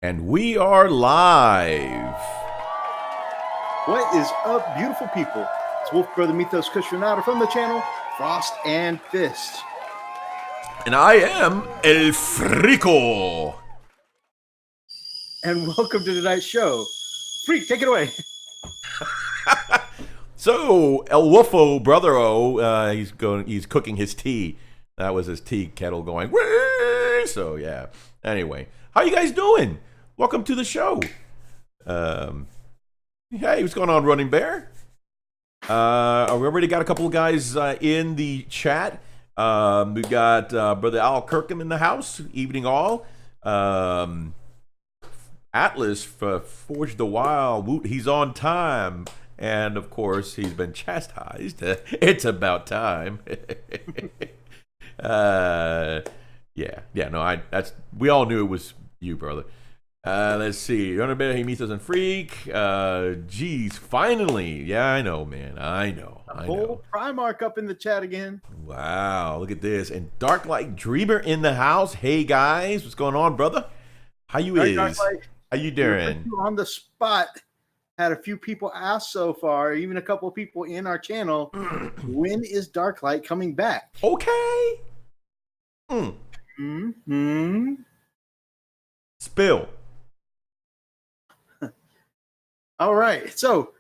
And we are live. What is up, beautiful people? It's Wolf Brother Mythos Kushranada from the channel Frost and Fist. And I am El Frico. And welcome to tonight's show. Freak, take it away. So, El Wolfo, brother-o, he's cooking his tea. That was his tea kettle going, whee! So, yeah. Anyway, how you guys doing? Welcome to the show. Hey, what's going on, Running Bear? We already got a couple of guys in the chat. We got Brother Al Kirkham in the house. Evening all. Atlas for Forge the Wild. He's on time. And, of course, he's been chastised. It's about time. We all knew it was you, brother. Let's see. Running Bear, he meets us and Freak. Geez, finally. Yeah, I know, man. I know. Whole Primark up in the chat again. Wow, look at this. And Darklight Dreamer in the house. Hey, guys. What's going on, brother? How you is? How you doing? On the spot. Had a few people ask so far, even a couple of people in our channel, when is Darklight coming back? Okay. Spill. All right. So,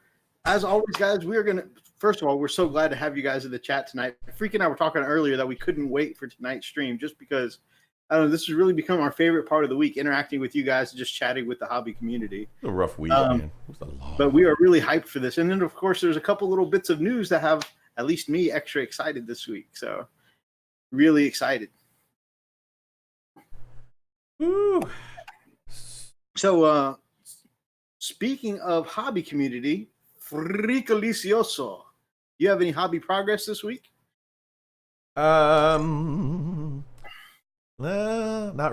as always, guys, we are going to, first of all, we're so glad to have you guys in the chat tonight. Freak and I were talking earlier that we couldn't wait for tonight's stream just because, I don't know, this has really become our favorite part of the week, interacting with you guys and just chatting with the hobby community. A rough week, man. But we are really hyped for this. And then, of course, there's a couple little bits of news that have at least me extra excited this week. So, really excited. Woo. So, speaking of hobby community, Freakolicioso, you have any hobby progress this week? Not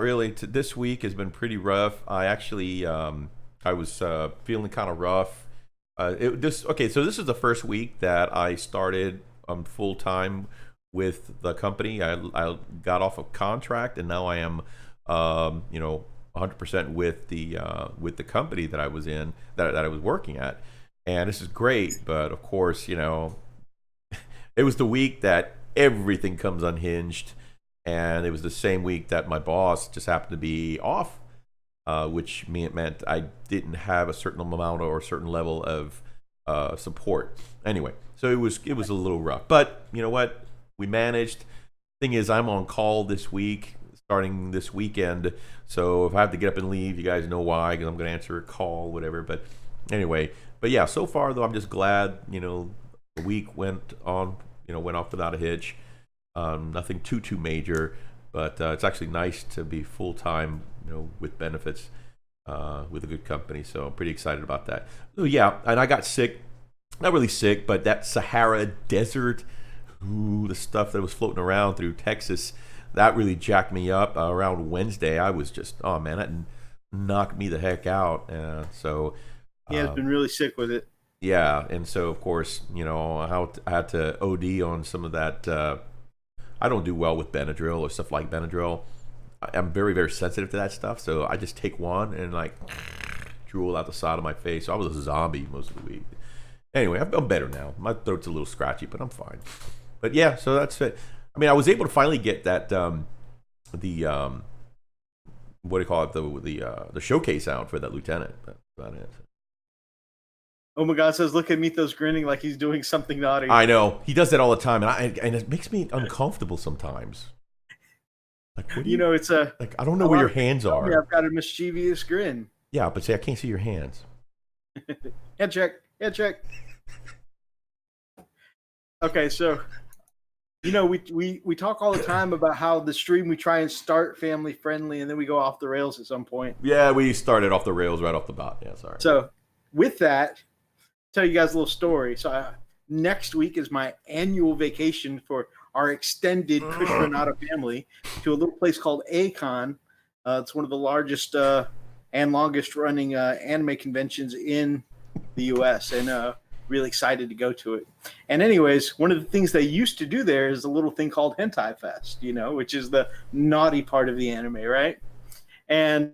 really. This week has been pretty rough. I actually, I was feeling kind of rough. So this is the first week that I started full time with the company. I got off a contract, and now I am, 100% with the company that I was in, that I was working at, and this is great. But of course, it was the week that everything comes unhinged. And it was the same week that my boss just happened to be off, which meant I didn't have a certain amount or a certain level of support. Anyway, so it was a little rough. But you know what? We managed. Thing is, I'm on call this week, starting this weekend. So if I have to get up and leave, you guys know why, because I'm going to answer a call, whatever. But anyway, yeah, so far, though, I'm just glad, the week went off without a hitch. Nothing too major, but it's actually nice to be full-time, with benefits, with a good company. So I'm pretty excited about that. So yeah, and I got sick, not really sick, but that Sahara Desert, the stuff that was floating around through Texas, that really jacked me up. Around Wednesday, I was just, oh man, that knocked me the heck out. So yeah, I've been really sick with it. Yeah, and so of course, I had to OD on some of that. I don't do well with Benadryl or stuff like Benadryl. I'm very, very sensitive to that stuff, so I just take one and drool out the side of my face. So I was a zombie most of the week. Anyway, I'm better now. My throat's a little scratchy, but I'm fine. But yeah, so that's it. I mean, I was able to finally get that what do you call it, the showcase out for that lieutenant. That's about it. Oh my God, says, look at Mythos grinning like he's doing something naughty. I know. He does that all the time, and it makes me uncomfortable sometimes. It's a... I don't know where your hands are. I've got a mischievous grin. Yeah, but see, I can't see your hands. Head check. Okay, so, we talk all the time about how the stream, we try and start family friendly, and then we go off the rails at some point. Yeah, we started off the rails right off the bat. Yeah, sorry. So, with that, tell you guys a little story. So next week is my annual vacation for our extended Kushranada family to a little place called A-Con. It's one of the largest and longest running anime conventions in the U.S. and really excited to go to it. And anyways, one of the things they used to do there is a little thing called Hentai Fest, which is the naughty part of the anime, right? And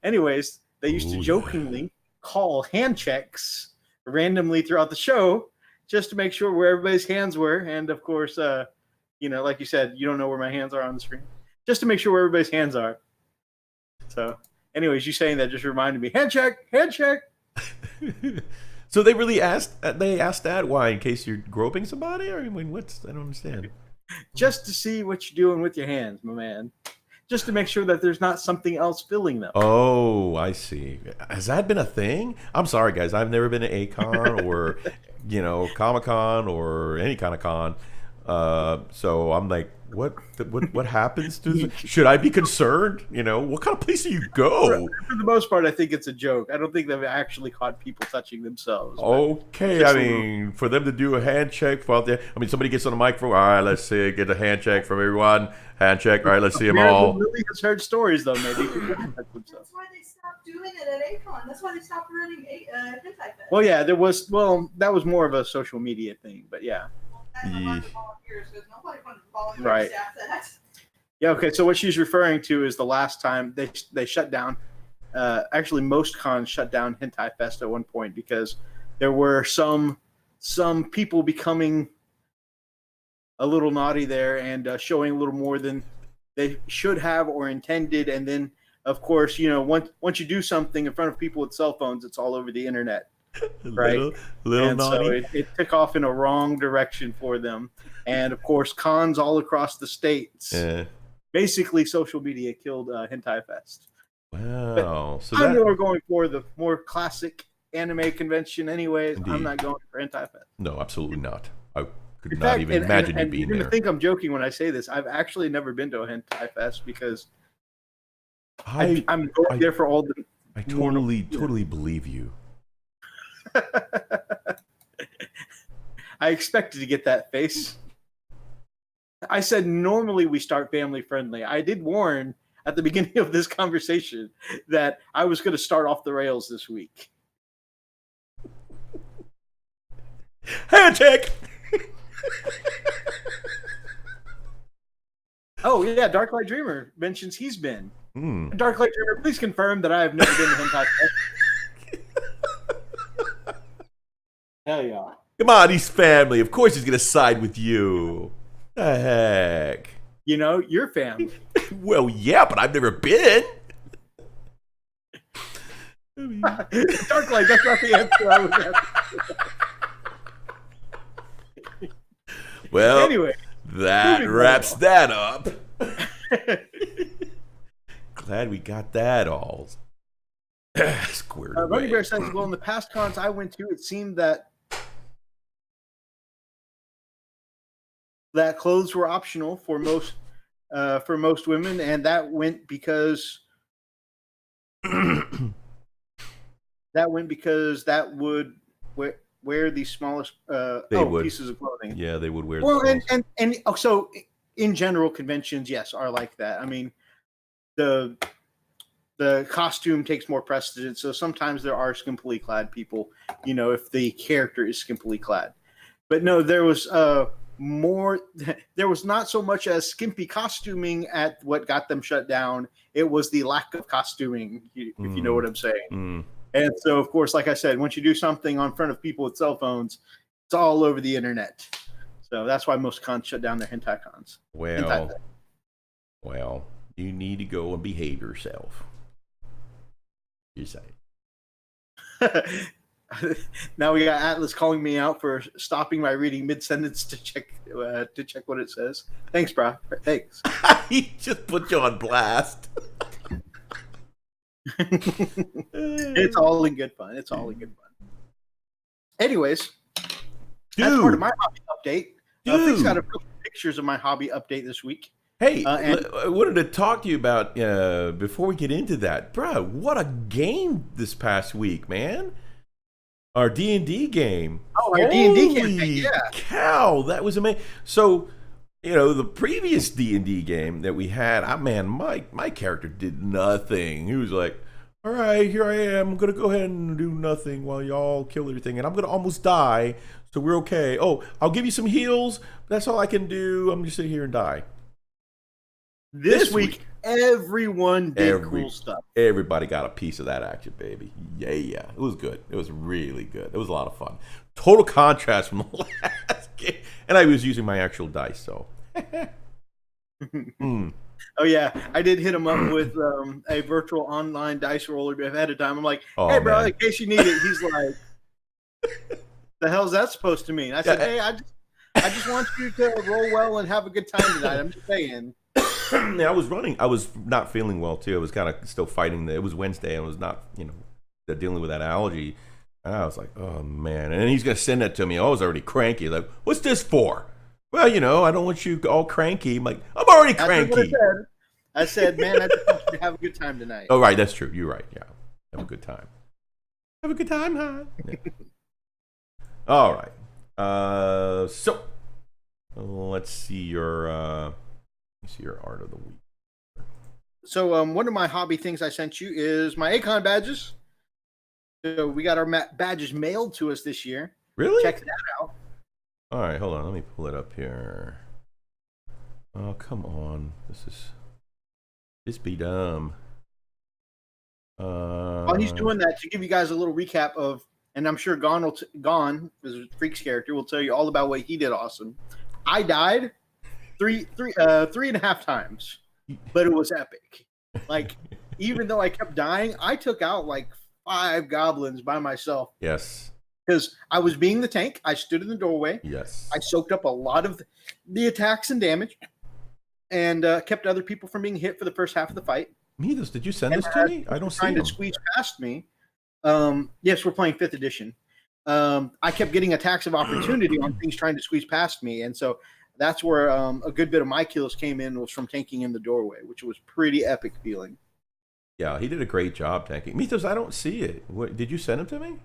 Anyways, they used to Ooh, jokingly call hand checks randomly throughout the show just to make sure where everybody's hands were. And of course, like you said, you don't know where my hands are on the screen. Just to make sure where everybody's hands are. So, anyways, you saying that just reminded me. Hand check, hand check. So they really asked. They asked that why, in case you're groping somebody, or I mean, what's? I don't understand. Just to see what you're doing with your hands, my man. Just to make sure that there's not something else filling them. Oh, I see. Has that been a thing? I'm sorry, guys. I've never been to A-Con or, Comic-Con or any kind of con. So I'm like, what happens to this? Should I be concerned? What kind of place do you go? For the most part, I think it's a joke. I don't think they've actually caught people touching themselves. Okay, I mean, for them to do a hand check out there, I mean, somebody gets on the microphone. All right, let's see, get a hand check from everyone. Hand check. All right, let's see them all. Lily has heard stories though. Maybe that's why they stopped doing it at A-Con. That's why they stopped running Hentai Fest. Well, yeah, that was more of a social media thing, but yeah. Right. Yeah. Okay. So what she's referring to is the last time they shut down. Actually, most cons shut down Hentai Fest at one point because there were some people becoming a little naughty there and showing a little more than they should have or intended. And then, of course, once you do something in front of people with cell phones, it's all over the internet. Right, little and naughty. So it took off in a wrong direction for them, and of course, cons all across the states. Yeah. Basically, social media killed Hentai Fest. Wow! So I'm more going for the more classic anime convention, anyways. Indeed. I'm not going for Hentai Fest. No, absolutely not. I could not even imagine you being there. there. I think I'm joking when I say this. I've actually never been to a Hentai Fest because I'm going there for all the. I totally believe you. I expected to get that face. I said normally we start family friendly. I did warn at the beginning of this conversation that I was going to start off the rails this week. Hand check. Oh yeah, Darklight Dreamer mentions he's been. Darklight Dreamer, please confirm that I have never been to Hentai Fest. Hell yeah. Come on, he's family. Of course he's going to side with you. The heck? Your family. Well, yeah, but I've never been. Darklight, that's not the answer I was asking. Well, anyway, that wraps that up. Glad we got that all squared away. Running Bear says, well, in the past cons I went to, it seemed that clothes were optional for most women, and that went because that would wear the smallest pieces of clothing. Yeah, they would wear. Well, and so in general, conventions, yes, are like that. I mean, the costume takes more precedence, so sometimes there are skimpily clad people. If the character is skimpily clad, but no, there was there was not so much as skimpy costuming at what got them shut down. It was the lack of costuming, if you know what I'm saying. And so, of course, like I said, once you do something on front of people with cell phones, it's all over the internet. So that's why most cons shut down their hentai cons. Well, you need to go and behave yourself. You say. Now we got Atlas calling me out for stopping my reading mid-sentence to check what it says. Thanks, bro. Thanks. He just put you on blast. It's all in good fun. Anyways, that's part of my hobby update. Things got a couple pictures of my hobby update this week. Hey, I wanted to talk to you about before we get into that, bro. What a game this past week, man! Our D&D game. Oh, our D&D campaign, yeah. Cow, that was amazing. So, the previous D&D game that we had, my character did nothing. He was like, all right, here I am. I'm going to go ahead and do nothing while y'all kill everything. And I'm going to almost die, so we're okay. Oh, I'll give you some heals. That's all I can do. I'm just sit here and die. This week, everyone did cool stuff. Everybody got a piece of that action, baby. Yeah. It was good. It was really good. It was a lot of fun. Total contrast from the last game. And I was using my actual dice, so. Oh, yeah. I did hit him up with a virtual online dice roller ahead of time. I'm like, Oh, hey, bro, man. in case you need it. He's like, the hell's that supposed to mean? I said, hey, I just want you to roll well and have a good time tonight. I'm just saying. Yeah, I was not feeling well too. I was kind of still fighting. It was Wednesday. I was not, dealing with that allergy. And I was like, oh man. And then he's gonna send that to me. I was already cranky. Like, what's this for? Well, I don't want you all cranky. I'm like, I'm already cranky. I said, man, I just want you to have a good time tonight. Oh, right, that's true. You're right. Yeah, have a good time. Have a good time, huh? Yeah. All right. So let's see your art of the week. So one of my hobby things I sent you is my Acon badges. So we got our badges mailed to us this year. Really? Check that out. All right, hold on. Let me pull it up here. Oh, come on. This be dumb. While he's doing that, to give you guys a little recap of, and I'm sure Gon, is a Freak's character, will tell you all about what he did awesome. I died three and a half times, but it was epic. Like, even though I kept dying, I took out like 5 goblins by myself. Yes. Because I was being the tank. I stood in the doorway. Yes. I soaked up a lot of the attacks and damage, and kept other people from being hit for the first half of the fight. Mitos, did you send this to me? I don't see trying them. to squeeze past me. Yes, we're playing 5th edition. I kept getting attacks of opportunity on things trying to squeeze past me, and so that's where a good bit of my kills came in, was from tanking in the doorway, which was pretty epic feeling. Yeah, he did a great job tanking. Mitos, I don't see it. What, did you send it to me?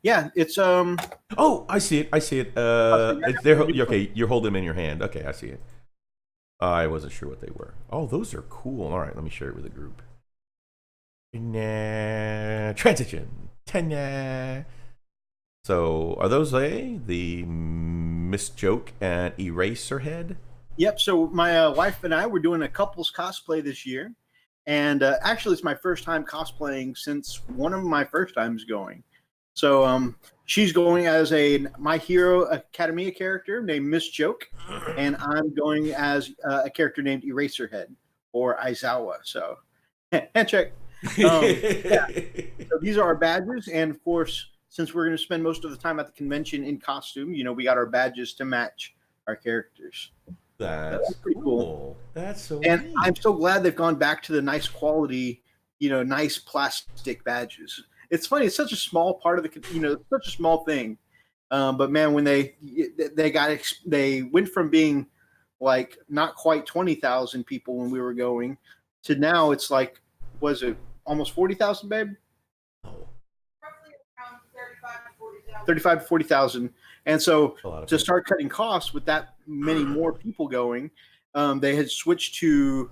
Yeah, it's Oh, I see it. It's there. Okay, you're holding them in your hand. Okay, I see it. I wasn't sure what they were. Oh, those are cool. All right, let me share it with the group. Transition. So, are those the Miss Joke and Eraserhead? Yep. So my wife and I were doing a couples cosplay this year, and actually, it's my first time cosplaying since one of my first times going. So she's going as a My Hero Academia character named Miss Joke, and I'm going as a character named Eraserhead or Aizawa. So, handshake. Yeah. So these are our badges, and of course, since we're going to spend most of the time at the convention in costume, we got our badges to match our characters. That's pretty cool. That's so And neat. I'm so glad they've gone back to the nice quality, nice plastic badges. It's funny. It's such a small part of the, such a small thing. But man, when they went from being like not quite 20,000 people when we were going to now it's like, was it almost 40,000, babe? Roughly around 35 to 40,000. 35 to 40,000. And so to people. start cutting costs with that many more people going, they had switched to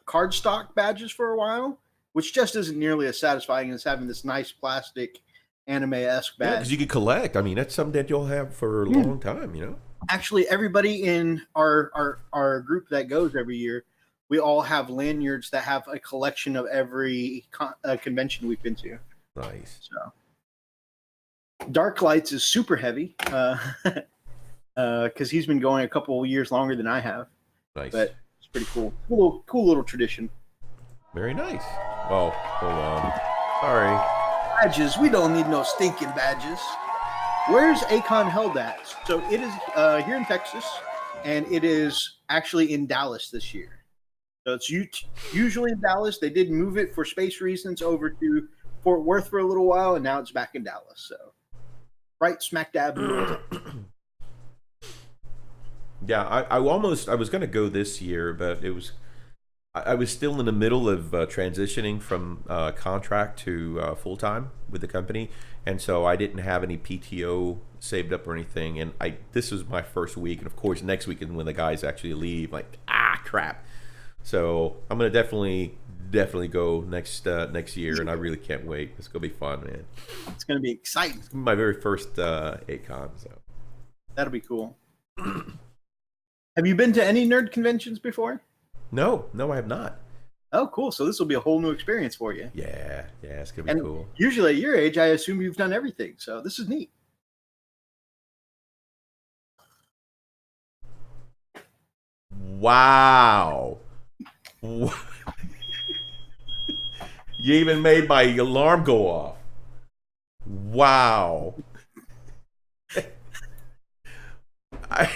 cardstock badges for a while, which just isn't nearly as satisfying as having this nice plastic anime-esque badge. Yeah, because you can collect. I mean, that's something that you'll have for a long time, Actually, everybody in our group that goes every year, we all have lanyards that have a collection of every convention we've been to. Nice. So, Dark Lights is super heavy because he's been going a couple of years longer than I have. Nice. But it's pretty cool. Cool little tradition. Very nice. Oh, hold on. Sorry. Badges. We don't need no stinking badges. Where's Acon held at? So it is here in Texas, and it is actually in Dallas this year. So it's usually in Dallas. They did move it for space reasons over to Fort Worth for a little while, and now it's back in Dallas. So right smack dab in the middle. Yeah, I was going to go this year, but I was still in the middle of transitioning from contract to full time with the company, and so I didn't have any PTO saved up or anything. And this was my first week, and of course next week is when the guys actually leave. Like, crap. So I'm gonna definitely go next year, and I really can't wait. It's gonna be fun, man. It's gonna be exciting. It's my very first ACON, so that'll be cool. Have Have you been to any nerd conventions before? No, I have not. Oh, cool. So this will be a whole new experience for you. Yeah, it's gonna be And cool. usually at your age, I assume you've done everything. So this is neat. Wow. You even made my alarm go off. Wow. I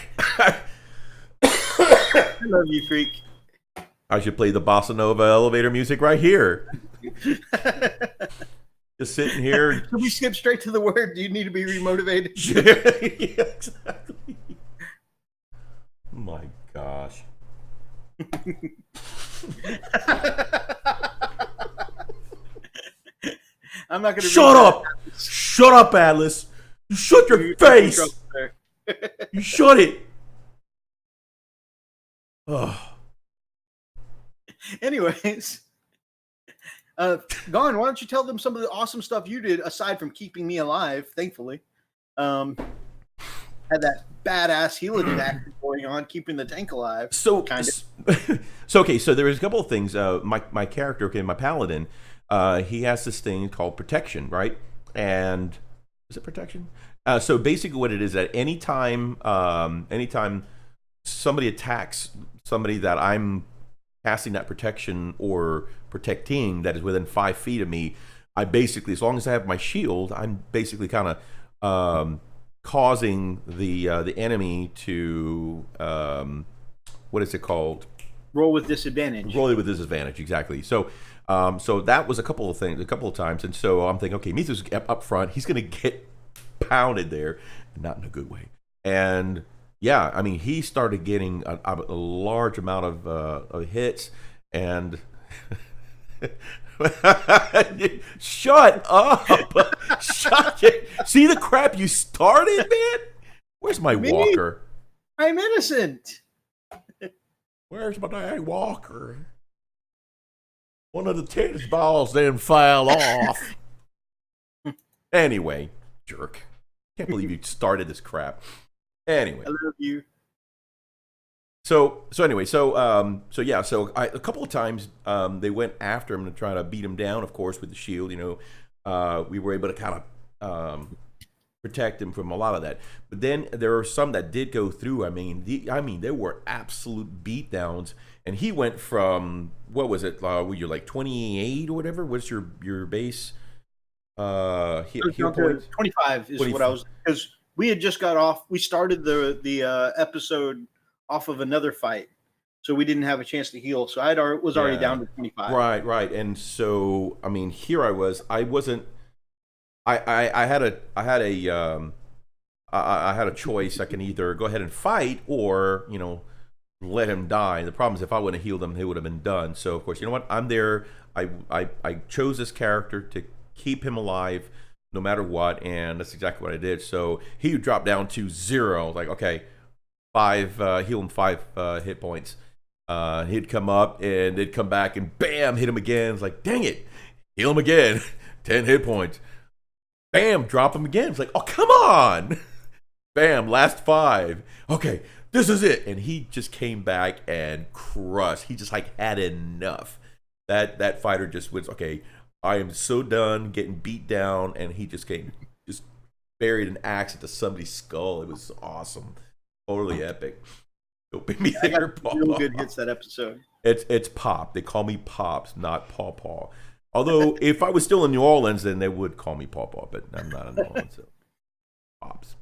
love you, freak. I should play the bossa nova elevator music right here. Just sitting here. Should we skip straight to the word? Do you need to be remotivated? Yeah, exactly. Oh my gosh. I'm not going to shut up. Shut up, Atlas. You shut your face. You shut it. Oh. Anyways, Gone, why don't you tell them some of the awesome stuff you did aside from keeping me alive, thankfully. Had that badass healing attack going on, keeping the tank alive. So, kind of. So there was a couple of things. My character, my paladin, he has this thing called protection, right? And is it protection? So basically, what it is that anytime somebody attacks somebody that I'm casting that protection or protecting that is within 5 feet of me, I basically, as long as I have my shield, I'm basically kind of causing the enemy to what is it called? Roll with disadvantage. Roll with disadvantage, exactly. So so that was a couple of times, and so I'm thinking, okay, Mithu's up front, he's gonna get pounded there, not in a good way. And yeah, I mean, he started getting a large amount of hits, and shut up! Shut it! See the crap you started, man. Where's my walker? I'm innocent. Where's my dang walker? One of the tennis balls then fell off. Anyway, jerk. Can't believe you started this crap. Anyway. I love you. So a couple of times they went after him to try to beat him down, of course, with the shield. We were able to kind of protect him from a lot of that. But then there are some that did go through. I mean, there were absolute beatdowns, and he went from, what was it? Were you like 28 or whatever? What's your base? Heal points? 25 is 25. What I was, because we had just got off. We started the episode off of another fight, so we didn't have a chance to heal. So was already down to 25. Right. And so, I mean, here I was. I wasn't. I had a choice. I can either go ahead and fight, or let him die. The problem is, if I wouldn't have healed him, he would have been done. So of course, you know what? I'm there. I chose this character to keep him alive no matter what, and that's exactly what I did. So he dropped down to 0. Like, okay, 5 heal him 5 hit points. He'd come up and they'd come back and bam, hit him again. It's like, dang it, heal him again. 10 hit points. Bam, drop him again. It's like, oh, come on. Bam, last 5. Okay, this is it. And he just came back and crushed. He just had enough. That fighter just went, okay, I am so done getting beat down. And he just buried an axe into somebody's skull. It was awesome. Totally epic. I got real good hits that episode. It's Pop. They call me Pops, not Paw Paw. Although if I was still in New Orleans, then they would call me Paw Paw, but I'm not in New Orleans. So Pops.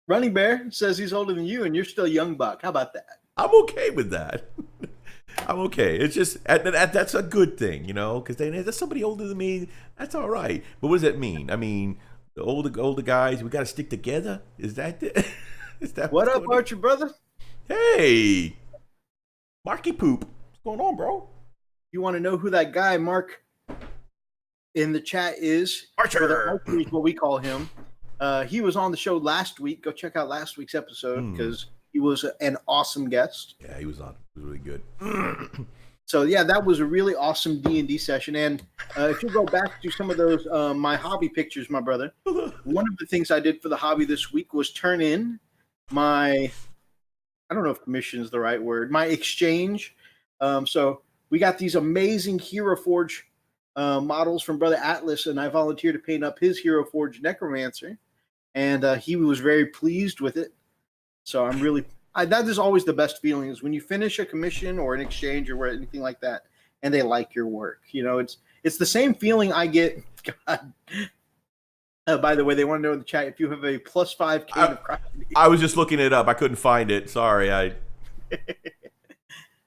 Running Bear says he's older than you, and you're still young buck. How about that? I'm okay with that. I'm okay. It's just that's a good thing, because there's somebody older than me. That's all right. But what does that mean? I mean, the older guys, we got to stick together. Is that what up, Archer brother? Hey, Marky Poop. What's going on, bro? You want to know who that guy Mark in the chat is? Archer. Archer is what we call him. He was on the show last week. Go check out last week's episode because he was an awesome guest. Yeah, he was on. It was really good. So yeah, that was a really awesome D&D session. And if you go back to some of those my hobby pictures, my brother, one of the things I did for the hobby this week was turn in my I don't know if commission is the right word. My exchange. So we got these amazing Hero Forge models from Brother Atlas, and I volunteered to paint up his Hero Forge Necromancer, and he was very pleased with it. So I'm really that is always the best feeling is when you finish a commission or an exchange or anything like that, and they like your work. It's the same feeling I get. God. By the way, they want to know in the chat if you have a +5 cane of crocodile. I was just looking it up. I couldn't find it. Sorry.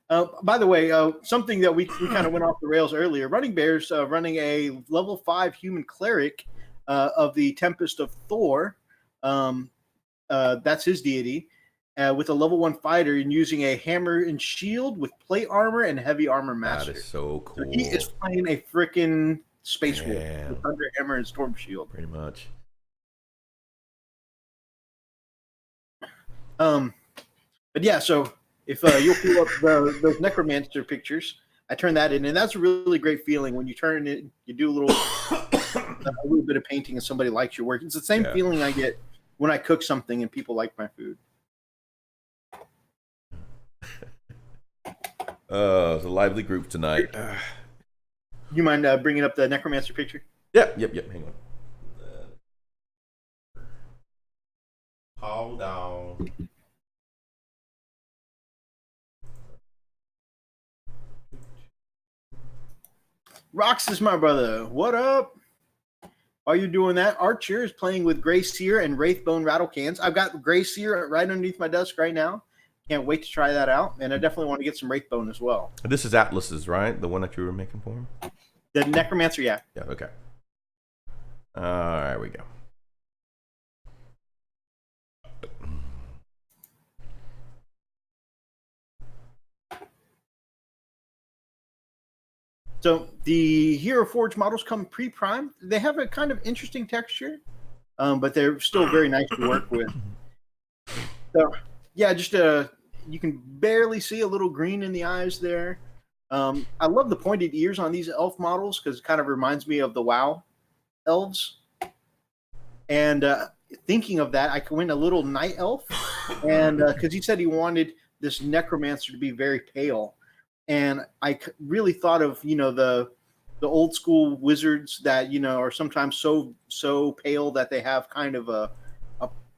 By the way, something that we kind of went off the rails earlier. Running Bear's running a level 5 human cleric of the Tempest of Thor. That's his deity. With a level 1 fighter and using a hammer and shield with plate armor and heavy armor master. That is so cool. So he is playing a freaking space wolf with thunder hammer and storm shield. Pretty much. But yeah, so if you'll pull up those necromancer pictures, I turn that in, and that's a really great feeling when you turn it. You do a little bit of painting, and somebody likes your work. It's the same feeling I get when I cook something and people like my food. It's a lively group tonight. You mind bringing up the necromancer picture? Yep. Hang on. Hold on. Rox is my brother. What up? While you're doing that, Archer is playing with Grey Seer and Wraithbone Rattle Cans. I've got Grey Seer right underneath my desk right now. Can't wait to try that out, and I definitely want to get some Wraithbone as well. This is Atlas's, right? The one that you were making for him? The Necromancer, yeah. Yeah, okay. There we go. So the Hero Forge models come pre-primed. They have a kind of interesting texture, but they're still very nice to work with. So yeah, just you can barely see a little green in the eyes there. I love the pointed ears on these elf models because it kind of reminds me of the WoW elves. And thinking of that, I went a little night elf, and because he said he wanted this necromancer to be very pale, and I really thought of the old school wizards that are sometimes so pale that they have kind of a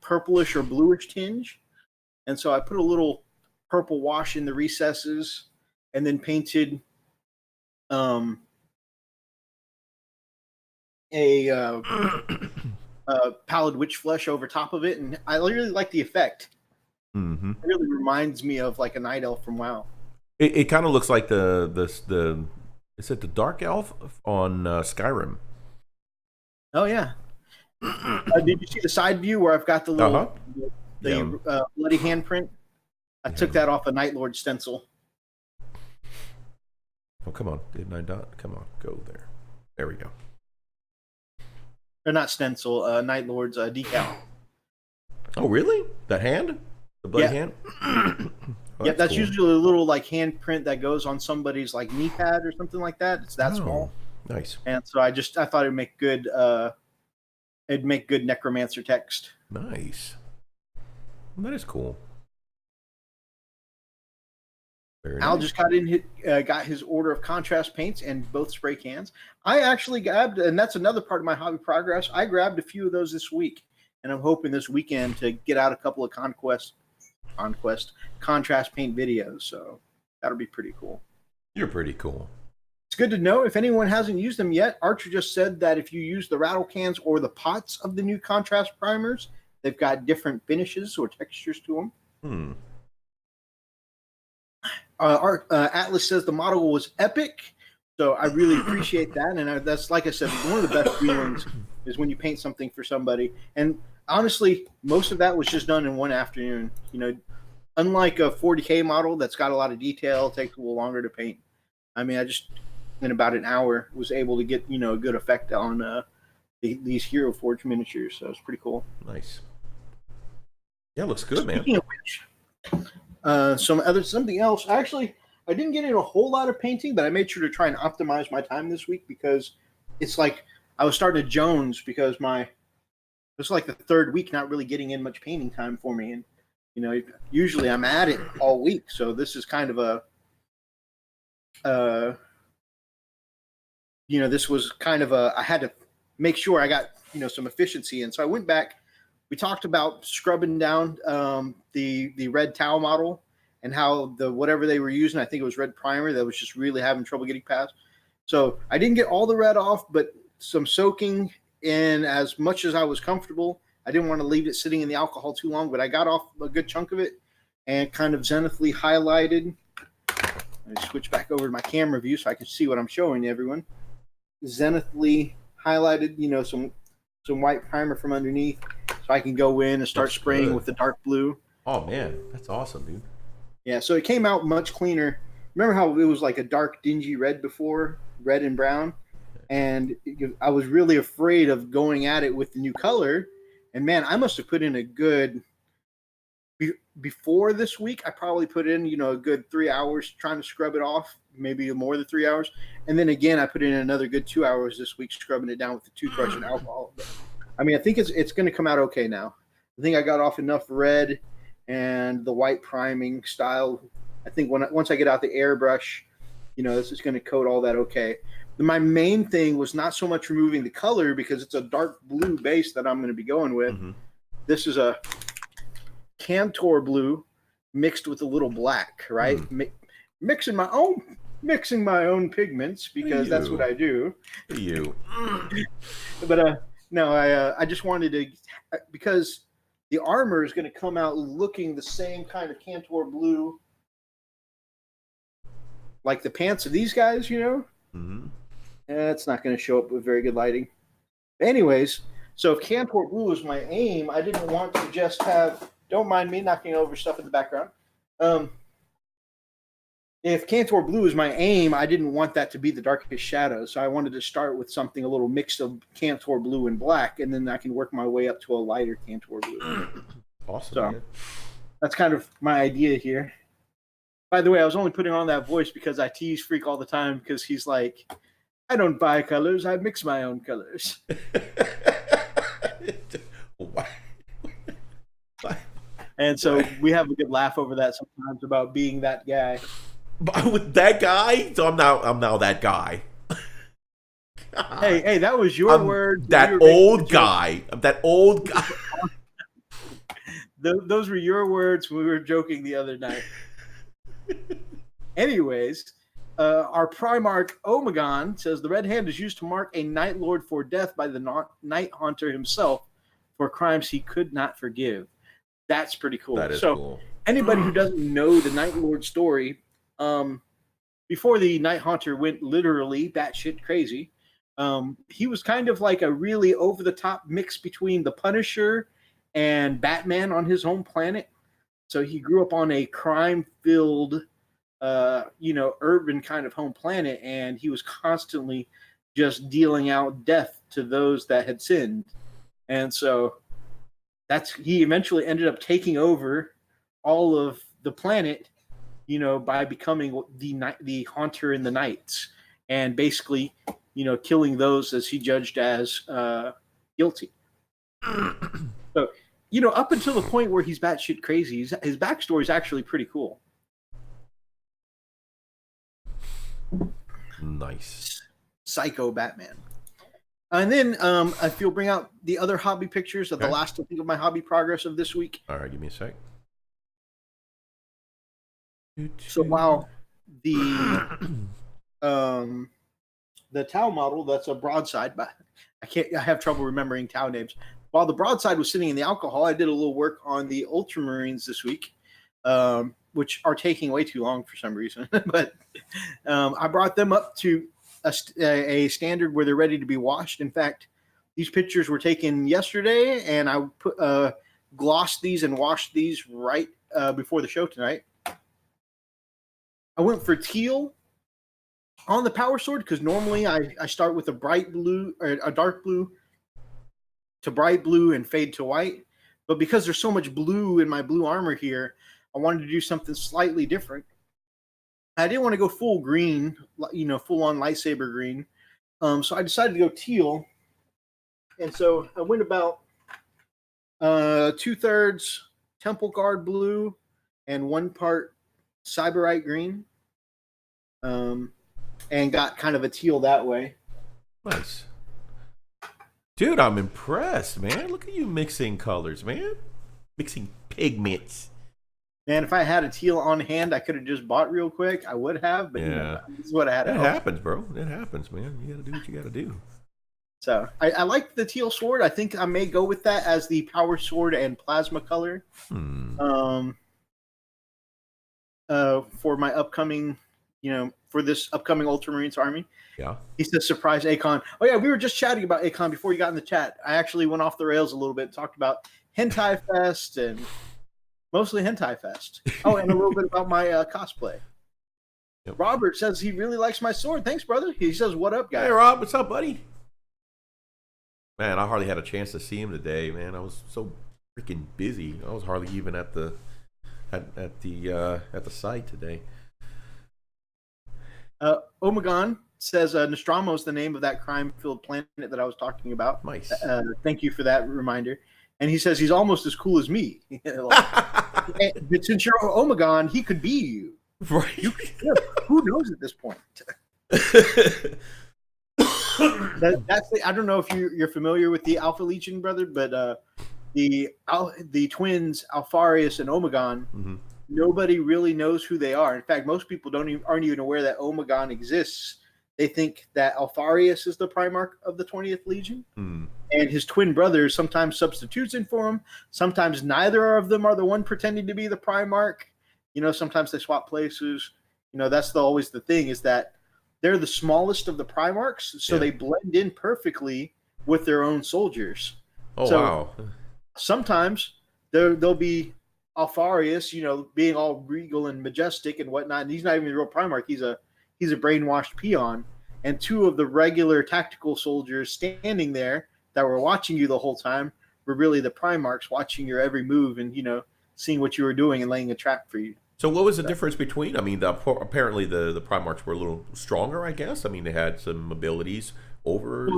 purplish or bluish tinge, and so I put a little purple wash in the recesses, and then painted a pallid witch flesh over top of it, and I really like the effect. Mm-hmm. It really reminds me of like a night elf from WoW. It kind of looks like the is it the dark elf on Skyrim? Oh yeah. Did you see the side view where I've got the little bloody handprint? I took that off a Night Lord stencil. Oh, come on. Didn't I not? Come on. Go there. There we go. Or not stencil, Night Lord's decal. Oh, really? That hand? The bloody hand? Oh, yeah, that's cool. usually a little like handprint that goes on somebody's like knee pad or something like that. It's that small. Nice. And so I thought it'd make good necromancer text. Nice. That is cool. Very Al nice. just got his order of contrast paints and both spray cans. I actually grabbed, and that's another part of my hobby progress. I grabbed a few of those this week, and I'm hoping this weekend to get out a couple of conquest contrast paint videos. So that'll be pretty cool. You're pretty cool. It's good to know. If anyone hasn't used them yet, Archer just said that if you use the rattle cans or the pots of the new contrast primers, they've got different finishes or textures to them. Atlas says the model was epic, so I really appreciate that. And that's, like I said, one of the best feelings is when you paint something for somebody. And honestly, most of that was just done in one afternoon. Unlike a 40K model that's got a lot of detail, takes a little longer to paint. I mean, I just in about an hour was able to get a good effect on these Hero Forge miniatures. So it's pretty cool. Nice. Yeah, looks good, man. Speaking of which, something else. Actually, I didn't get in a whole lot of painting, but I made sure to try and optimize my time this week because it's like I was starting to Jones because it's like the third week not really getting in much painting time for me, and Usually I'm at it all week, so this is kind of this was kind of I had to make sure I got some efficiency, and so I went back. We talked about scrubbing down the red towel model and how the whatever they were using, I think it was red primer, that was just really having trouble getting past. So I didn't get all the red off, but some soaking in as much as I was comfortable. I didn't want to leave it sitting in the alcohol too long, but I got off a good chunk of it and kind of zenithly highlighted. Let me switch back over to my camera view so I can see what I'm showing everyone. Zenithly highlighted, some white primer from underneath, so I can go in and start spraying with the dark blue. Oh man, that's awesome, dude. Yeah, so it came out much cleaner. Remember how it was like a dark, dingy red before, red and brown? And I was really afraid of going at it with the new color. And man, I must have put in a good, before this week, I probably put in, a good 3 hours trying to scrub it off, maybe more than 3 hours. And then again, I put in another good 2 hours this week scrubbing it down with the toothbrush and alcohol. But, I mean, I think it's going to come out okay now. I think I got off enough red and the white priming style. I think once I get out the airbrush, this is going to coat all that okay. My main thing was not so much removing the color because it's a dark blue base that I'm going to be going with. Mm-hmm. This is a Cantor blue mixed with a little black, right? Mixing my own pigments because that's what I do. But no, I just wanted to, because the armor is going to come out looking the same kind of Cantor blue like the pants of these guys, Mm-hmm. It's not going to show up with very good lighting. Anyways, so if Cantor blue is my aim, I didn't want to just have, don't mind me knocking over stuff in the background. If Cantor blue is my aim, I didn't want that to be the darkest shadow. So I wanted to start with something a little mix of Cantor blue and black, and then I can work my way up to a lighter Cantor blue. Awesome. So that's kind of my idea here. By the way, I was only putting on that voice because I tease Freak all the time because he's like, I don't buy colors, I mix my own colors. And so we have a good laugh over that sometimes about being that guy. With that guy? So I'm now that guy. Hey, that was your word. That old guy. I'm that old guy. Those were your words when we were joking the other night. Anyways, our Primarch Omegon says the red hand is used to mark a Night Lord for death by the Night Haunter himself for crimes he could not forgive. That's pretty cool. That is cool. Anybody who doesn't know the Night Lord story, before the Night Haunter went literally batshit crazy, he was kind of like a really over-the-top mix between the Punisher and Batman on his home planet. So he grew up on a crime-filled, urban kind of home planet, and he was constantly just dealing out death to those that had sinned. And so he eventually ended up taking over all of the planet, by becoming the Haunter in the Nights, and basically, killing those as he judged as guilty. So, up until the point where he's batshit crazy, his backstory is actually pretty cool. Nice. Psycho Batman. And then if you'll bring out the other hobby pictures of the last thing of my hobby progress of this week. All right, give me a sec. So while the Tau model, that's a broadside, but I have trouble remembering Tau names. While the broadside was sitting in the alcohol, I did a little work on the Ultramarines this week, which are taking way too long for some reason. But I brought them up to a standard where they're ready to be washed. In fact, these pictures were taken yesterday, and I glossed these and washed these right before the show tonight. I went for teal on the power sword because normally I start with a bright blue or a dark blue to bright blue and fade to white. But because there's so much blue in my blue armor here, I wanted to do something slightly different. I didn't want to go full green, full on lightsaber green. So I decided to go teal. And so I went about 2/3 Temple Guard blue and 1 part Cyberite green. And got kind of a teal that way. Nice. Dude, I'm impressed, man. Look at you mixing colors, man. Mixing pigments. Man, if I had a teal on hand, I could have just bought real quick. I would have, but this is what I had. It happens, bro. It happens, man. You got to do what you got to do. So I like the teal sword. I think I may go with that as the power sword and plasma color. For my upcoming, for this upcoming Ultramarines army. Yeah. He says, surprise Akon. Oh, yeah, we were just chatting about Akon before you got in the chat. I actually went off the rails a little bit, talked about Hentai Fest and mostly Hentai Fest. Oh, and a little bit about my cosplay. Yep. Robert says he really likes my sword. Thanks, brother. He says, what up, guys? Hey, Rob. What's up, buddy? Man, I hardly had a chance to see him today, man. I was so freaking busy. I was hardly even at the site today. Omegon says Nostromo is the name of that crime-filled planet that I was talking about. Nice. Thank you for that reminder. And he says he's almost as cool as me. But since you're Omegon, he could be you. Right. Who knows at this point? I don't know if you're familiar with the Alpha Legion, brother, but the twins Alpharius and Omegon. Mm-hmm. Nobody really knows who they are. In fact, most people aren't even aware that Omegon exists. They think that Alpharius is the Primarch of the 20th Legion, and his twin brother sometimes substitutes in for him. Sometimes neither of them are the one pretending to be the Primarch. Sometimes they swap places. That's always the thing, is that they're the smallest of the Primarchs, so they blend in perfectly with their own soldiers. Oh, wow. Sometimes they'll be Alpharius, being all regal and majestic and whatnot, and he's not even the real Primarch. He's a brainwashed peon. And 2 of the regular tactical soldiers standing there that were watching you the whole time were really the Primarchs, watching your every move and seeing what you were doing and laying a trap for you. So what was the difference between? I mean, apparently the Primarchs were a little stronger, I guess. I mean, they had some abilities over.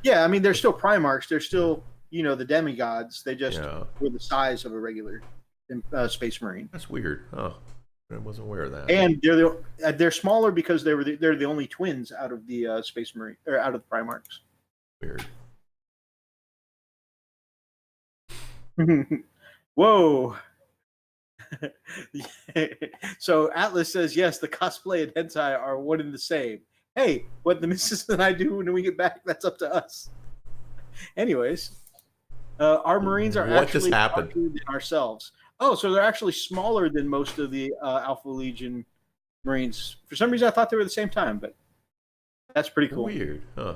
Yeah, I mean, they're still Primarchs. They're still the demigods. They just were the size of a regular Space Marine. That's weird. Oh, I wasn't aware of that. And they're smaller because they're the only twins out of the Space Marine, or out of the Primarchs. Weird. Whoa. So Atlas says yes, the cosplay and hentai are one and the same. Hey, what the missus and I do when we get back, that's up to us. Anyways, our Marines are actually larger than ourselves. Oh, so they're actually smaller than most of the Alpha Legion Marines. For some reason, I thought they were the same time, but that's pretty cool. Weird, huh?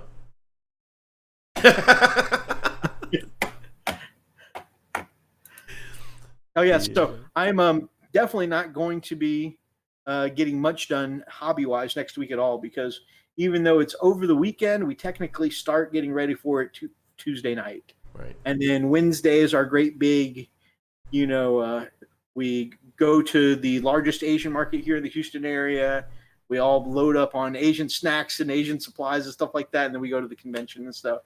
Oh, yeah, so I'm definitely not going to be getting much done hobby-wise next week at all, because even though it's over the weekend, we technically start getting ready for it Tuesday night. Right. And then Wednesday is our great big, we go to the largest Asian market here in the Houston area. We all load up on Asian snacks and Asian supplies and stuff like that, and then we go to the convention and stuff.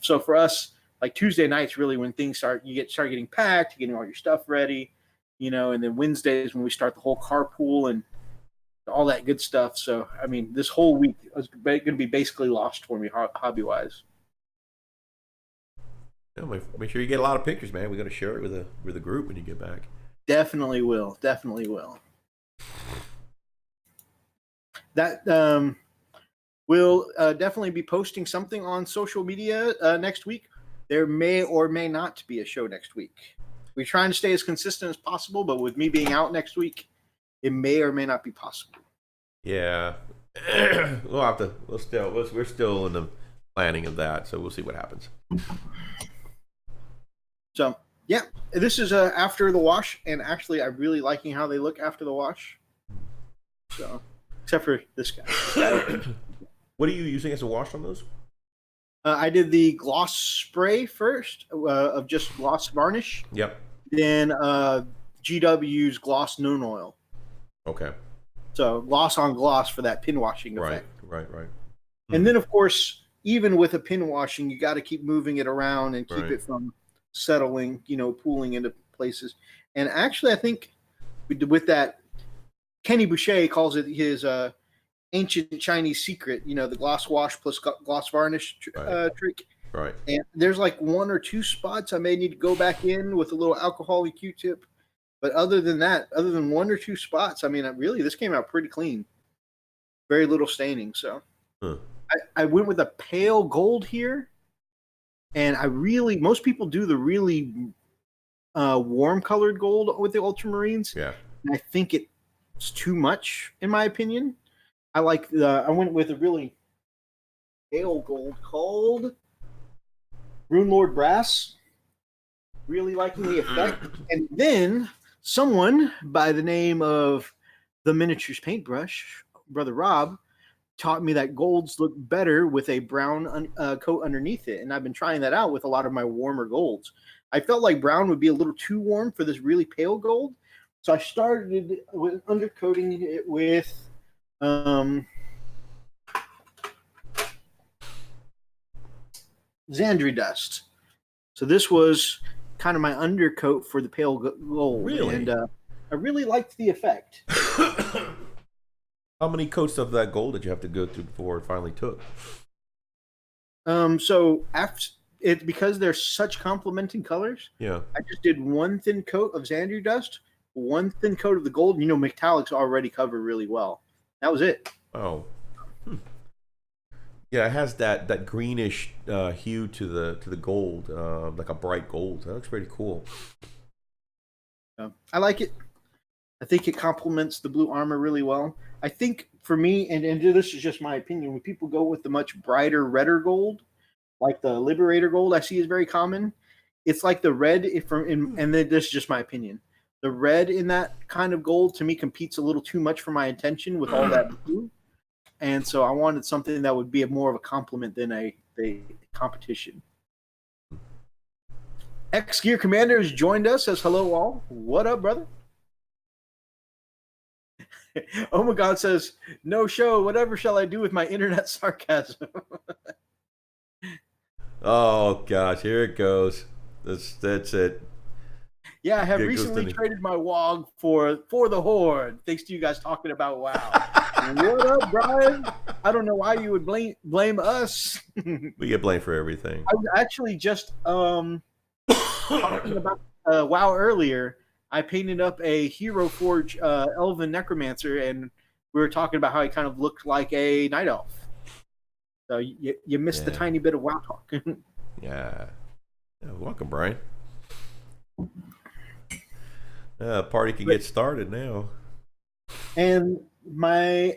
So for us, like Tuesday night's really when things start getting packed, getting all your stuff ready, and then Wednesday is when we start the whole carpool and all that good stuff. So, I mean, this whole week is going to be basically lost for me hobby-wise. Yeah, make sure you get a lot of pictures, man. We got to share it with the group when you get back. Definitely will. That we'll definitely be posting something on social media next week. There may or may not be a show next week. We're trying to stay as consistent as possible, but with me being out next week, it may or may not be possible. Yeah, we'll have to. We're still in the planning of that, so we'll see what happens. So yeah, this is after the wash, and actually, I'm really liking how they look after the wash. So, except for this guy. What are you using as a wash on those? I did the gloss spray first of just gloss varnish. Yep. Then GW's gloss non oil. Okay. So gloss on gloss for that pin washing effect. Right. And then, of course, even with a pin washing, you got to keep moving it around and keep it from settling, pooling into places. And actually, I think with that, Kenny Boucher calls it his ancient Chinese secret, the gloss wash plus gloss varnish trick. Right. And there's like 1 or 2 spots I may need to go back in with a little alcohol Q-tip. But other than that, other than 1 or 2 spots, I mean, really, this came out pretty clean. Very little staining. So I went with a pale gold here. And most people do the really warm colored gold with the ultramarines. Yeah. And I think it's too much, in my opinion. I went with a really pale gold called Rune Lord Brass. Really liking the effect. And then someone by the name of the Miniatures Paintbrush, Brother Rob, taught me that golds look better with a brown coat underneath it. And I've been trying that out with a lot of my warmer golds. I felt like brown would be a little too warm for this really pale gold. So I started with undercoating it with Xandri dust. So this was kind of my undercoat for the pale gold. Really? And I really liked the effect. How many coats of that gold did you have to go through before it finally took? So because they're such complementing colors, Yeah. I just did 1 thin coat of Xandri dust, 1 thin coat of the gold. Metallics already cover really well. That was it. Oh. Yeah, it has that greenish hue to the gold, like a bright gold. That looks pretty cool. I like it. I think it complements the blue armor really well. I think for me, and this is just my opinion, when people go with the much brighter, redder gold, like the Liberator gold I see is very common, it's like the red and this is just my opinion. The red in that kind of gold to me competes a little too much for my attention with all that blue. And so I wanted something that would be more of a compliment than a competition. X-Gear Commander has joined us. Says hello all. What up, brother? Oh my God says, no show. Whatever shall I do with my internet sarcasm? Oh gosh, here it goes. That's it. Yeah, I have recently traded my WOG for the Horde. Thanks to you guys talking about WoW. What up, Brian? I don't know why you would blame us. We get blamed for everything. I was actually just talking about WoW earlier. I painted up a Hero Forge Elven Necromancer, and we were talking about how he kind of looked like a Night Elf. So you missed the tiny bit of WoW talk. Yeah. Welcome, Brian. Party can get started now. And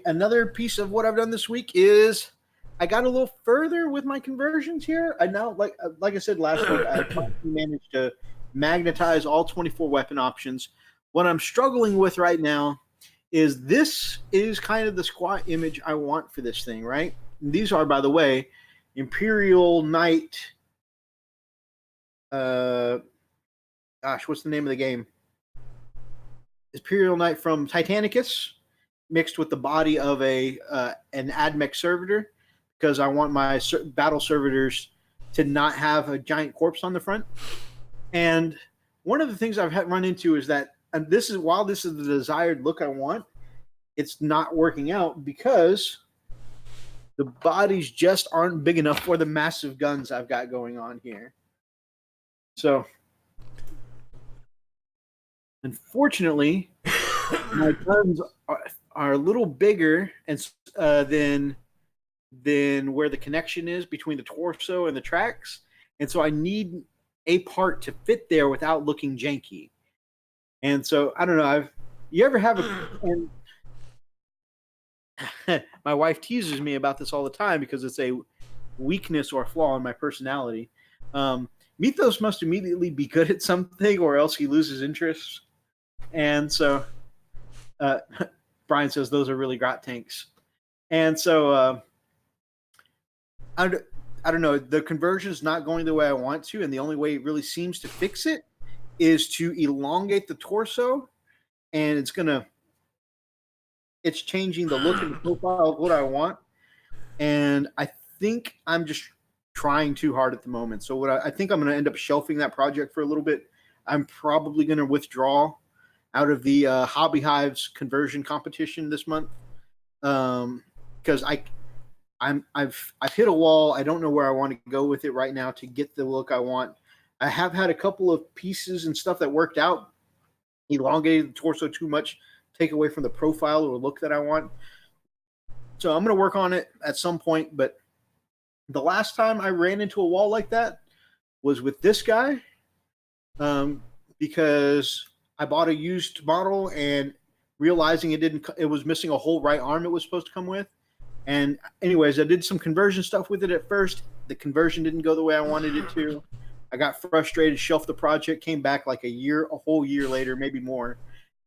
another piece of what I've done this week is I got a little further with my conversions here. I now, like I said last week, I managed to magnetize all 24 weapon options. What I'm struggling with right now is this is kind of the squat image I want for this thing, right? And these are, by the way, Imperial Knight. What's the name of the game? Imperial Knight from Titanicus, mixed with the body of an AdMech servitor, because I want my battle servitors to not have a giant corpse on the front. And one of the things I've run into is that while this is the desired look I want, it's not working out because the bodies just aren't big enough for the massive guns I've got going on here. So, unfortunately, my guns are a little bigger than where the connection is between the torso and the tracks, and so I need a part to fit there without looking janky. And so I don't know. You ever have and my wife teases me about this all the time because it's a weakness or a flaw in my personality. Mythos must immediately be good at something, or else he loses interest. And so Brian says those are really grot tanks. And so I don't know. The conversion is not going the way I want to, and the only way it really seems to fix it is to elongate the torso, and it's changing the look and the profile of what I want. And I think I'm just trying too hard at the moment. So I think I'm going to end up shelving that project for a little bit. I'm probably going to withdraw out of the Hobby Hives conversion competition this month because I've hit a wall. I don't know where I want to go with it right now to get the look I want. I have had a couple of pieces and stuff that worked out, elongated the torso too much, take away from the profile or look that I want. So I'm going to work on it at some point. But the last time I ran into a wall like that was with this guy, because I bought a used model and realizing it was missing a whole right arm it was supposed to come with. And anyways, I did some conversion stuff with it at first. The conversion didn't go the way I wanted it to. I got frustrated, shelved the project, came back like a whole year later, maybe more,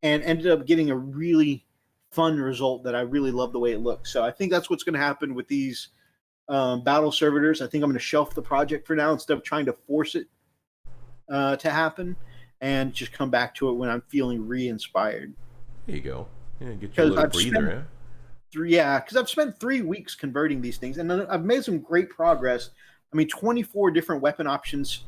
and ended up getting a really fun result that I really love the way it looks. So I think that's what's going to happen with these battle servitors. I think I'm going to shelf the project for now instead of trying to force it to happen, and just come back to it when I'm feeling re-inspired. There you go. Yeah, get you a little breather. Because I've spent 3 weeks converting these things, and I've made some great progress. I mean, 24 different weapon options,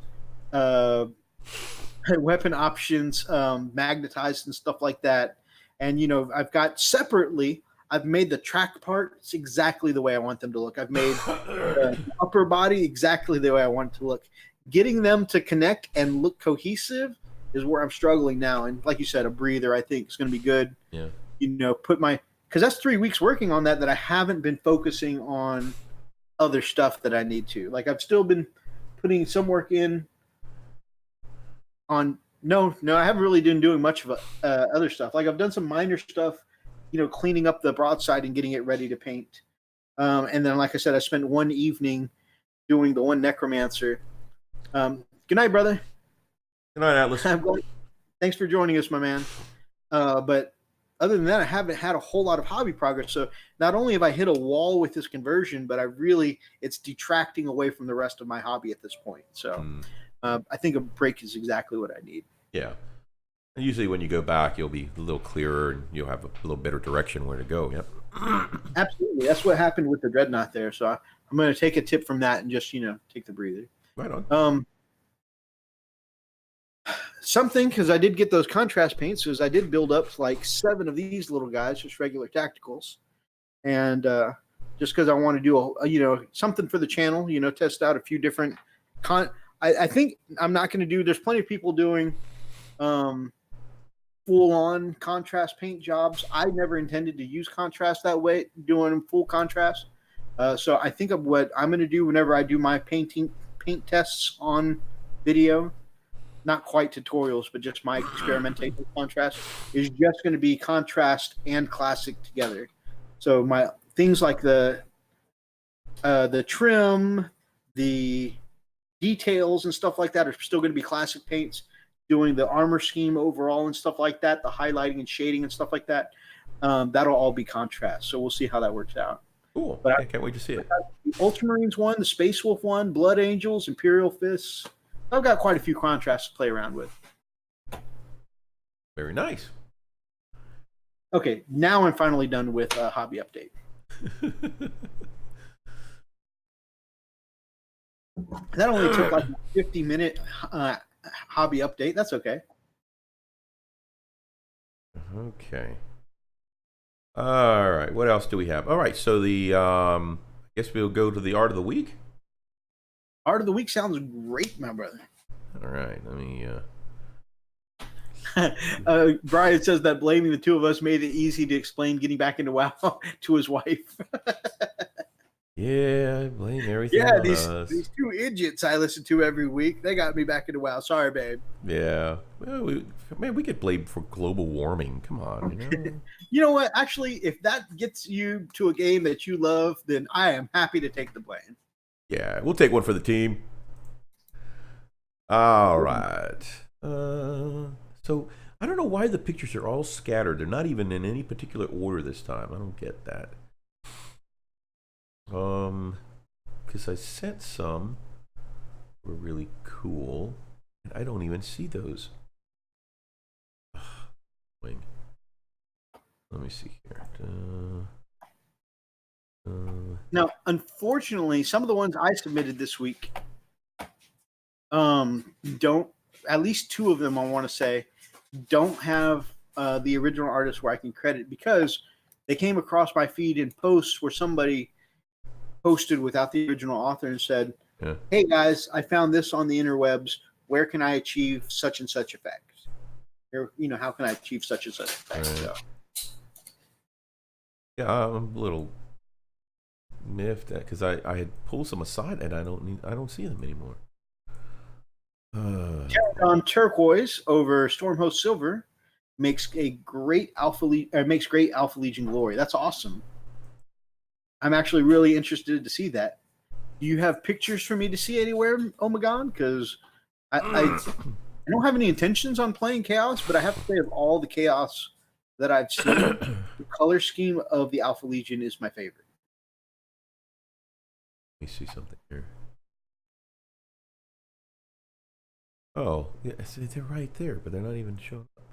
magnetized and stuff like that. And I've got separately. I've made the track parts exactly the way I want them to look. I've made the upper body exactly the way I want it to look. Getting them to connect and look cohesive is where I'm struggling now. And like you said, a breather I think is going to be good. Yeah. Because that's 3 weeks working on that I haven't been focusing on other stuff that I need to. Like I've still been putting some work in on no, I haven't really been doing much of other stuff. Like I've done some minor stuff, cleaning up the broadside and getting it ready to paint. And then, like I said, I spent one evening doing the one necromancer. Good night, brother. Good night, Atlas. Thanks for joining us, my man. But other than that, I haven't had a whole lot of hobby progress. So not only have I hit a wall with this conversion, but it's detracting away from the rest of my hobby at this point. So I think a break is exactly what I need. Yeah. And usually when you go back, you'll be a little clearer and you'll have a little better direction where to go. Yep. Absolutely. That's what happened with the Dreadnought there. So I'm going to take a tip from that and just, take the breather. Right on. Something, because I did get those contrast paints, because I did build up like 7 of these little guys, just regular tacticals. And just because I want to do something for the channel, test out a few different I think I'm not going to do. There's plenty of people doing full-on contrast paint jobs. I never intended to use contrast that way, doing full contrast. So I think of what I'm going to do whenever I do my paint tests on video, not quite tutorials, but just my experimentation with contrast, is just going to be contrast and classic together. So my things like the trim, the details and stuff like that are still going to be classic paints. Doing the armor scheme overall and stuff like that, the highlighting and shading and stuff like that, that'll all be contrast. So we'll see how that works out. Cool. But I can't wait to see it. The Ultramarines one, the Space Wolf one, Blood Angels, Imperial Fists. I've got quite a few contrasts to play around with. Very nice. Okay, now I'm finally done with a hobby update. That only took like a 50-minute hobby update. That's okay. Okay. All right. What else do we have? All right. So I guess we'll go to the art of the week. Art of the week sounds great, my brother. All right. Let me. Brian says that blaming the two of us made it easy to explain getting back into WoW to his wife. Yeah, I blame everything on us. These 2 idiots I listen to every week, they got me back into WoW. Sorry, babe. Yeah. Well, we get blamed for global warming. Come on. You know what? Actually, if that gets you to a game that you love, then I am happy to take the blame. Yeah, we'll take one for the team. All right. So I don't know why the pictures are all scattered. They're not even in any particular order this time. I don't get that. Because I sent some were really cool, and I don't even see those. Wait. Let me see here. Now, unfortunately, some of the ones I submitted this week don't at least 2 of them I want to say don't have the original artist where I can credit, because they came across my feed in posts where somebody posted without the original author and said, Yeah. "Hey guys, I found this on the interwebs. Where can I achieve such and such effect? Or, how can I achieve such and such effect?" Right. So, Yeah, I'm a little miffed because I had pulled some aside and I don't see them anymore. on Turquoise over Stormhost Silver makes great Alpha Legion glory. That's awesome. I'm actually really interested to see that. Do you have pictures for me to see anywhere, Omegon? Because I don't have any intentions on playing Chaos, but I have to say, of all the Chaos that I've seen, the color scheme of the Alpha Legion is my favorite. Let me see something here. Oh, yeah, see, they're right there, but they're not even showing up.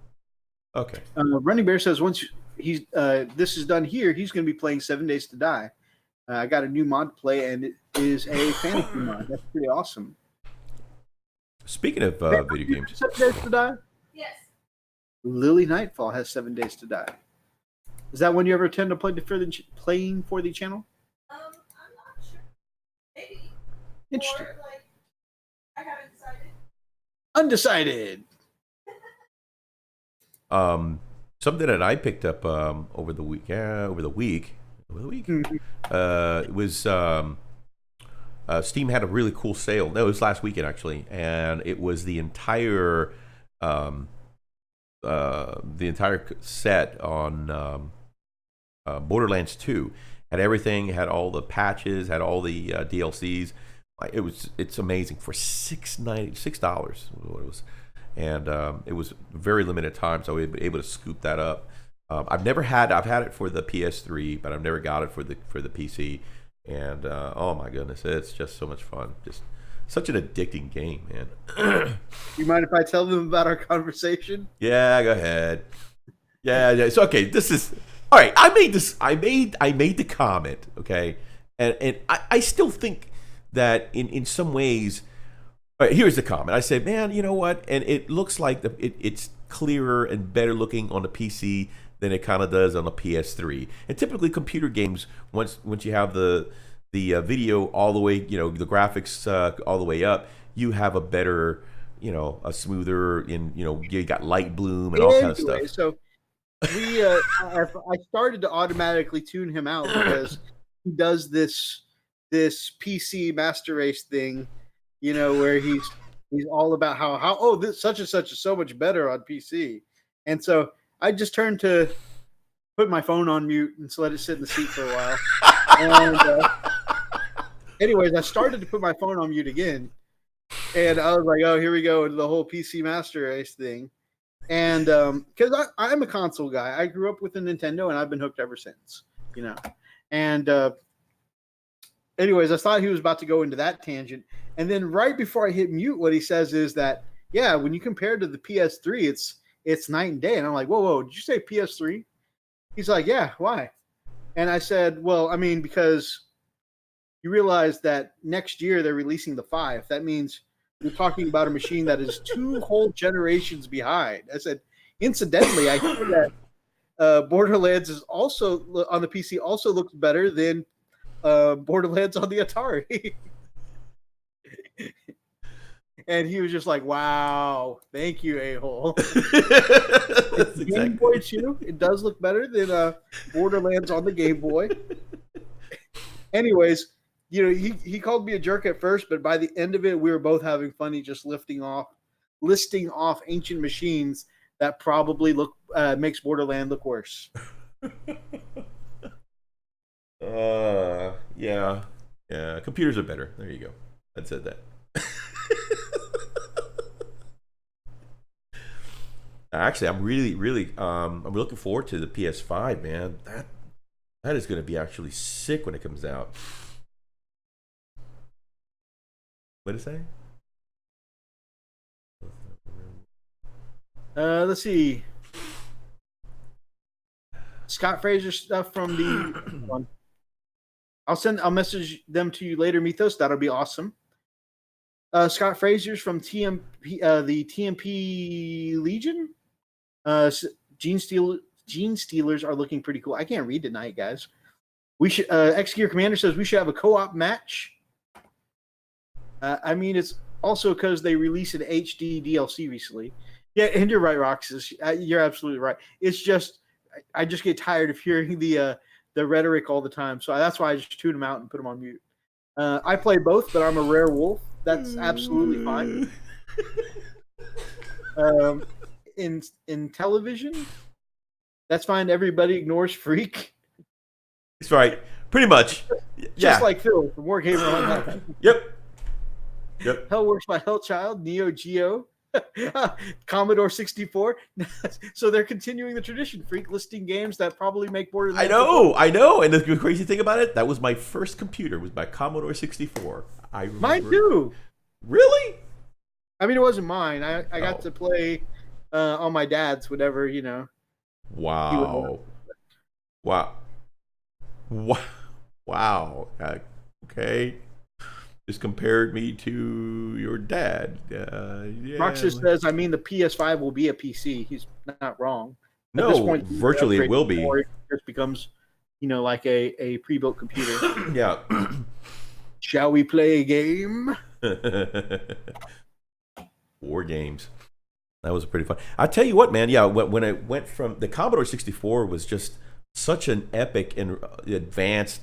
Okay. Running Bear says once this is done here, he's going to be playing 7 Days to Die. I got a new mod to play, and it is a fantasy mod. That's pretty awesome. Speaking of video games, 7 Days to Die. Yes. Lily Nightfall has 7 Days to Die. Is that one you ever intend to play playing for the channel? I'm not sure. Maybe. Interesting. Or, I haven't decided. Undecided. something that I picked up over the week. It was Steam had a really cool sale. No, it was last weekend actually, and it was the entire set on Borderlands 2. Had everything, had all the patches, had all the DLCs. It's amazing for $6 what it was, and it was very limited time, so we were able to scoop that up. I've had it for the PS3, but I've never got it for the PC. And oh my goodness, it's just so much fun. Just such an addicting game, man. You mind if I tell them about our conversation? Yeah, go ahead. Yeah. It's okay. This is all right. I made the comment. Okay, and I still think that in some ways. All right, here's the comment. I said, man, you know what? And it looks like it's clearer and better looking on the PC than it kind of does on the PS3. And typically, computer games, once you have the video all the way, the graphics all the way up, you have a better, a smoother, you got light bloom and all kind of stuff. So I started to automatically tune him out because he does this PC master race thing, where he's all about how this such and such is so much better on PC, and so I just turned to put my phone on mute and let it sit in the seat for a while. And anyways, I started to put my phone on mute again, and I was like, "Oh, here we go into the whole PC Master Race thing." And because I'm a console guy, I grew up with a Nintendo, and I've been hooked ever since. And anyways, I thought he was about to go into that tangent, and then right before I hit mute, what he says is that, yeah, when you compare to the PS3, it's night and day. And I'm like, whoa, did you say PS3? He's like, yeah, why? And I said, well, I mean, because you realize that next year they're releasing the 5. That means you're talking about a machine that is 2 whole generations behind. I said, incidentally, I hear that Borderlands is also on the PC also looks better than Borderlands on the Atari. And he was just like, wow, thank you, a-hole. Game Boy too, it does look better than Borderlands on the Game Boy. Anyways, he called me a jerk at first, but by the end of it, we were both having fun. He just listing off ancient machines that probably makes Borderland look worse. Yeah. Computers are better. There you go. I said that. Actually, I'm really I'm looking forward to the PS5, man. That is going to be actually sick when it comes out. What did it say? Let's see. Scott Fraser stuff from the one. I'll message them to you later, Mythos. That'll be awesome. Scott Fraser's from the TMP Legion. Gene Stealers are looking pretty cool. I can't read tonight, guys. We should. X Gear Commander says we should have a co-op match. I mean, it's also because they released an HD DLC recently. Yeah, and you're right, Roxas. You're absolutely right. It's just I just get tired of hearing the rhetoric all the time, so that's why I just tune them out and put them on mute. I play both, but I'm a rare wolf. That's absolutely fine. In television, that's fine. Everybody ignores Freak. That's right. Pretty much. Just like Phil from Wargamer Online. Yep. Hell Works by Hellchild, Neo Geo, Commodore 64. So they're continuing the tradition. Freak listing games that probably make more. I know. And the crazy thing about it, that was my first computer. Was my Commodore 64. I remember. Mine too. Really? I mean, it wasn't mine. I got to play on my dad's, whatever, you know. Wow. Okay. Just compared me to your dad. Yeah. Roxas says, I mean, the PS5 will be a PC. He's not wrong. At this point, virtually it will be. It just becomes, you know, like a pre-built computer. Yeah. Shall we play a game? War games. That was pretty fun. I tell you what, man. Yeah, when I went from the Commodore 64 was just such an epic and advanced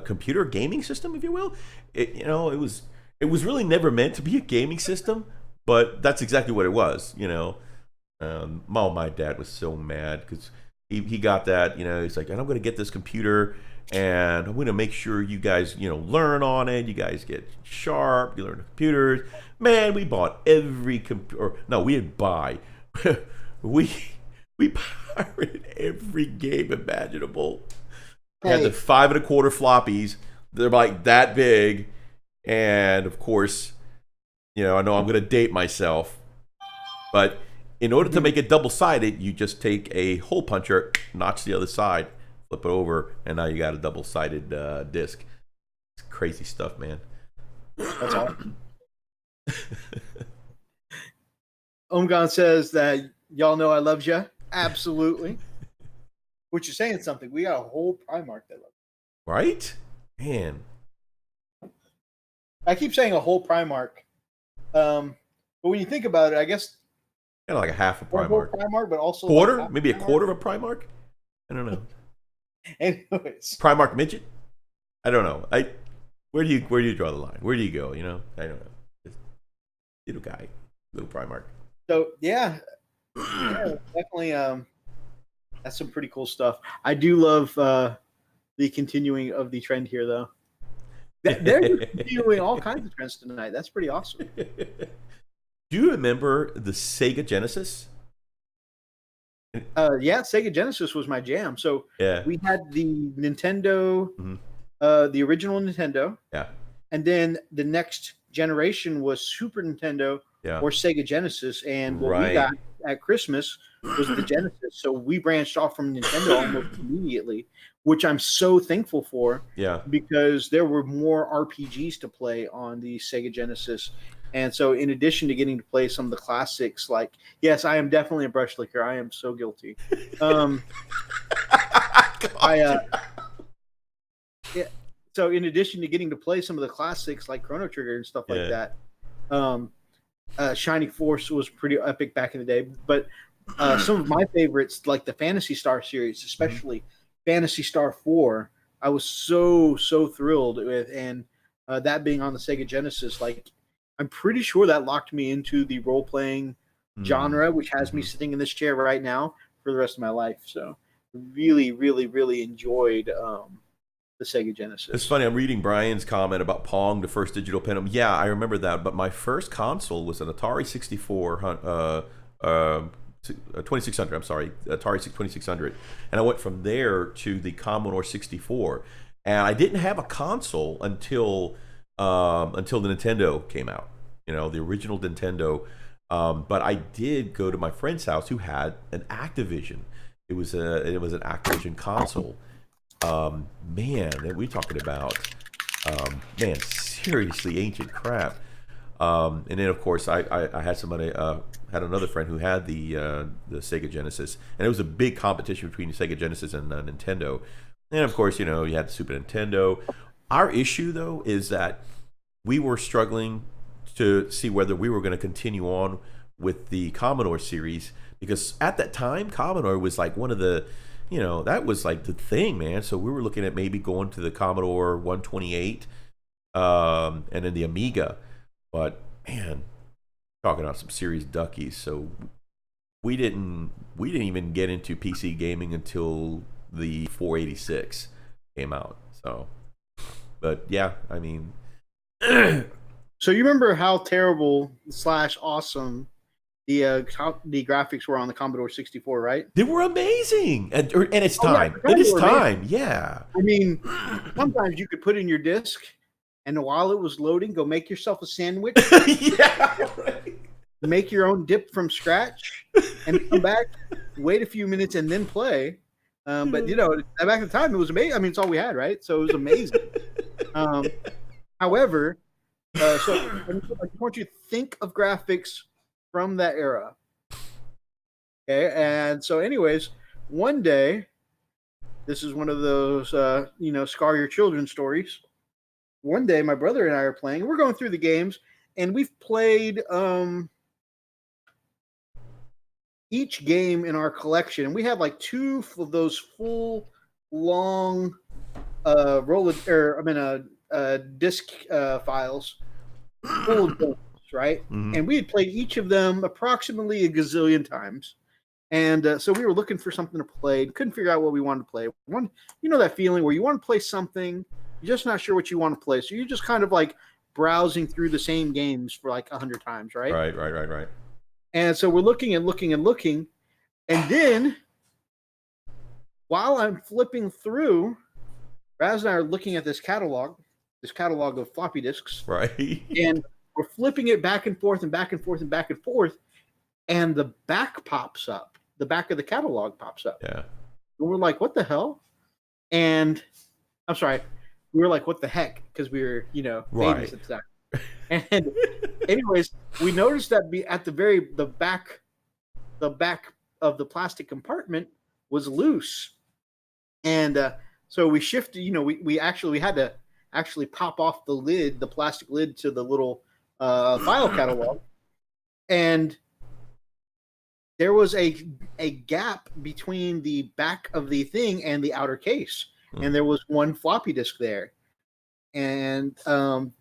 computer gaming system, if you will. It was really never meant to be a gaming system, but that's exactly what it was. You know, my dad was so mad because he got that. You know, he's like, and I'm going to get this computer, and I'm going to make sure you guys, you know, learn on it. You guys get sharp. You learn the computers. Man, we bought every computer. No, we didn't buy. we pirated every game imaginable. We had the 5 1/4 floppies. They're like that big, and of course, you know, I know I'm going to date myself, but in order to make it double-sided, you just take a hole puncher, notch the other side, flip it over, and now you got a double-sided disc. It's crazy stuff, man. That's all. Omgon says that y'all know I loves ya. Absolutely. Which you're saying something. We got a whole Primark that loves. Right? Man. I keep saying a whole Primark. But when you think about it, I guess Kind of like a half a a whole Primark. Primark, but also Quarter? like Maybe a Primark. quarter of a Primark? I don't know. Anyways. Primark midget? I don't know. Where do you draw the line? Where do you go? You know? I don't know. Just little guy. Little Primark. So yeah, definitely that's some pretty cool stuff. I do love the continuing of the trend here though. They're continuing all kinds of trends tonight. That's pretty awesome. Do you remember the Sega Genesis? Yeah, Sega Genesis was my jam. So Yeah. we had the Nintendo, the original Nintendo, Yeah. and then the next generation was Super Nintendo Yeah. or Sega Genesis. And what Right. we got at Christmas was the Genesis. So we branched off from Nintendo almost immediately, which I'm so thankful for Yeah. because there were more RPGs to play on the Sega Genesis. And so in addition to getting to play some of the classics, like, yes, I am definitely a brush licker. I am so guilty. So in addition to getting to play some of the classics like Chrono Trigger and stuff like that, Shining Force was pretty epic back in the day. But some of my favorites, like the Phantasy Star series, especially Phantasy Star 4, I was so thrilled with. And that being on the Sega Genesis, like, I'm pretty sure that locked me into the role-playing genre, which has me sitting in this chair right now for the rest of my life. So really, really, really enjoyed the Sega Genesis. It's funny. I'm reading Brian's comment about Pong, the first digital pen. Yeah, I remember that. But my first console was an Atari 2600. I'm sorry, Atari 2600, and I went from there to the Commodore 64. And I didn't have a console until the Nintendo came out. You know, the original Nintendo. But I did go to my friend's house who had an Activision. It was an Activision console. Man, we talking about seriously ancient crap. And then of course I had somebody had another friend who had the Sega Genesis, and it was a big competition between the Sega Genesis and Nintendo. And of course, you know, you had the Super Nintendo. Our issue though is that we were struggling to see whether we were going to continue on with the Commodore series, because at that time Commodore was like one of the, you know, that was like the thing, man. So we were looking at maybe going to the Commodore 128, and then the Amiga. But man, talking about some serious duckies. So we didn't even get into PC gaming until the 486 came out. So, but yeah, I mean, So you remember how terrible / awesome the graphics were on the Commodore 64, right? they were amazing at its Oh, yeah, time. at the time At its they were amazing. time, yeah. I mean, sometimes you could put in your disc, and while it was loading, go make yourself a sandwich, Yeah, right. make your own dip from scratch, and come back, wait a few minutes, and then play. But you know, back at the time, it was amazing. I mean, it's all we had, right? So it was amazing. However, so I just want you to think of graphics from that era. Okay, and so, anyways, one day, this is one of those you know, scar your children stories. One day, my brother and I are playing. We're going through the games, and we've played each game in our collection, and we have like 2 of those full long disc files full of games, right? Mhm. And we had played each of them approximately a gazillion times. And so we were looking for something to play. Couldn't figure out what we wanted to play. You know that feeling where you want to play something, you're just not sure what you want to play. So you're just kind of like browsing through the same games for like 100 times, right? Right. And so we're looking and looking and looking. And then while I'm flipping through, Raz and I are looking at this catalog of floppy disks, Right. and we're flipping it back and forth and back and forth and back and forth, and the back pops up. The back of the catalog pops up. Yeah. And we're like, what the hell? And I'm sorry, we were like, what the heck? Because we were, you know, babies at the time. And anyways, we noticed that at the back of the plastic compartment was loose. And so we shifted, you know, we had to actually pop off the lid, the plastic lid, to the little file catalog. And there was a gap between the back of the thing and the outer case. And there was one floppy disk there. And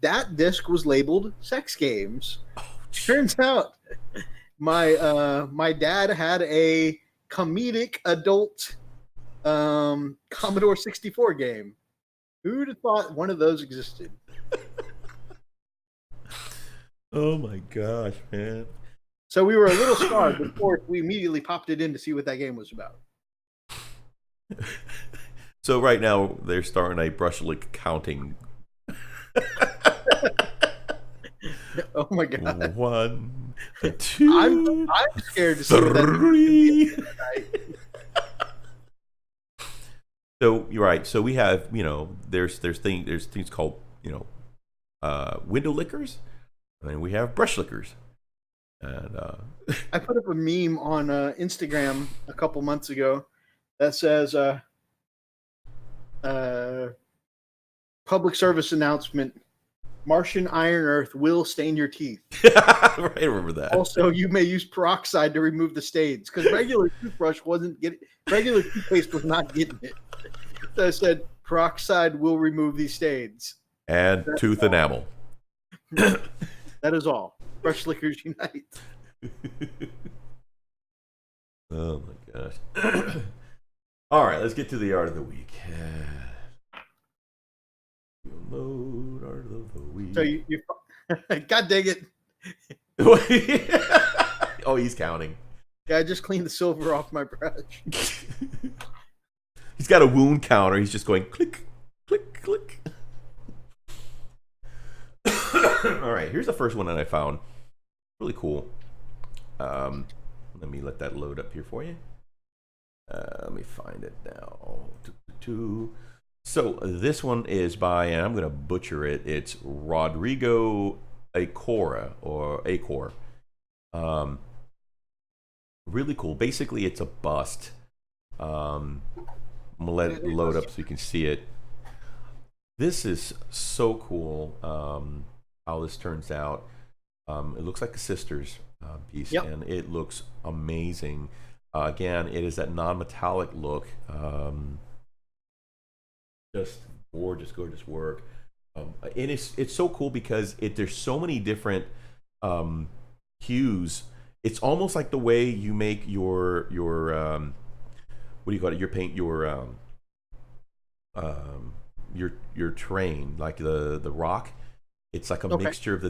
that disc was labeled sex games. Turns out my dad had a comedic adult Commodore 64 game. Who'd have thought one of those existed? Oh my gosh, man. So we were a little scarred before we immediately popped it in to see what that game was about. So right now they're starting a brushlick counting. Oh my god! 1, 2, I'm scared to see what that 3. is. So you're right. So we have, you know, there's things called, you know, window lickers, and then we have brush lickers. And I put up a meme on Instagram a couple months ago that says public service announcement: Martian Iron Earth will stain your teeth. I remember that. Also, you may use peroxide to remove the stains, because regular toothpaste was not getting it. So I said peroxide will remove these stains. And That's tooth all. enamel. That is all. Brush lickers unite. Oh my gosh. All right, let's get to the art of the week. Mode art of the week. So you God dang it. Oh, he's counting. Yeah, I just cleaned the silver off my brush. He's got a wound counter. He's just going click, click, click. All right, here's the first one that I found. Really cool. Let me let that load up here for you. Let me find it now. So this one is by, and I'm going to butcher it. It's Rodrigo Acora or Acor. Um, really cool. Basically, it's a bust. I'm gonna let it load up so you can see it. This is so cool. How this turns out. It looks like a sister's piece, Yep. and it looks amazing. Again, it is that non-metallic look. Just gorgeous, gorgeous work. And it's so cool because there's so many different hues. It's almost like the way you make your what do you call it? Your paint your terrain, like the rock. It's like a Okay. mixture of the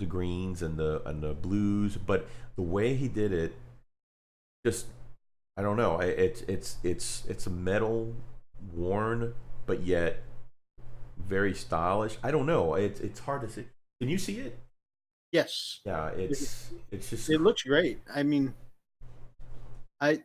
greens and the blues, but the way he did it, just I don't know. It's a metal worn, but yet very stylish. I don't know. It's hard to see. Can you see it? Yes. Yeah, it's just It looks great. I mean, I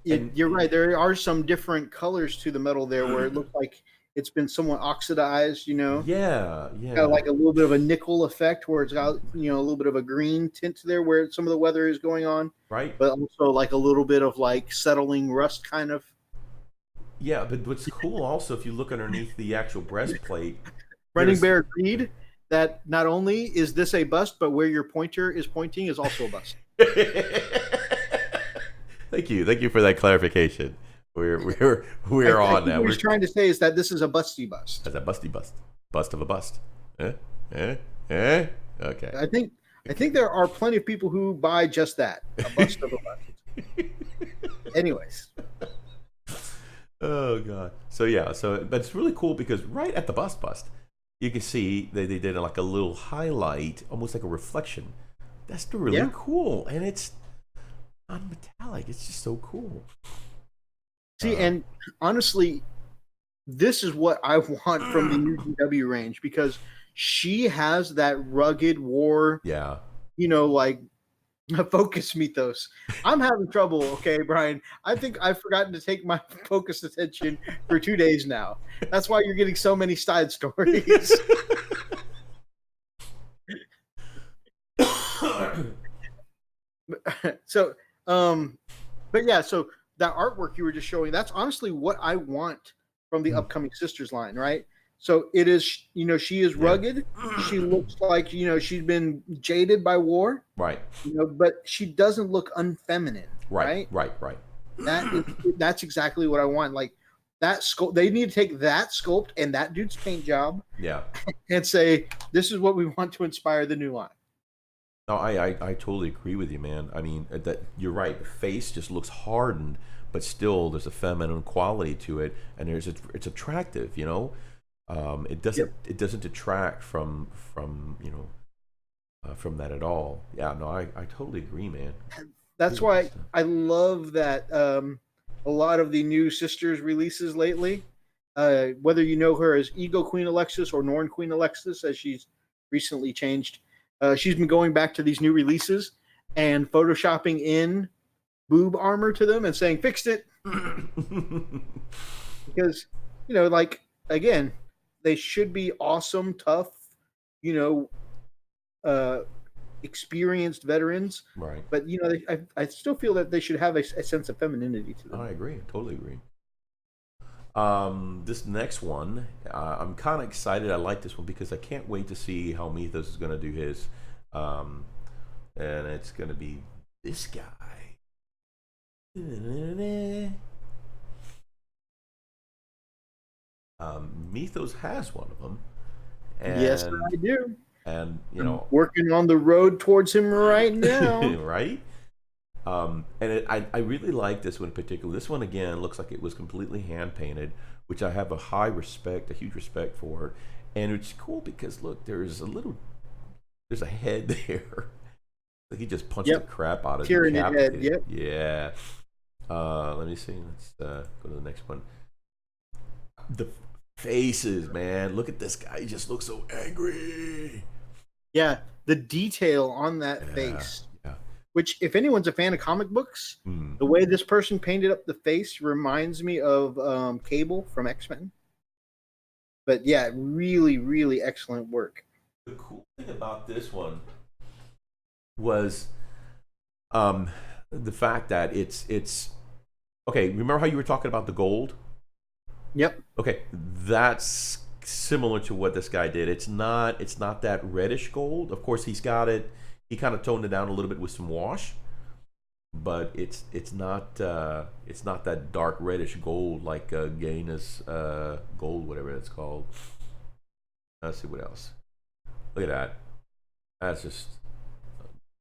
and you're right. There are some different colors to the metal there where it looks like it's been somewhat oxidized. yeah, Got yeah, like a little bit of a nickel effect where it's got a little bit of a green tint there where some of the weather is going on, right. but also like a little bit of like settling rust kind of. Yeah, but what's cool also, if you look underneath the actual breastplate, Running there's Bear agreed that not only is this a bust, but where your pointer is pointing is also a bust. thank you for that clarification. We're I on think now. what We're he's trying to say is that this is a busty bust. that's a busty bust of a bust. Eh, eh, eh. Okay. I think there are plenty of people who buy just that, a bust of a bust. Anyways, Oh god. So yeah. But it's really cool because right at the bust, you can see they did like a little highlight, almost like a reflection. That's really yeah. cool, and it's non-metallic. It's just so cool. See, Uh, and honestly, this is what I want from the new GW range because she has that rugged war, yeah. like focus mythos. I'm having trouble, okay, Brian. I think I've forgotten to take my focused attention for 2 days now. That's why you're getting so many side stories. So, but yeah, so that artwork you were just showing, that's honestly what I want from the upcoming Sisters line, right? So it is, she is Yeah. rugged. She looks like, she's been jaded by war, Right. but she doesn't look unfeminine, Right. right? Right. Right. That's exactly what I want. Like that sculpt, they need to take that sculpt and that dude's paint job Yeah. and say, this is what we want to inspire the new line. No, I totally agree with you, man. I mean, that you're right. The face just looks hardened, but still there's a feminine quality to it, and it's attractive. Yep. It doesn't detract from from that at all. Yeah, no, I totally agree, man. That's Really why good stuff. I love that a lot of the new Sisters releases lately, whether you know her as Ego Queen Alexis or Norn Queen Alexis, as she's recently changed, she's been going back to these new releases and photoshopping in boob armor to them and saying, fixed it. Because, like, again, they should be awesome, tough, you know, uh, experienced veterans, Right. but I still feel that they should have a sense of femininity to them. I agree. I totally agree. This next one, I'm kind of excited. I like this one because I can't wait to see how Mythos is going to do his. And it's going to be this guy. Mythos has one of them, Yes, and I do. and I'm working on the road towards him right now. right. I really like this one in particular. This one again looks like it was completely hand painted, which I have a huge respect for. And it's cool because look, there's a head there. Like he just punched the Yep, crap out of Tyranid head. decapitated. Yep. Yeah. Let me see. Let's go to the next one. The faces, man. Look at this guy. He just looks so angry. Yeah, the detail on that Yeah. face. Yeah. Which, if anyone's a fan of comic books, Mm. the way this person painted up the face reminds me of Cable from X-Men. But yeah, really, really excellent work. The cool thing about this one was the fact that it's okay. Remember how you were talking about the gold? Yep. Okay, that's similar to what this guy did. It's not that reddish gold. Of course, he's got it. He kind of toned it down a little bit with some wash, but it's not that dark reddish gold like Gaina's gold, whatever it's called. Let's see what else. Look at that. That's just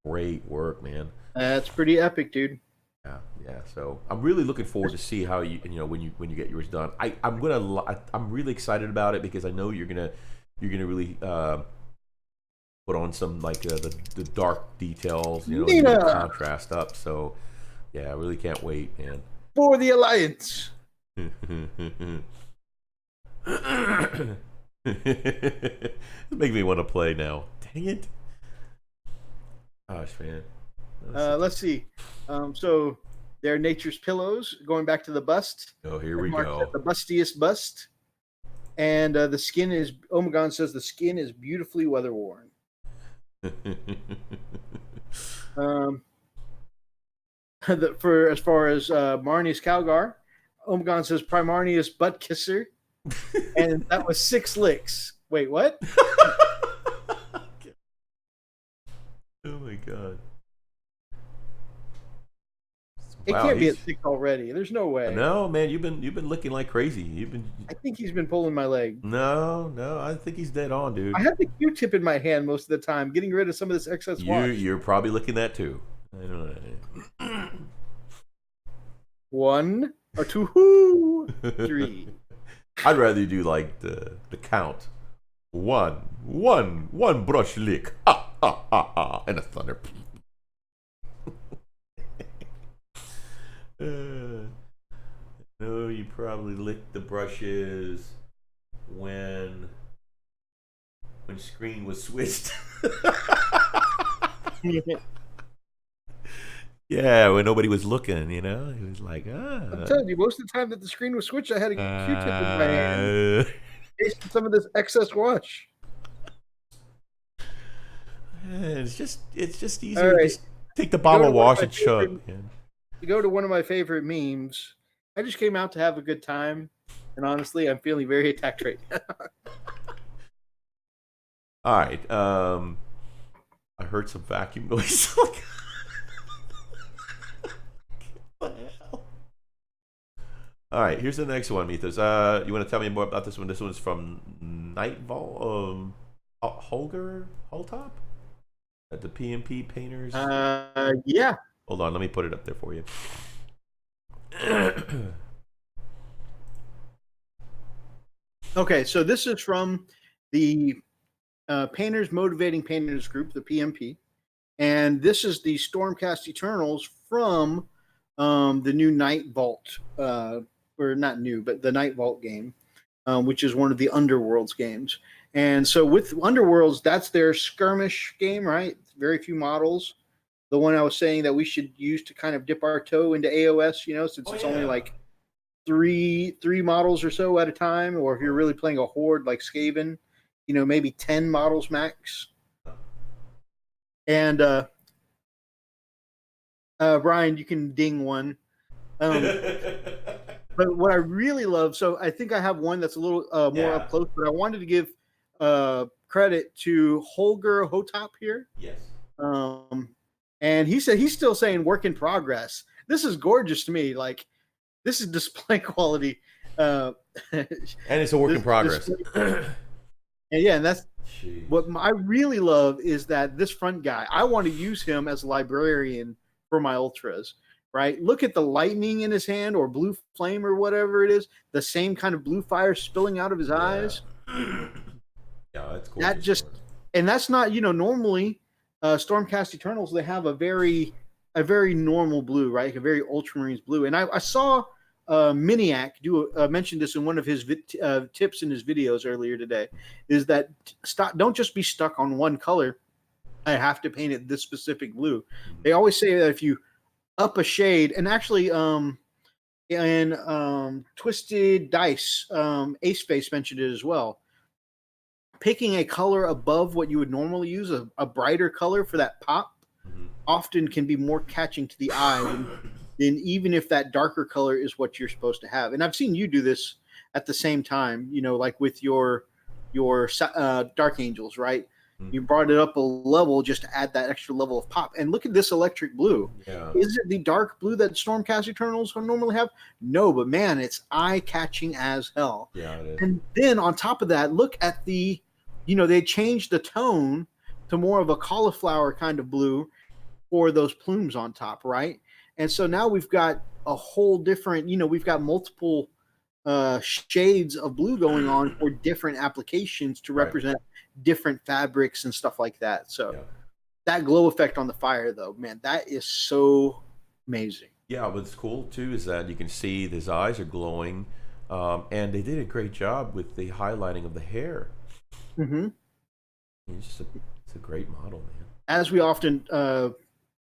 great work, man. That's pretty epic, dude. Yeah, yeah. So I'm really looking forward to see how when you get yours done. I'm really excited about it because I know you're gonna really put on some like the dark details, and the contrast up. So yeah, I really can't wait, man. For the Alliance. It makes me want to play now. Dang it! Gosh, man. Let's see. So they're nature's pillows. Going back to the bust. Oh, here we go. The bustiest bust. And the skin is. Omegon says the skin is beautifully weather worn. For as far as Marnius Calgar, Omegon says Primarnius butt kisser, and that was 6 licks. Wait, what? Oh my god! It can't be at 6 already. There's no way. No, man, you've been looking like crazy. I think he's been pulling my leg. No, I think he's dead on, dude. I have the Q-tip in my hand most of the time, getting rid of some of this excess wash. You're probably looking that too. I don't know. 1 or 2, 3. I'd rather you do like the count. One brush lick. And a thunder. No, you probably licked the brushes when screen was switched. Yeah, when nobody was looking, It was like, I'm telling you, most of the time that the screen was switched, I had a Q-tip in my hand. Based on some of this excess wash. It's just easier to just take the bottle of wash and chug. To go to one of my favorite memes, I just came out to have a good time, and honestly, I'm feeling very attacked right now. All right, I heard some vacuum noise. All right, here's the next one, Mythos. You want to tell me more about this one? This one's from Nightvault, Holger Holtop at the PMP Painters. Yeah. Hold on, let me put it up there for you. Okay, so this is from the Painters Motivating Painters group, the PMP, and this is the Stormcast Eternals from the new Nightvault, or not new, but the Nightvault game, which is one of the Underworlds games. And so with Underworlds, that's their skirmish game, right? Very few models. The one I was saying that we should use to kind of dip our toe into AOS, since it's only like three models or so at a time, or if you're really playing a horde like Skaven, maybe 10 models max. And Brian, you can ding one. But what I really love, so I think I have one that's a little more up close, but I wanted to give credit to Holger Hotop here. Yes. And he said he's still saying work in progress. This is gorgeous to me. Like, this is display quality. And it's a work in progress. And that's what I really love is that this front guy, I want to use him as a librarian for my ultras, right? Look at the lightning in his hand or blue flame or whatever it is, the same kind of blue fire spilling out of his eyes. Yeah, that's cool. And that's not, normally Stormcast Eternals, they have a very normal blue, right? Like a very ultramarines blue. And I saw Miniac mentioned this in one of his tips in his videos earlier today, is that don't just be stuck on one color. I have to paint it this specific blue. They always say that if you up a shade, and actually in Twisted Dice, Ace Face mentioned it as well. picking a color above what you would normally use, a brighter color for that pop, often can be more catching to the eye than even if that darker color is what you're supposed to have. And I've seen you do this at the same time, like with your Dark Angels, right? You brought it up a level just to add that extra level of pop. And look at this electric blue. Yeah. Is it the dark blue that Stormcast Eternals normally have? No, but man, it's eye-catching as hell. Yeah, it is. And then on top of that, look at they changed the tone to more of a cauliflower kind of blue for those plumes on top, right? And so now we've got a whole different, we've got multiple shades of blue going on for different applications to represent different fabrics and stuff like that. So that glow effect on the fire, though, man, that is so amazing. Yeah, what's cool too is that you can see his eyes are glowing, and they did a great job with the highlighting of the hair. Mm-hmm. It's a great model, man. As we often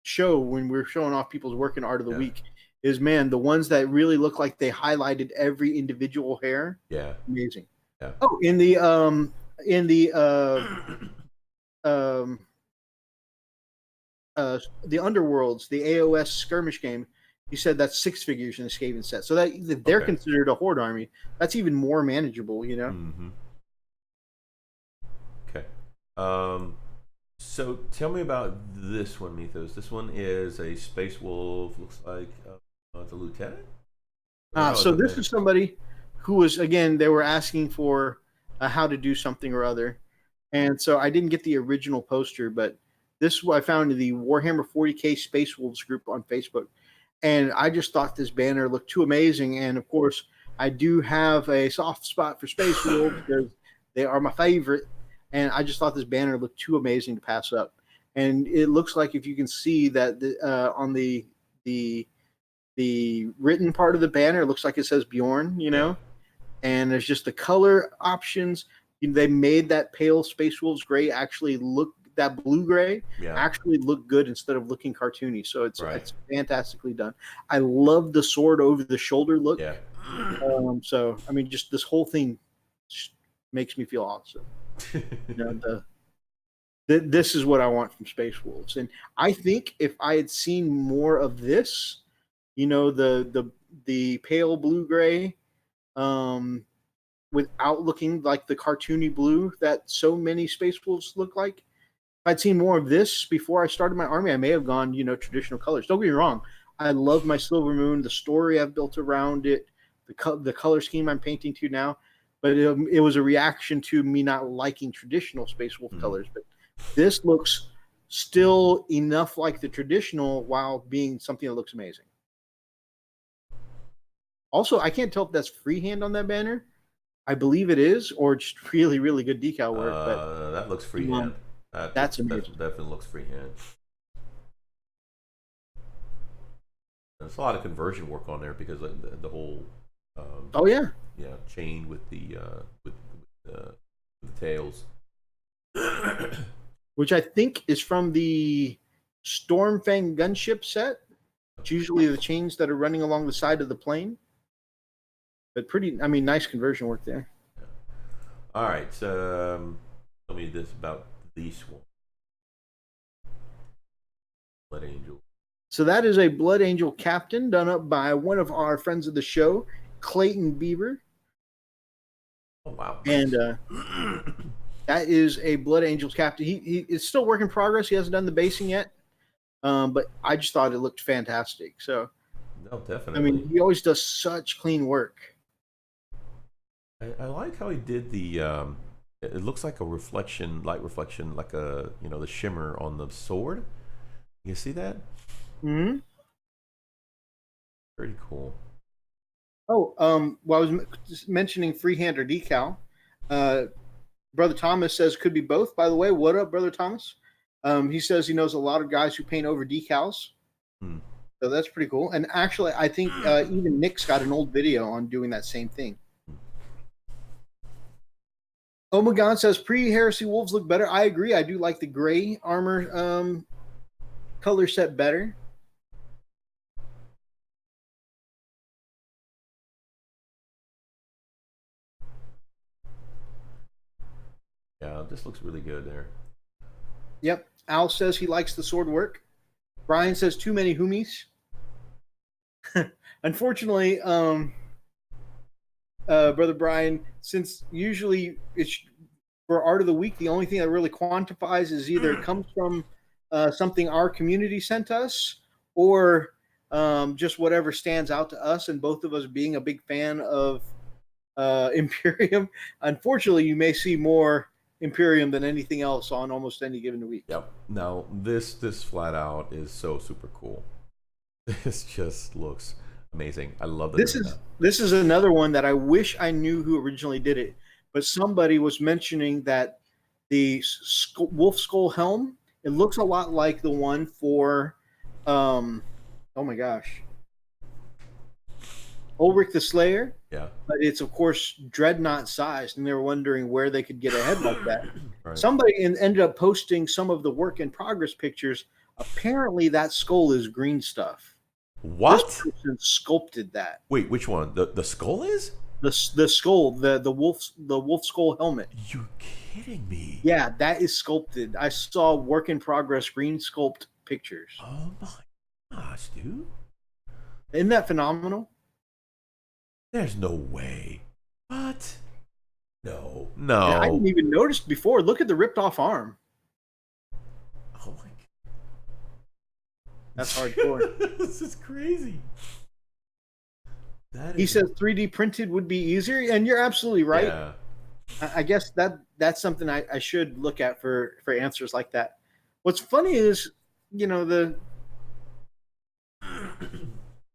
show when we're showing off people's work in Art of the Week, is, man, the ones that really look like they highlighted every individual hair. Yeah, amazing. Yeah. Oh, in the Underworlds, the AOS skirmish game, he said that's 6 figures in the Skaven set. So that they're considered a horde army. That's even more manageable, Mm-hmm. Okay. So tell me about this one, Mythos. This one is a Space Wolf. Looks like it's a lieutenant. So this is somebody who was, again, they were asking for how to do something or other. And so I didn't get the original poster, but this is what I found in the Warhammer 40K Space Wolves group on Facebook. And I just thought this banner looked too amazing. And of course, I do have a soft spot for Space Wolves because they are my favorite. And I just thought this banner looked too amazing to pass up. And it looks like, if you can see that on the written part of the banner, it looks like it says Bjorn, and there's just the color options. They made that pale Space Wolves gray actually look, that blue gray actually look good instead of looking cartoony. So it's fantastically done. I love the sword over the shoulder look. Yeah. So I mean, just this whole thing just makes me feel awesome. This is what I want from Space Wolves, and I think if I had seen more of this, the pale blue gray, without looking like the cartoony blue that so many Space Wolves look like. If I'd seen more of this before I started my army, I may have gone, traditional colors. Don't get me wrong. I love my Silver Moon, the story I've built around it, the color scheme I'm painting to now. But it was a reaction to me not liking traditional Space Wolf colors. But this looks still enough like the traditional while being something that looks amazing. Also, I can't tell if that's freehand on that banner. I believe it is, or just really, really good decal work. But that looks freehand. That's amazing. That definitely looks freehand. There's a lot of conversion work on there because the whole chain with the tails, which I think is from the Stormfang gunship set. It's usually the chains that are running along the side of the plane. But nice conversion work there. Yeah. All right, so tell me this about this one. Blood Angel. So that is a Blood Angel captain done up by one of our friends of the show, Clayton Bieber. Oh, wow. And that is a Blood Angels captain. He is still work in progress. He hasn't done the basing yet. But I just thought it looked fantastic. So, no, definitely. I mean, he always does such clean work. I like how he did the. It looks like a reflection, light reflection, like the shimmer on the sword. You see that? Hmm. Pretty cool. Oh, well, I was just mentioning freehand or decal. Brother Thomas says could be both. By the way, what up, Brother Thomas? He says he knows a lot of guys who paint over decals. So that's pretty cool. And actually, I think even Nick's got an old video on doing that same thing. Omegon says pre-Heresy Wolves look better. I agree. I do like the gray armor color set better. Yeah, this looks really good there. Yep. Al says he likes the sword work. Brian says too many Humis. Unfortunately, Brother Brian, since usually it's for Art of the Week, the only thing that really quantifies is either it comes from something our community sent us or just whatever stands out to us. And both of us being a big fan of Imperium, unfortunately, you may see more Imperium than anything else on almost any given week. Yep. Now this flat out is so super cool. This just looks amazing. I love the This is another one that I wish I knew who originally did it, but somebody was mentioning that the wolf skull helm, it looks a lot like the one for oh my gosh, Ulrich the Slayer. Yeah. But it's of course dreadnought sized, and they were wondering where they could get a head like that. Right. Somebody ended up posting some of the work in progress pictures. Apparently, that skull is green stuff. What? This person sculpted that. Wait, which one? The skull is? The skull, the wolf skull helmet. You're kidding me. Yeah, that is sculpted. I saw work in progress green sculpt pictures. Oh my gosh, dude. Isn't that phenomenal? There's no way. What? No. And I didn't even notice before. Look at the ripped off arm. Oh my god. That's hardcore. This is crazy. He says 3D printed would be easier, and you're absolutely right. Yeah. I guess that's something I should look at for answers like that. What's funny is, you know,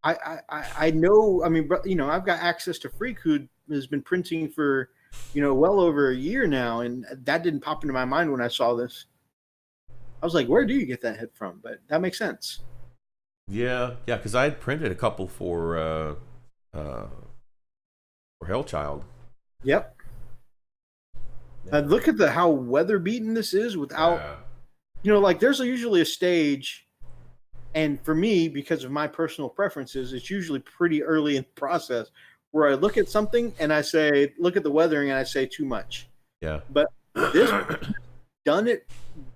I know, I mean, you know, I've got access to Freak, who has been printing for, you know, well over a year now, and that didn't pop into my mind when I saw this. I was like, where do you get that head from? But that makes sense. Yeah, because I had printed a couple for Hellchild. Yep. Look at how weather beaten this is without, you know, like there's usually a stage, and for me, because of my personal preferences, it's usually pretty early in the process where I look at something and I say, look at the weathering, and I say too much. Yeah. But this done it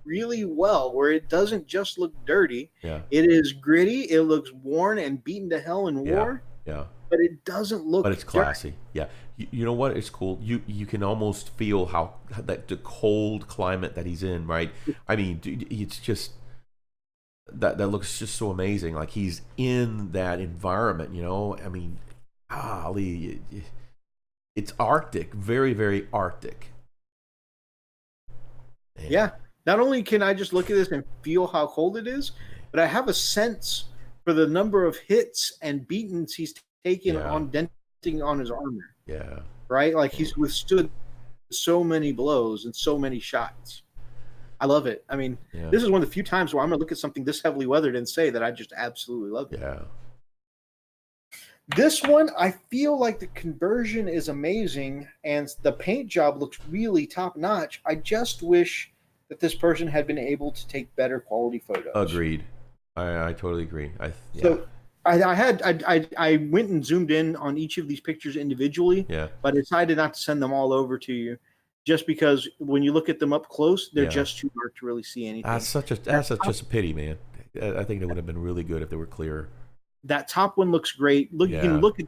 really well, where it doesn't just look dirty. Yeah. It is gritty. It looks worn and beaten to hell in war. Yeah. But it doesn't look. But it's classy. Yeah. You know what? It's cool. You can almost feel how that the cold climate that he's in, right? I mean, dude, it's just that looks just so amazing. Like he's in that environment, you know. I mean, golly, it's Arctic, very, very Arctic. Man. Yeah. Not only can I just look at this and feel how cold it is, but I have a sense for the number of hits and beatings he's taken on denting on his armor. Yeah. Right? Like he's withstood so many blows and so many shots. I love it. I mean, this is one of the few times where I'm going to look at something this heavily weathered and say that I just absolutely love it. Yeah. This one, I feel like the conversion is amazing and the paint job looks really top notch. I just wish that this person had been able to take better quality photos. Agreed. I totally agree. So I went and zoomed in on each of these pictures individually, but I decided not to send them all over to you, just because when you look at them up close, they're just too dark to really see anything. That's just a pity, man. I think it would have been really good if they were clearer. That top one looks great. Look, you can look at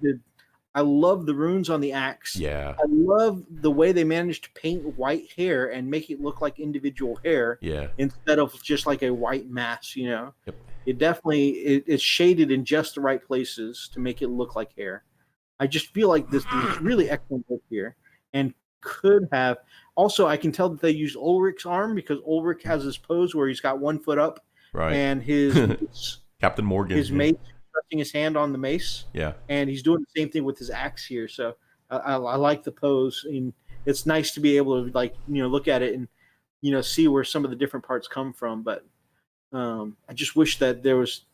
I love the runes on the axe. Yeah. I love the way they managed to paint white hair and make it look like individual hair. Yeah. Instead of just like a white mass, you know. Yep. It definitely it's shaded in just the right places to make it look like hair. I just feel like this is really excellent work here, and could have also. I can tell that they used Ulrich's arm because Ulrich has this pose where he's got 1 foot up, right, and his Captain Morgan, his mace touching his hand on the mace, and he's doing the same thing with his axe here. So I like the pose, and it's nice to be able to look at it and see where some of the different parts come from, but. I just wish that there was,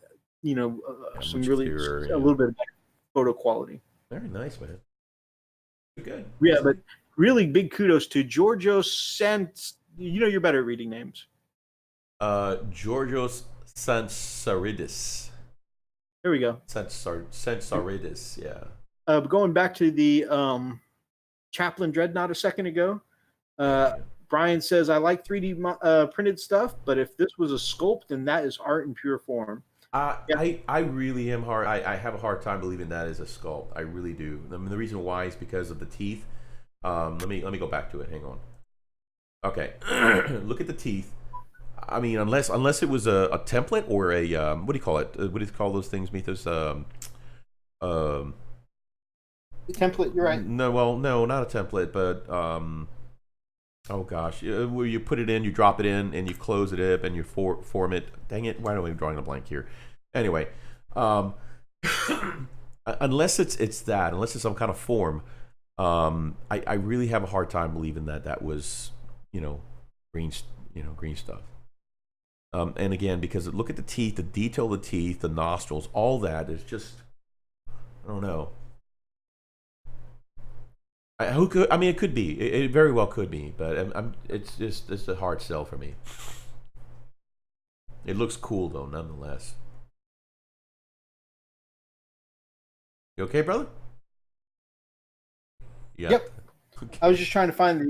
some really clearer, a little bit of photo quality. Very nice, man. Good. Yeah, but really big kudos to Georgios Sant. You're better at reading names. Georgios Sansaridis. Here we go. Sansaridis, yeah. Going back to the Chaplain Dreadnought a second ago, Brian says, I like 3D printed stuff, but if this was a sculpt, then that is art in pure form. Yeah. I really am hard. I have a hard time believing that is a sculpt. I really do. I mean, the reason why is because of the teeth. Let me go back to it. Hang on. Okay, look at the teeth. I mean, unless it was a template or a what do you call it? What do you call those things, Mythos? Um, The template, you're right. no, well, no, not a template, but oh gosh, where you put it in, you drop it in, and you close it up, and you form it. Dang it! Why am I drawing a blank here? Anyway, unless it's that, unless it's some kind of form, I really have a hard time believing that was green green stuff. And again, because look at the teeth, the detail of the teeth, the nostrils, all that is just, I don't know. Who could? I mean, it could be. It very well could be, but it's a hard sell for me. It looks cool though, nonetheless. You okay, brother? Yeah. Yep. I was just trying to find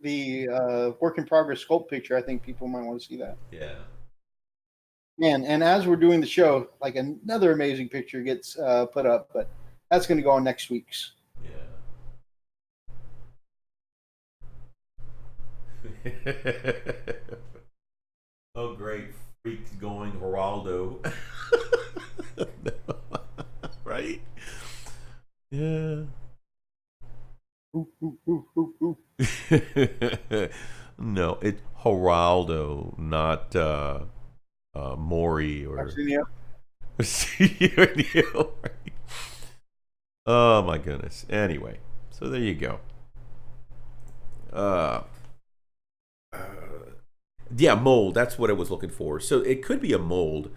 the work in progress sculpt picture. I think people might want to see that. Yeah. Man, and as we're doing the show, like another amazing picture gets put up, but that's going to go on next week's. Yeah. Oh, great. Freaks going Geraldo. Right? Yeah. Ooh, ooh, ooh, ooh, ooh. No, it's Geraldo, not Maury or Arsenio. Arsenio. Oh my goodness. Anyway, so there you go. Yeah, mold. That's what I was looking for. So it could be a mold.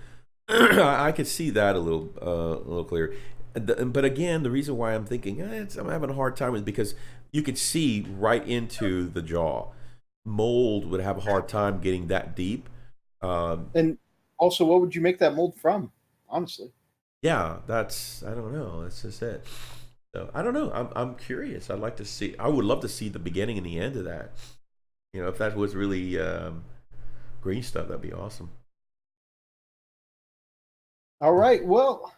I could see that a little clearer. But again, the reason why I'm thinking I'm having a hard time is because you could see right into the jaw. Mold would have a hard time getting that deep. And also, what would you make that mold from? Honestly. Yeah, I don't know. That's just it. So I don't know. I'm curious. I'd like to see. I would love to see the beginning and the end of that. If that was really green stuff, that'd be awesome. All right. Well,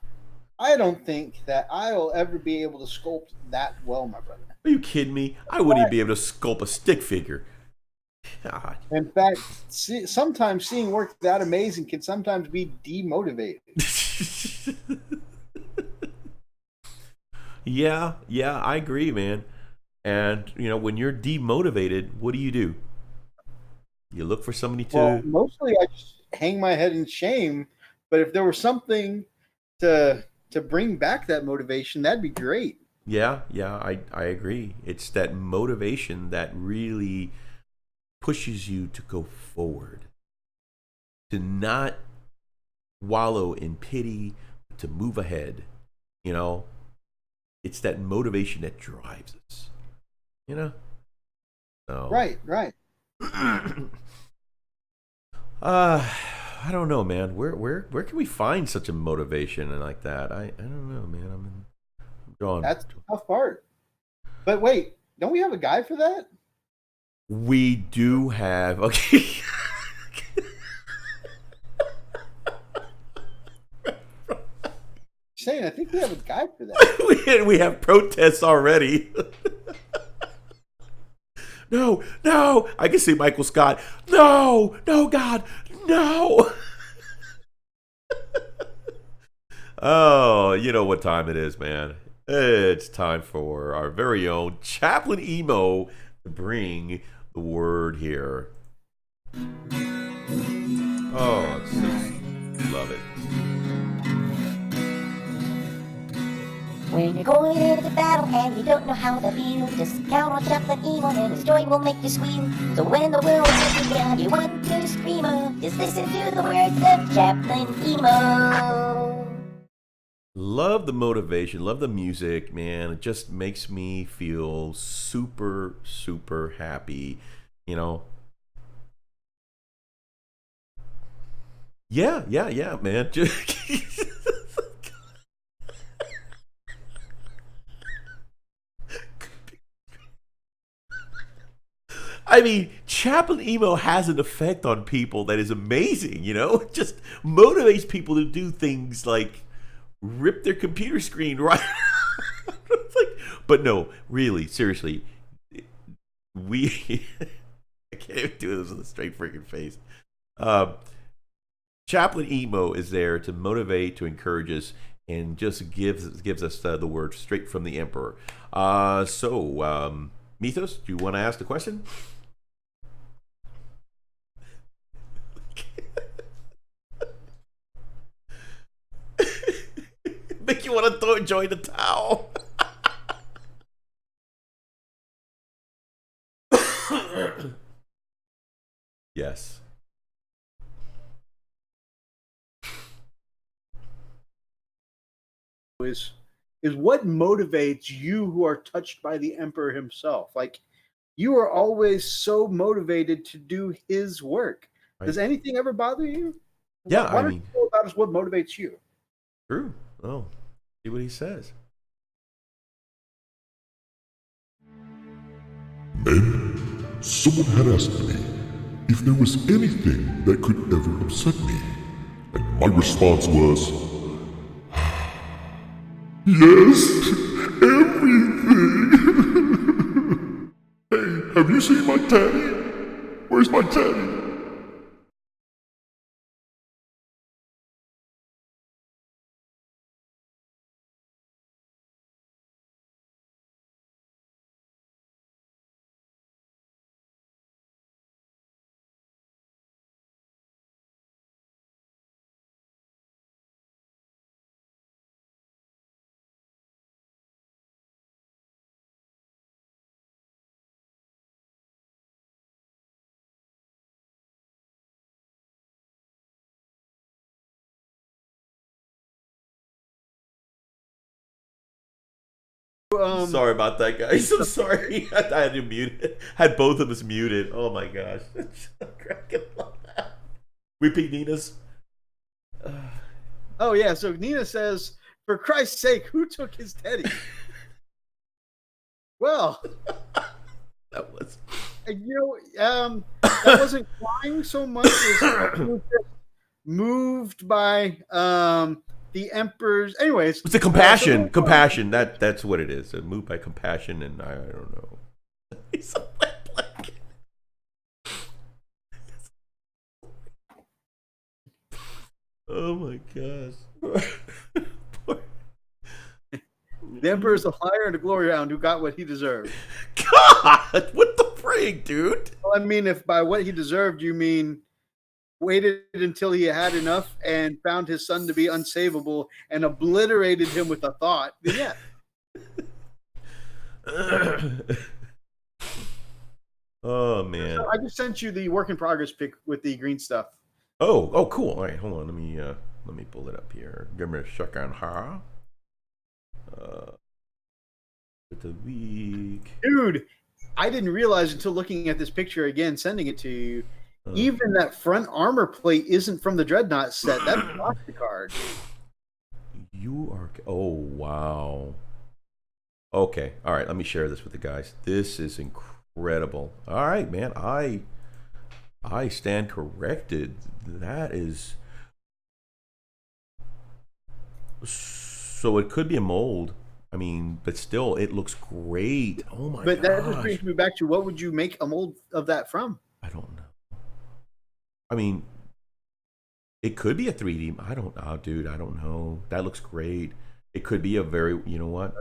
I don't think that I'll ever be able to sculpt that well, my brother. Are you kidding me? I wouldn't even be able to sculpt a stick figure. God. In fact, sometimes seeing work that amazing can sometimes be demotivating. Yeah, I agree, man. And when you're demotivated, what do? You look for somebody to. Well, mostly I just hang my head in shame. But if there was something to bring back that motivation, that'd be great. Yeah, I agree. It's that motivation that really pushes you to go forward, to not wallow in pity, to move ahead. It's that motivation that drives us. So, Right. I don't know, man. Where can we find such a motivation and like that? I don't know, man. I'm drawing. That's the tough part. But wait, don't we have a guy for that? We do have. Okay. Saying, I think we have a guy for that. we have protests already. No, I can see Michael Scott. No, God, no. Oh, you know what time it is, man. It's time for our very own Chaplain EMO to bring the word here. Oh, it's just love it. When you're going into battle and you don't know how to feel, just count on Chaplain EMO and his joy will make you squeal. So when the world is you down, you want to scream of, just listen to the words of Chaplain EMO. Love the motivation, love the music, man. It just makes me feel super, super happy, Yeah, man. I mean, Chaplain EMO has an effect on people that is amazing, you know? It just motivates people to do things like rip their computer screen right. It's like, but no, really, seriously, we I can't even do this with a straight freaking face. Uh, Chaplain EMO is there to motivate, to encourage us, and just gives us the word straight from the Emperor. Mythos, do you want to ask the question? Make you want to join the towel. Yes. Is what motivates you who are touched by the Emperor himself. Like, you are always so motivated to do his work. Right. Does anything ever bother you? Yeah, Why I don't mean, you know about us what motivates you? true. Oh, see what he says. Men, someone had asked me if there was anything that could ever upset me, and my response was, yes, everything. Hey, have you seen my tatty? Where's my tatty? Sorry about that, guys. I'm sorry. I had to mute it. Had both of us muted. Oh my gosh. I'm cracking up. Weeping Nina's. Oh yeah, so Nina says, for Christ's sake, who took his teddy? Well, That was. that wasn't crying so much as it was just moved by the Emperor's. Anyways, It's a compassion. Compassion. That's what it is. Moved by compassion, and I don't know. He's a wet blanket. Oh my gosh. The Emperor's a liar and a glory hound who got what he deserved. God, what the frig, dude? Well, I mean, if by what he deserved you mean waited until he had enough and found his son to be unsavable and obliterated him with a thought, then yeah. Oh man. So I just sent you the work in progress pic with the green stuff. Oh, cool. All right, hold on. Let me pull it up here. Give me a second, huh? With the week. Dude, I didn't realize until looking at this picture again, sending it to you, even that front armor plate isn't from the Dreadnought set. That's the card. You are. Oh wow. Okay. All right. Let me share this with the guys. This is incredible. All right, man. I stand corrected. That is. So it could be a mold. I mean, but still, it looks great. Oh my god! But that just brings me back to what would you make a mold of that from? I don't know. I mean, it could be a 3D. I don't know, dude. I don't know. That looks great. It could be a very. You know what?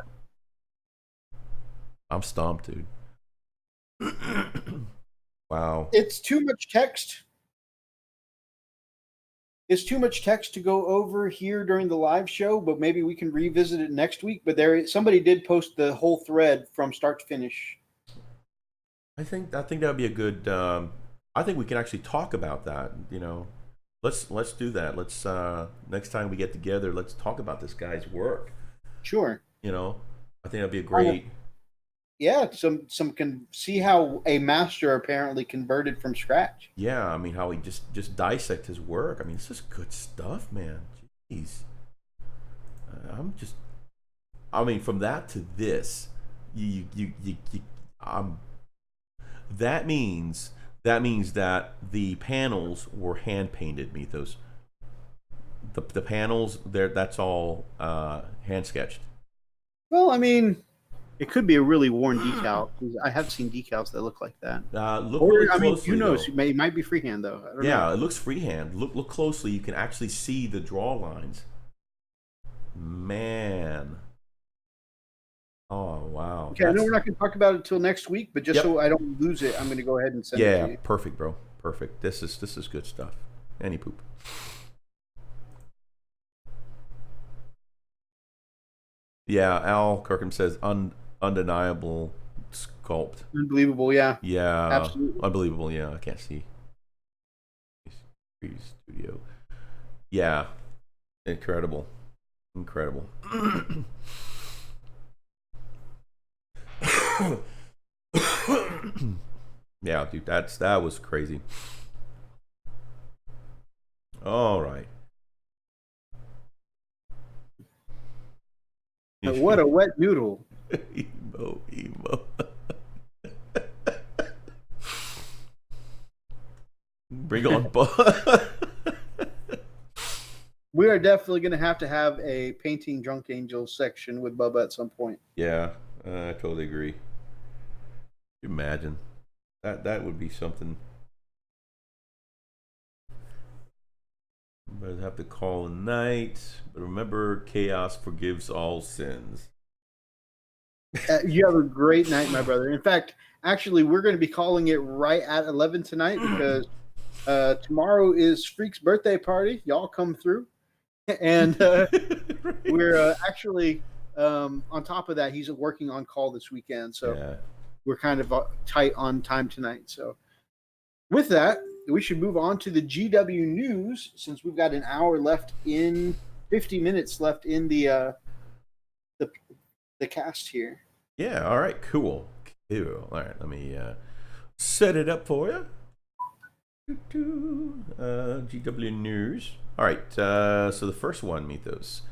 I'm stumped, dude. Wow. It's too much text. It's too much text to go over here during the live show, but maybe we can revisit it next week. But somebody did post the whole thread from start to finish. I think that would be a good. I think we can actually talk about that. You know, let's do that. Let's next time we get together, let's talk about this guy's work. Sure. You know, I think that'd be a great. Yeah, some can see how a master apparently converted from scratch. Yeah, I mean how he just dissect his work. I mean, this is good stuff, man. Jeez, I mean, from that to this, That means that the panels were hand painted, Mythos. The panels there, that's all hand sketched. Well, I mean, it could be a really worn decal. 'Cause I have seen decals that look like that. Look Or really I mean, closely. who knows? Though. It might be freehand though. I don't Yeah, know. it looks freehand. Look closely. You can actually see the draw lines. Man. Oh wow. Okay, I know we're not going to talk about it until next week, but just Yep. so I don't lose it, I'm going to go ahead and send it to Yeah, you. perfect, bro. Perfect. This is good stuff. Any poop. Yeah, Al Kirkham says undeniable sculpt. Unbelievable, yeah. Yeah, Absolutely. unbelievable. Yeah, I can't see. Studio. Yeah, incredible. Yeah, dude, that was crazy. All right. What a wet noodle. emo. Bring on We are definitely going to have a painting drunk angels section with Bubba at some point. Yeah, I totally agree. Imagine that would be something. But I'd have to call a night. But remember, chaos forgives all sins. You have a great night, my brother. In fact, actually, we're going to be calling it right at 11 tonight because tomorrow is Freak's birthday party. Y'all come through. And we're actually, on top of that, he's working on call this weekend. So Yeah. we're kind of tight on time tonight. So with that, we should move on to the GW news since we've got an hour left 50 minutes left in the cast here. Yeah. All right. Cool. All right. Let me set it up for you. GW news. All right. So the first one, Mythos.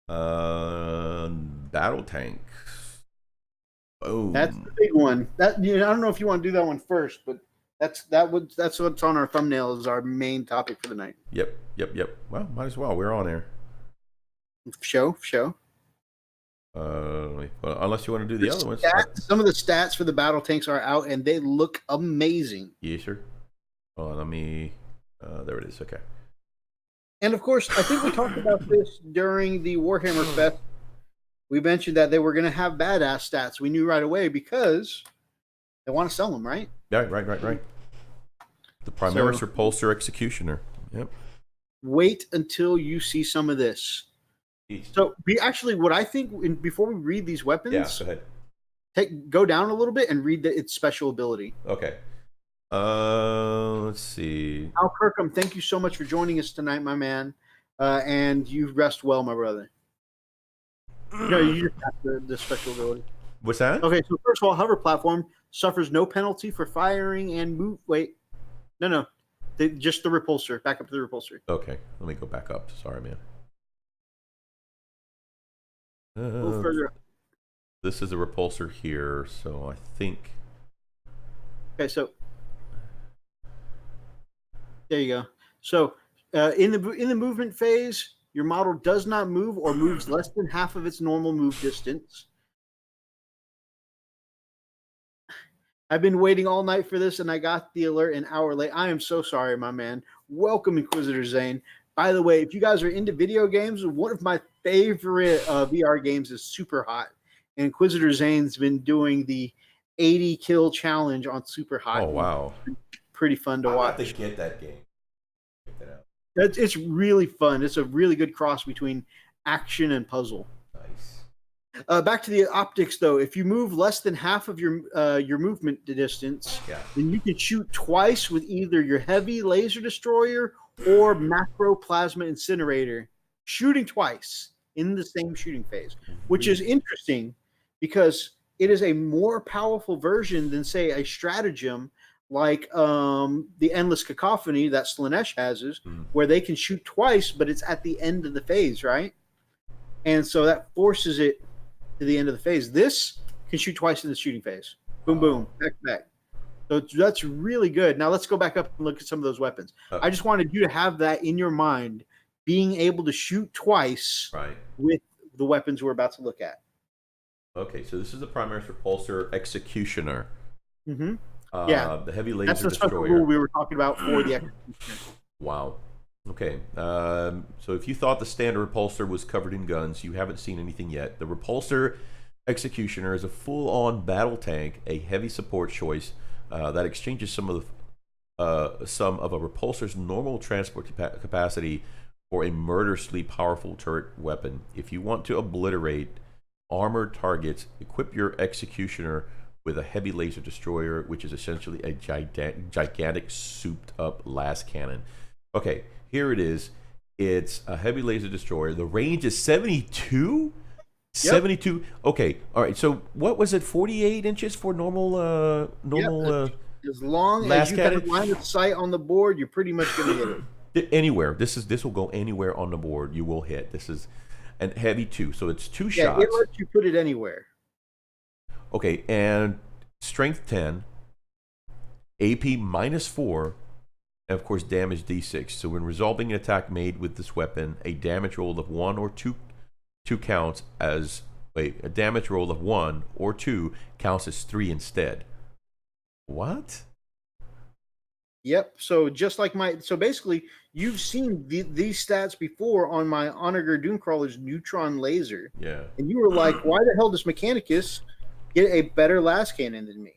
Battle tanks. Oh, That's the big one. I don't know if you want to do that one first, but that's what's on our thumbnail is our main topic for the night. Yep. Well, might as well. We're on there. Show. Unless you want to do the other ones. Some of the stats for the battle tanks are out, and they look amazing. Yeah, sure. Let me. There it is. Okay. And of course, I think we talked about this during the Warhammer Fest. We mentioned that they were going to have badass stats. We knew right away because they want to sell them, right? Yeah, right. The Primaris Repulsor Executioner. Yep. Wait until you see some of this. So, what I think before we read these weapons, go ahead. Go down a little bit and read its special ability. Okay. Let's see. Al Kirkham, thank you so much for joining us tonight, my man. And you rest well, my brother. No, you just got the special ability. What's that? Okay, so first of all, hover platform suffers no penalty for firing and move. Wait, no, just the repulsor. Back up to the repulsor. Okay, let me go back up. Sorry, man. A little further up. This is a repulsor here, so I think. Okay, so there you go. So in the movement phase, your model does not move or moves less than half of its normal move distance. I've been waiting all night for this, and I got the alert an hour late. I am so sorry, my man. Welcome, Inquisitor Zane. By the way, if you guys are into video games, one of my favorite VR games is Super Hot. And Inquisitor Zane's been doing the 80 kill challenge on Super Hot. Oh, wow. Pretty fun to watch. I have to get that game. Check that out. It's really fun. It's a really good cross between action and puzzle. Nice. Back to the optics, though. If you move less than half of your movement distance, then you can shoot twice with either your heavy laser destroyer or macro plasma incinerator, shooting twice in the same shooting phase, which is interesting because it is a more powerful version than, say, a stratagem like the Endless Cacophony that Slanesh has, where they can shoot twice, but it's at the end of the phase, right? And so that forces it to the end of the phase. This can shoot twice in the shooting phase. Boom, boom, back to back. So that's really good. Now let's go back up and look at some of those weapons. I just wanted you to have that in your mind, being able to shoot twice Right. with the weapons we're about to look at. Okay, so this is the Primaris Repulsor Executioner. Mm-hmm. Yeah, The heavy that's laser the special destroyer. rule we were talking about for the executioner. Wow. Okay. So if you thought the standard repulsor was covered in guns, you haven't seen anything yet. The repulsor executioner is a full-on battle tank, a heavy support choice that exchanges some of a repulsor's normal transport capacity for a murderously powerful turret weapon. If you want to obliterate armored targets, equip your executioner with a heavy laser destroyer, which is essentially a gigantic souped-up las cannon. Okay, here it is. It's a heavy laser destroyer. The range is 72? Yep. 72. Okay, all right. So what was it? 48 inches for normal Yep. As long as you have line of sight on the board, you're pretty much going to hit it. Anywhere. This will go anywhere on the board. You will hit. This is an heavy 2, so it's 2 shots. It lets you put it anywhere. Okay, and strength 10, AP -4, and of course damage D6. So when resolving an attack made with this weapon, a damage roll of 1 or 2 counts as a damage roll of 1 or 2 counts as 3 instead. What? Yep. So just like so basically you've seen these stats before on my Onager Doomcrawler's neutron laser. Yeah. And you were like, why the hell does Mechanicus get a better las cannon than me?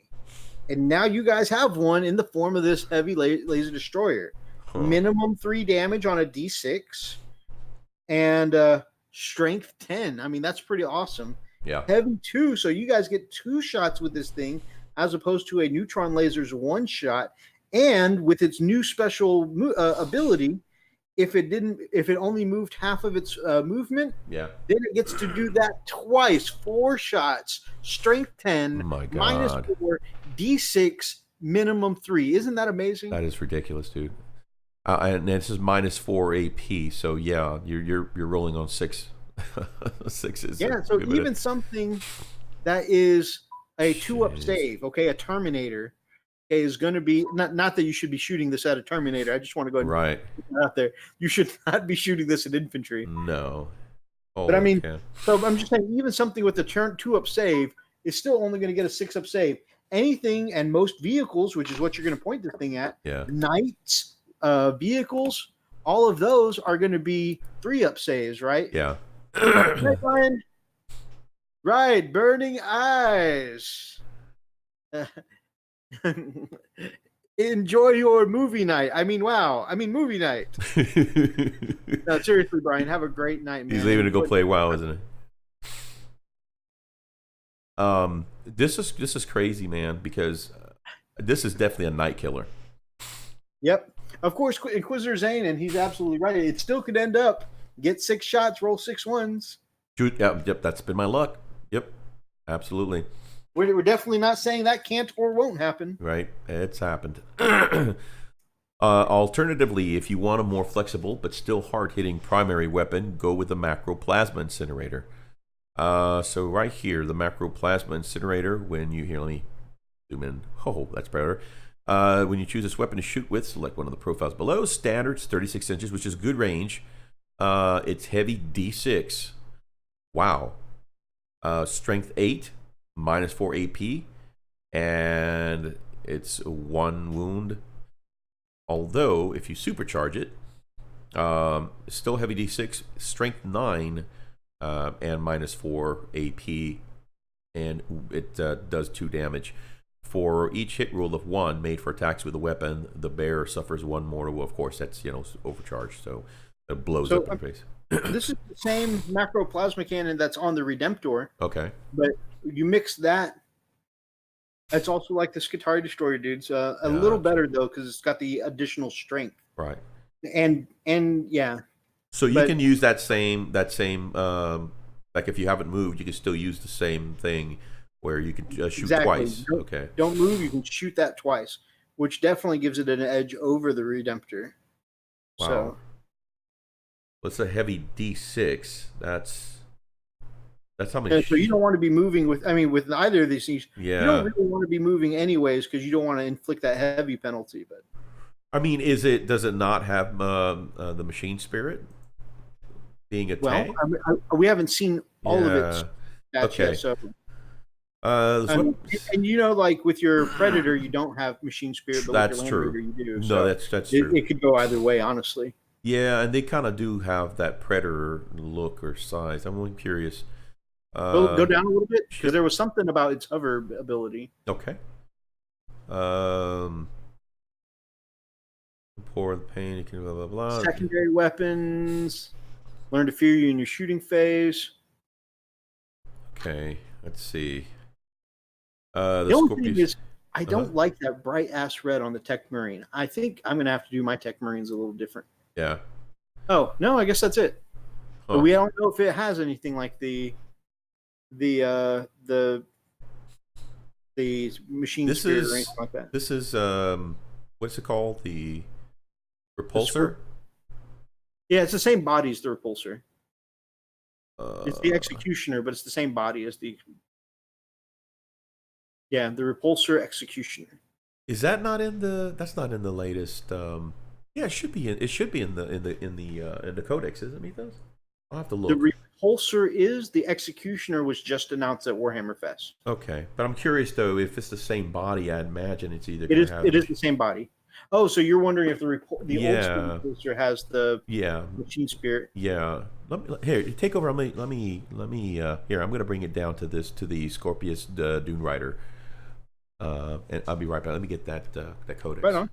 And now you guys have one in the form of this heavy laser destroyer. Huh. Minimum 3 damage on a D6 and strength 10. I mean, that's pretty awesome. Yeah. Heavy 2, so you guys get 2 shots with this thing as opposed to a neutron laser's 1 shot. And with its new special ability, if it only moved half of its movement, then it gets to do that twice. 4 shots, strength 10, oh my God. -4, D6, minimum 3. Isn't that amazing? That is ridiculous, dude. And this is -4 AP, so yeah, you're rolling on 6 sixes. Yeah, so even something that is a 2-up save, okay, a Terminator, is going to be not that you should be shooting this at a Terminator. I just want to go ahead and put that out there. You should not be shooting this at infantry. No. Oh, but I mean, so I'm just saying, even something with the 2-up save is still only going to get a 6-up save. Anything and most vehicles, which is what you're going to point this thing at, knights, vehicles, all of those are going to be 3-up saves, right? Yeah. Right, Brian? Right, burning eyes. Enjoy your movie night. Movie night. No, seriously, Brian, have a great night, man. He's leaving to go play WoW, isn't he? This is crazy, man, because this is definitely a night killer. Yep. Of course, Inquisitor Zane, and he's absolutely right. It still could end up get 6 shots, roll 6 ones. Yep, that's been my luck. Yep, absolutely. We're definitely not saying that can't or won't happen. Right, it's happened. Alternatively, if you want a more flexible but still hard-hitting primary weapon, go with the Macro Plasma Incinerator. So right here, the Macro Plasma Incinerator, when you let me zoom in. Oh, that's better. When you choose this weapon to shoot with, select one of the profiles below. Standard's 36 inches, which is good range. It's heavy D6. Wow. Strength 8. -4 AP, and it's 1 wound. Although, if you supercharge it, still heavy D6, strength 9, and -4 AP, and it does 2 damage. For each hit roll of 1 made for attacks with a weapon, the bear suffers 1 more. Well, of course, that's overcharged, so it blows up in face. This is the same Macro Plasma Cannon that's on the Redemptor. Okay. But you mix that. It's also like the Skitarii Destroyer, dude. So a little better though, because it's got the additional strength. Right. And yeah. So you can use that same like if you haven't moved, you can still use the same thing where you can shoot twice. Don't move. You can shoot that twice, which definitely gives it an edge over the Redemptor. Wow. So it's a heavy D6. That's That's how And so you many. don't want to be moving with. I mean, with either of these things, you don't Yeah. really want to be moving anyways because you don't want to inflict that heavy penalty. But I mean, does it not have the machine spirit being a well, tank? we haven't seen all of its Yeah. stats yet. Okay. So, What? and like with your predator, you don't have machine spirit, but with your That's land true. raider, you do. No, So that's true. it could go either way, honestly. Yeah, and they kind of do have that predator look or size. I'm really curious. Go down a little bit because Ship. there was something about its hover ability. Okay. Um, pour the pain. You can blah blah blah. Secondary weapons. Learn to fear you in your shooting phase. Okay. Let's see. The The only thing Scorpius. is, I don't like that bright ass red on the Tech Marine. I think I'm gonna have to do my Tech Marines a little different. Yeah. Oh no, I guess that's it. Huh. But we don't know if it has anything like the machine This spirit or is anything like that. this is what's it called? The repulsor. Yeah, it's the same body as the repulsor. Uh, It's the executioner, but it's the same body as the the repulsor executioner. Is that not in the? That's not in the latest. Yeah, it should be in. It should be in the codex, isn't it, Mythos? I'll have to look. The repulsor is the executioner was just announced at Warhammer Fest. Okay, but I'm curious though if it's the same body. I'd imagine it's either It going is to have. it is the same body. Oh, so you're wondering if the old Yeah. school repulsor has the Yeah, machine spirit? yeah. Here, take over. Let me. Here, I'm going to bring it down to the Scorpius Dune Rider. And I'll be right back. Let me get that codex. Right on.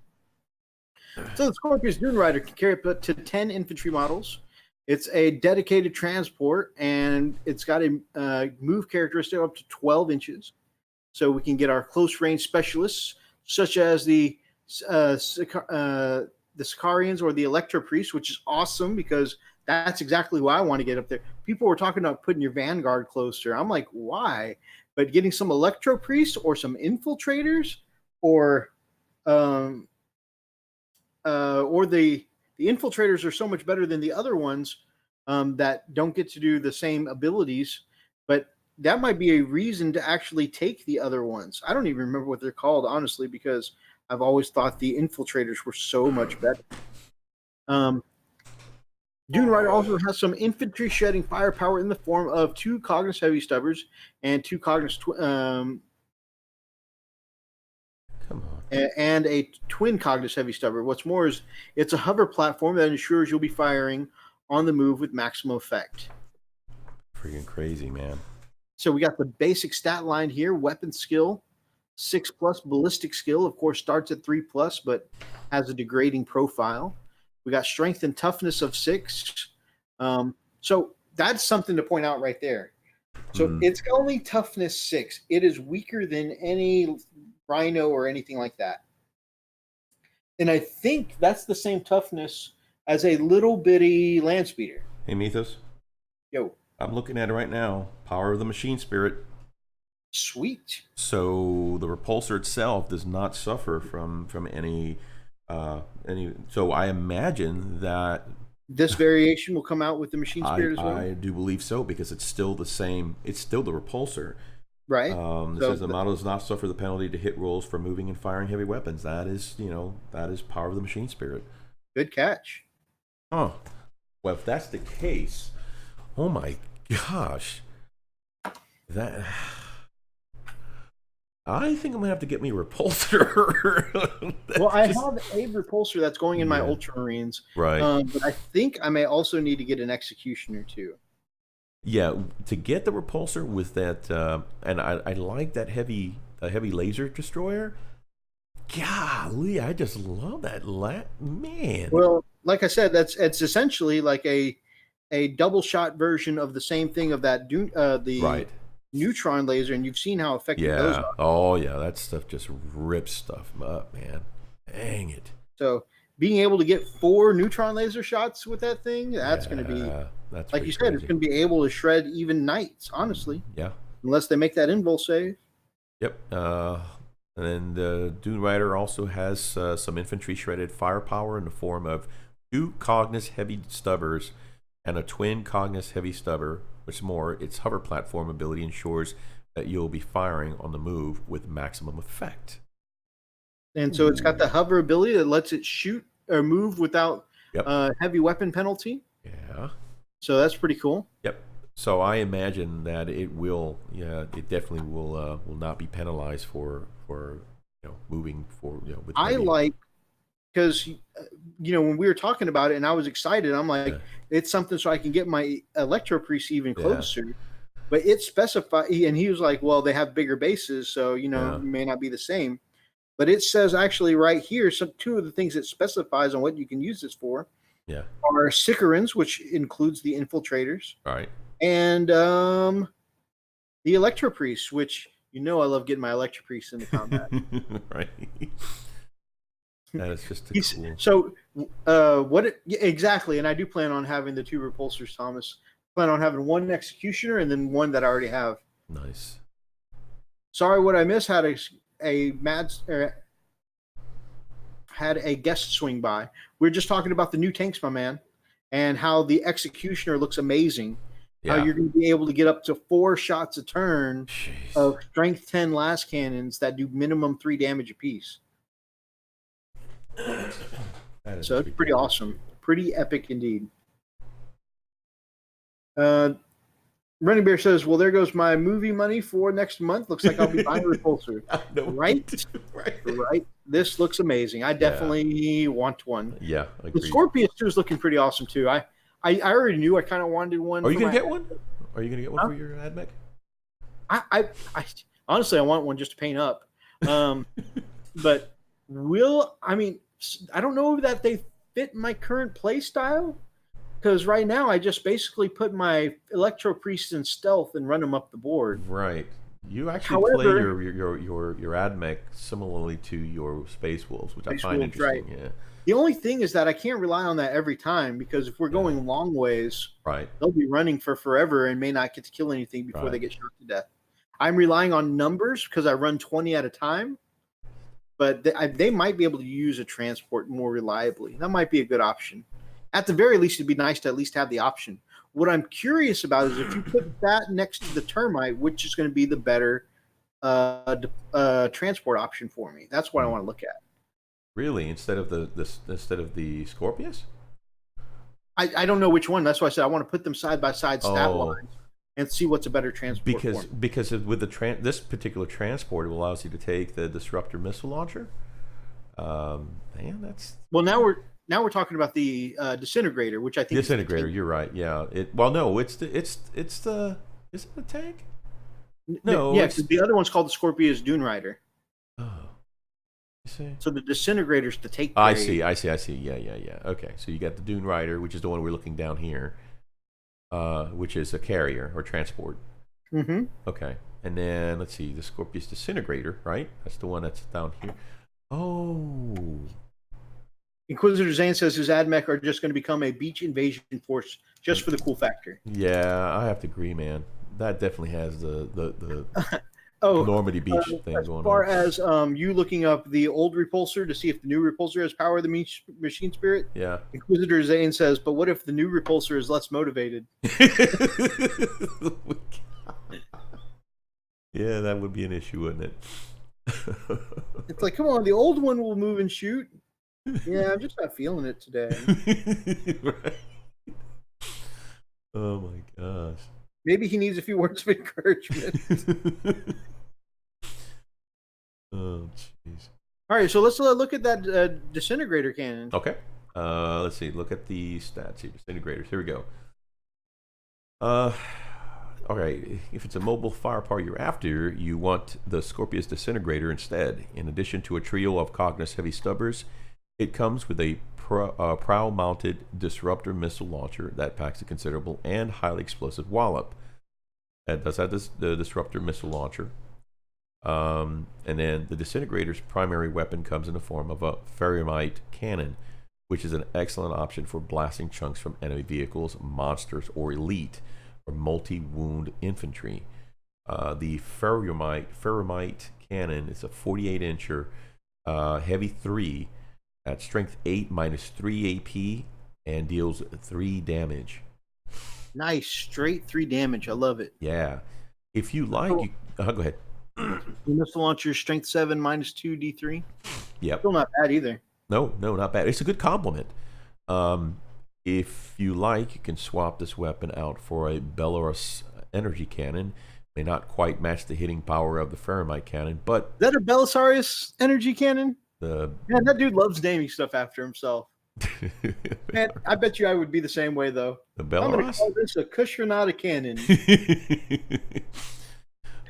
So the Scorpius Dune Rider can carry up to 10 infantry models. It's a dedicated transport, and it's got a move characteristic up to 12 inches. So we can get our close range specialists, such as the Sicarians or the Electro Priest, which is awesome because that's exactly why I want to get up there. People were talking about putting your Vanguard closer. I'm like, why? But getting some Electro Priests or some Infiltrators or the Infiltrators are so much better than the other ones that don't get to do the same abilities, but that might be a reason to actually take the other ones. I don't even remember what they're called, honestly, because I've always thought the Infiltrators were so much better. Dune Rider also has some infantry shedding firepower in the form of 2 Cognos Heavy Stubbers and 2 Cognos Come on. and a twin Cognos Heavy Stubber. What's more is it's a hover platform that ensures you'll be firing on the move with maximum effect. Freaking crazy, man. So we got the basic stat line here: weapon skill 6+, ballistic skill, of course, starts at 3+, but has a degrading profile. We got strength and toughness of 6. So that's something to point out right there. So it's only toughness 6. It is weaker than any Rhino or anything like that. And I think that's the same toughness as a little bitty land speeder. Hey, Mythos. Yo, I'm looking at it right now. Power of the machine spirit. sweet. So the repulsor itself does not suffer from any. So I imagine that This variation will come out with the machine spirit as well. I do believe so because it's still the same. It's still the repulsor. Right. This says the model does not suffer the penalty to hit rolls for moving and firing heavy weapons. That is, that is power of the machine spirit. Good catch. Huh. Well, if that's the case, oh my gosh, that. I think I'm gonna have to get me a repulsor. Well, I have a repulsor that's going in my Ultramarines. Right. But I think I may also need to get an executioner too. Yeah, to get the repulsor with that, and I like that heavy laser destroyer. Golly, I just love that man. Well, like I said, it's essentially like a double shot version of the same thing of that right. neutron laser, and you've seen how effective those are. Oh yeah, that stuff just rips stuff up, man. Dang it. So being able to get 4 neutron laser shots with that thing, that's going to be, that's like you said, it's going to be able to shred even knights, honestly. Yeah. Unless they make that invul save. Yep. And then the Dune Rider also has some infantry shredded firepower in the form of 2 Cognos Heavy Stubbers and a twin Cognos Heavy Stubber What's more, its hover platform ability ensures that you'll be firing on the move with maximum effect. And so it's got the hover ability that lets it shoot or move without Yep. heavy weapon penalty. Yeah. So that's pretty cool. Yep. So I imagine that it will, it definitely will not be penalized for moving for with I heavy. like, because when we were talking about it and I was excited, I'm like, it's something so I can get my Electro Priest even closer. But it specified, and he was like, well, they have bigger bases, so it may not be the same. But it says actually right here, two of the things it specifies on what you can use this for are Sicarans, which includes the infiltrators, Right. and the Electro Priest, which I love getting my Electro Priest into combat. Right. That is just cool. So, exactly? And I do plan on having the 2 repulsors, Thomas. Plan on having 1 executioner and then 1 that I already have. Nice. Sorry, what I missed had had a guest swing by. We were just talking about the new tanks, my man, and how the executioner looks amazing. Yeah. How you're going to be able to get up to 4 shots a turn of strength 10 las cannons that do minimum 3 damage apiece. So it's pretty awesome. Pretty epic indeed. Running Bear says, well, there goes my movie money for next month. Looks like I'll be buying a repulsor. Right? Right. This looks amazing. I definitely want one. Yeah, agreed. The Scorpius 2 is looking pretty awesome too. I already knew I kind of wanted one. Are you going to get one? Are you going to get one for your AdMech? I honestly, I want one just to paint up. But I don't know that they fit my current play style, because right now I just basically put my Electro Priest in stealth and run them up the board. Right. You actually play your AdMech similarly to your Space Wolves, which I find interesting. Right. Yeah. The only thing is that I can't rely on that every time, because if we're going long ways, they'll be running for forever and may not get to kill anything before they get shot to death. I'm relying on numbers because I run 20 at a time. But they might be able to use a transport more reliably. That might be a good option. At the very least, it'd be nice to at least have the option. What I'm curious about is if you put that next to the termite, which is going to be the better transport option for me. That's what I want to look at. Really, instead of the Scorpius? I don't know which one. That's why I said I want to put them side by side stat wise and see what's a better transport. Because with this particular transport, it allows you to take the disruptor missile launcher. That's now we're talking about the disintegrator, which I think disintegrator. You're right. Yeah. It's the is it a tank? No. Yeah, because the other one's called the Scorpius Dune Rider. Oh. You see? So the disintegrator's the take. I see. Yeah. Okay. So you got the Dune Rider, which is the one we're looking down here. Which is a carrier or transport. Mm-hmm. Okay. And then let's see, the Scorpius Disintegrator, right? That's the one that's down here. Oh. Inquisitor Zane says his AdMech are just going to become a beach invasion force just for the cool factor. Yeah, I have to agree, man. That definitely has the Normandy Beach thing going on. As far as you looking up the old repulsor to see if the new repulsor has power of the machine spirit, Inquisitor Zane says, but what if the new repulsor is less motivated? Yeah, that would be an issue, wouldn't it? It's like, come on, the old one will move and shoot. Yeah, I'm just not feeling it today. Right. Oh my gosh. Maybe he needs a few words of encouragement. Oh, jeez. All right, so let's look at that disintegrator cannon. Okay. Let's see. Look at the stats here. Disintegrators. Here we go. Okay. If it's a mobile firepower you're after, you want the Scorpius Disintegrator instead. In addition to a trio of Cognos heavy stubbers, it comes with a prow-mounted disruptor missile launcher that packs a considerable and highly explosive wallop. It does have the disruptor missile launcher. And then the disintegrator's primary weapon comes in the form of a ferromite cannon, which is an excellent option for blasting chunks from enemy vehicles, monsters, or elite or multi-wound infantry. The ferromite cannon is a 48-incher heavy 3 at strength 8 minus 3 AP and deals 3 damage. Nice, straight 3 damage. I love it. Yeah. If you like, Cool. you go ahead. Missile launcher, strength 7, -2 D3. Yep. Still not bad either. No, not bad. It's a good compliment. If you like, you can swap this weapon out for a Belarus energy cannon. May not quite match the hitting power of the Fahrenheit cannon, but Is that a Belisarius energy cannon? the Man, that dude loves naming stuff after himself. Man, I bet you I would be the same way though. the I'm gonna Belarus. call this a Kushanada cannon.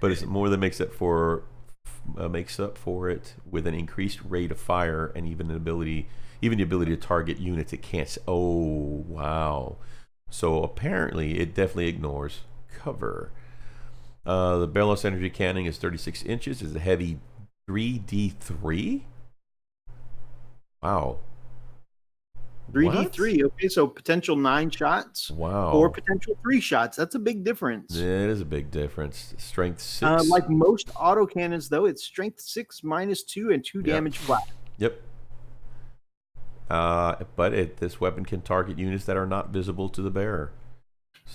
But it's more than makes up for it with an increased rate of fire and even the ability to target units it can't. Oh wow! So apparently it definitely ignores cover. The Belarus energy cannon is 36 inches. Is a heavy 3D3. Wow. 3D3. Okay, so potential 9 shots. Wow. Or potential 3 shots. That's a big difference. It is a big difference. Strength 6. Like most autocannons, though, it's strength 6 -2 and 2 damage flat. Yep. But this weapon can target units that are not visible to the bearer.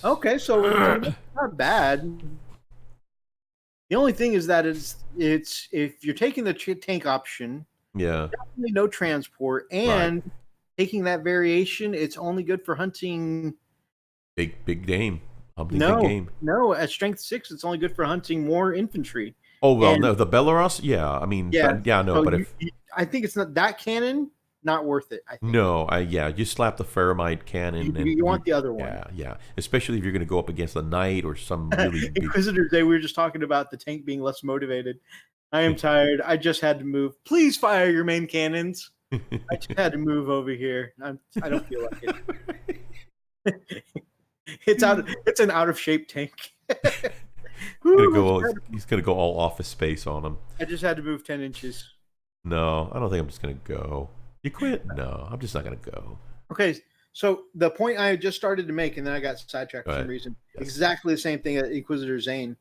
Okay, so it's not bad. The only thing is that it's if you're taking the tank option, Yeah. definitely no transport, and taking that variation, it's only good for hunting. Big game. Big game. No, at strength 6, it's only good for hunting more infantry. Oh well, And- no, the Belarus. Yeah, I mean, Yeah, no, So but if I think it's not that cannon, not worth it. I think. no, you slap the Fahrenheit cannon, and You want the other one. Yeah, especially if you're going to go up against a knight or some really big. Inquisitor's Day, we were just talking about the tank being less motivated. I am tired. I just had to move. Please fire your main cannons. I just had to move over here. I don't feel like it. It's an out of shape tank. He's gonna go all Office Space on him. I just had to move 10 inches. No, I don't think I'm just gonna go. You quit? No, I'm just not gonna go. Okay, so the point I just started to make, and then I got sidetracked for some reason. Yes. Exactly the same thing that Inquisitor Zane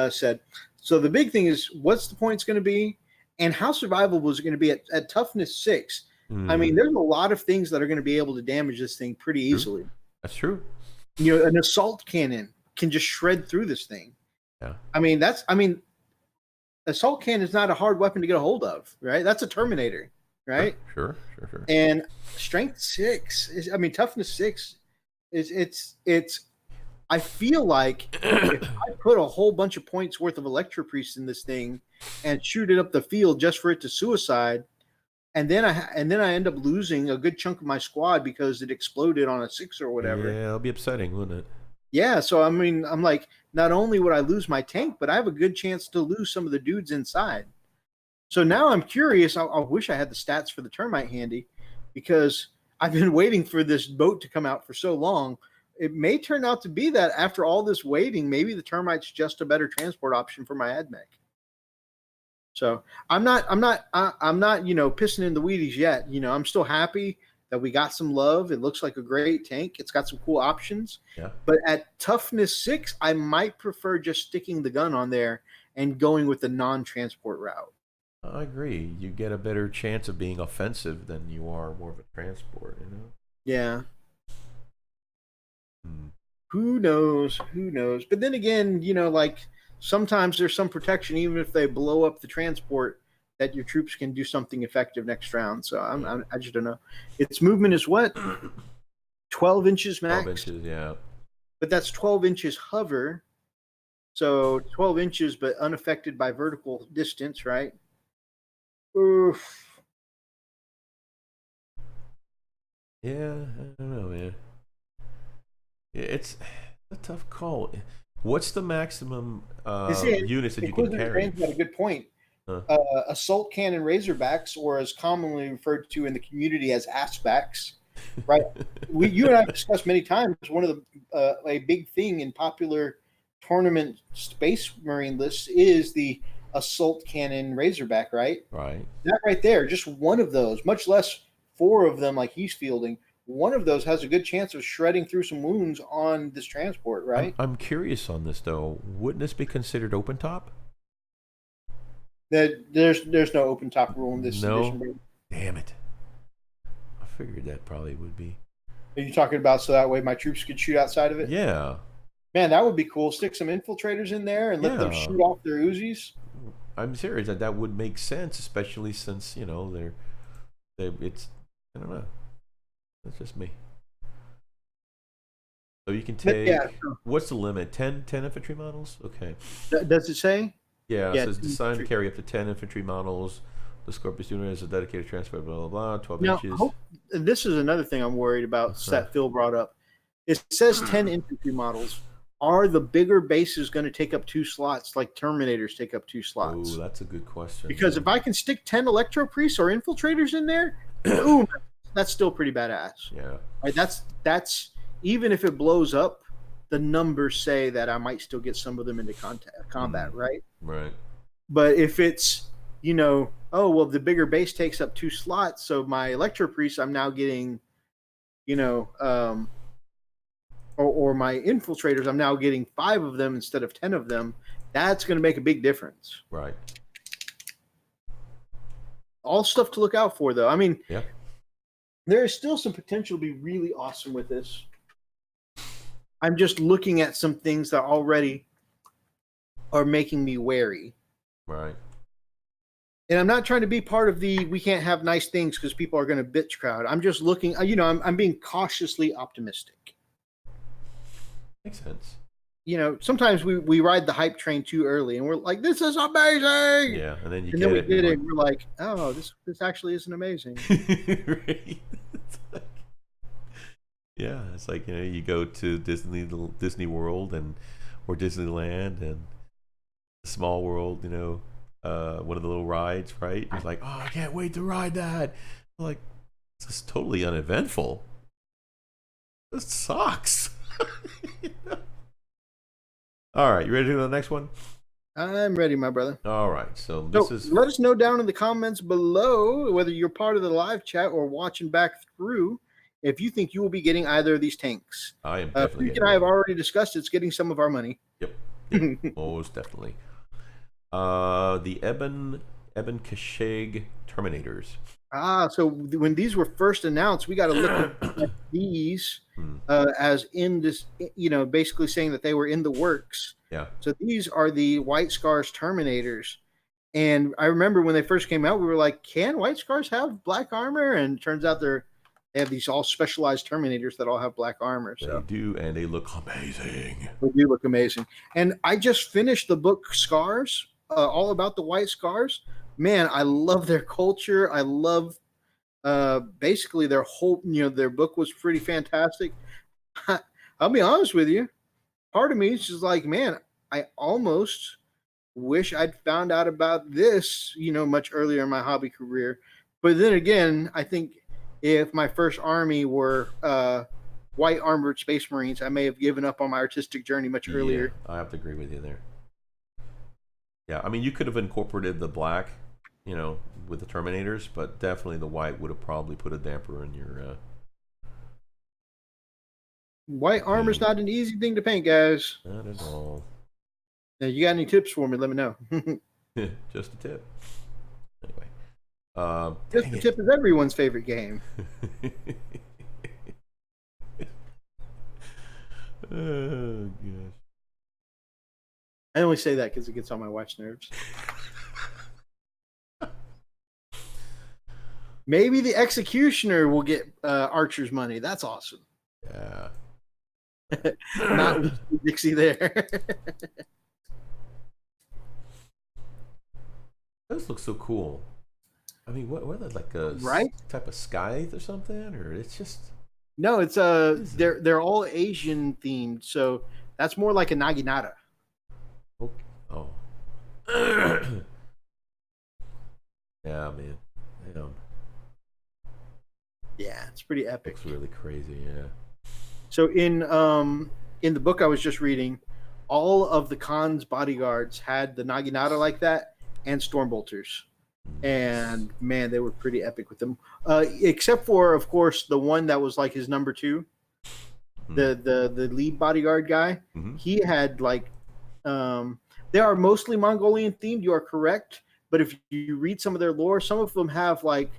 said. So the big thing is, what's the points going to be, and how survivable is it going to be at toughness 6? I mean, there's a lot of things that are going to be able to damage this thing pretty easily. That's true. You know, an assault cannon can just shred through this thing. Yeah. I mean, assault cannon is not a hard weapon to get a hold of, right? That's a Terminator, right? Sure. And strength 6 is, toughness 6 is it's. I feel like if I put a whole bunch of points worth of Electropriest in this thing and shoot it up the field just for it to suicide, and then I end up losing a good chunk of my squad because it exploded on a 6 or whatever. Yeah, it'll be upsetting, wouldn't it? Yeah, so I mean, I'm like, not only would I lose my tank, but I have a good chance to lose some of the dudes inside. So now I'm curious. I wish I had the stats for the termite handy, because I've been waiting for this boat to come out for so long. It may turn out to be that after all this waiting, maybe the termite's just a better transport option for my AdMech. So I'm not, pissing in the Wheaties yet. I'm still happy that we got some love. It looks like a great tank. It's got some cool options. Yeah. But at toughness 6, I might prefer just sticking the gun on there and going with the non-transport route. I agree. You get a better chance of being offensive than you are more of a transport, Yeah. Who knows? But then again, sometimes there's some protection, even if they blow up the transport, that your troops can do something effective next round. So I just don't know. Its movement is what? 12 inches max? 12 inches, yeah. But that's 12 inches hover. So 12 inches, but unaffected by vertical distance, right? Oof. Yeah, I don't know, man. It's a tough call. What's the maximum units that you can carry? Got a good point. Assault cannon Razorbacks, or as commonly referred to in the community as Assbacks, right? You and I have discussed many times. One of the a big thing in popular tournament Space Marine lists is the assault cannon Razorback, right? Right. That right there, just one of those, much less 4 of them like he's fielding. One of those has a good chance of shredding through some wounds on this transport, right? I'm curious on this though. Wouldn't this be considered open top? There's no open top rule in this edition. Damn it! I figured that probably would be. Are you talking about so that way my troops could shoot outside of it? Yeah, Man, that would be cool. Stick some infiltrators in there and let them yeah. shoot off their Uzis. I'm serious. That would make sense, especially since it's I don't know. That's just me. So you can But take yeah, what's the limit? 10 infantry models? Okay. does it say? Yeah, Yeah. so it's designed to carry up to 10 infantry models. The Scorpius unit has a dedicated transfer, blah, blah, blah, 12 Now, inches. this is another thing I'm worried about that Phil brought up. It says 10 infantry models. Are the bigger bases going to take up 2 slots like Terminators take up 2 slots? Oh, that's a good question. Because if I can stick 10 Electro Priests or Infiltrators in there, boom, that's still pretty badass. Yeah. Right? That's even if it blows up, the numbers say that I might still get some of them into combat, right? Right. But if it's, oh, well, the bigger base takes up 2 slots, so my Electro Priest, I'm now getting, or my Infiltrators, I'm now getting 5 of them instead of 10 of them. That's going to make a big difference. Right. All stuff to look out for, though. I mean, Yeah. there is still some potential to be really awesome with this. I'm just looking at some things that already are making me wary. Right. And I'm not trying to be part of the we can't have nice things because people are going to bitch crowd. I'm just looking, I'm being cautiously optimistic. Makes sense. Sometimes we ride the hype train too early and we're like, this is amazing. Yeah, and then we get it and we're like, oh, this actually isn't amazing. Right. Yeah, it's like, you go to Disney World or Disneyland and Small World, one of the little rides, right? It's like, oh, I can't wait to ride that. I'm like, this is totally uneventful. This sucks. All right, you ready to do the next one? I'm ready, my brother. All right, so this is. Let us know down in the comments below whether you're part of the live chat or watching back through if you think you will be getting either of these tanks. I am definitely. Freak and I have already discussed it's getting some of our money. Yep, most definitely. The Eben Kasheg Terminators. So when these were first announced, we got to look at these as in this, basically saying that they were in the works. Yeah. So these are the White Scars Terminators. And I remember when they first came out, we were like, can White Scars have black armor? And it turns out they have these all specialized Terminators that all have black armor. So they do, and they look amazing. They do look amazing. And I just finished the book Scars, all about the White Scars. Man, I love their culture. I love basically their whole, their book was pretty fantastic. I'll be honest with you. Part of me is just like, man, I almost wish I'd found out about this, much earlier in my hobby career. But then again, I think if my first army were white armored Space Marines, I may have given up on my artistic journey much earlier. I have to agree with you there. Yeah, I mean, you could have incorporated the black, with the Terminators, but definitely the white would have probably put a damper in your. White armor's not an easy thing to paint, guys. Not at all. Now, you got any tips for me? Let me know. Just a tip. Anyway. Just a tip is everyone's favorite game. Oh, gosh. I only say that because it gets on my wife's nerves. Maybe the Executioner will get Archer's money. That's awesome. Yeah. Not Dixie there. Those look so cool. I mean, what are they, like a type of scythe or something, or it's just? No, it's they're all Asian themed, so that's more like a naginata. Okay. Oh. Yeah, man. Damn. Yeah, it's pretty epic. Looks really crazy. Yeah. So in the book I was just reading, all of the Khan's bodyguards had the naginata like that and stormbolters. And man, they were pretty epic with them. Except for, of course, the one that was like his number 2, the lead bodyguard guy. He had like they are mostly Mongolian themed. You are correct, but if you read some of their lore, some of them have like,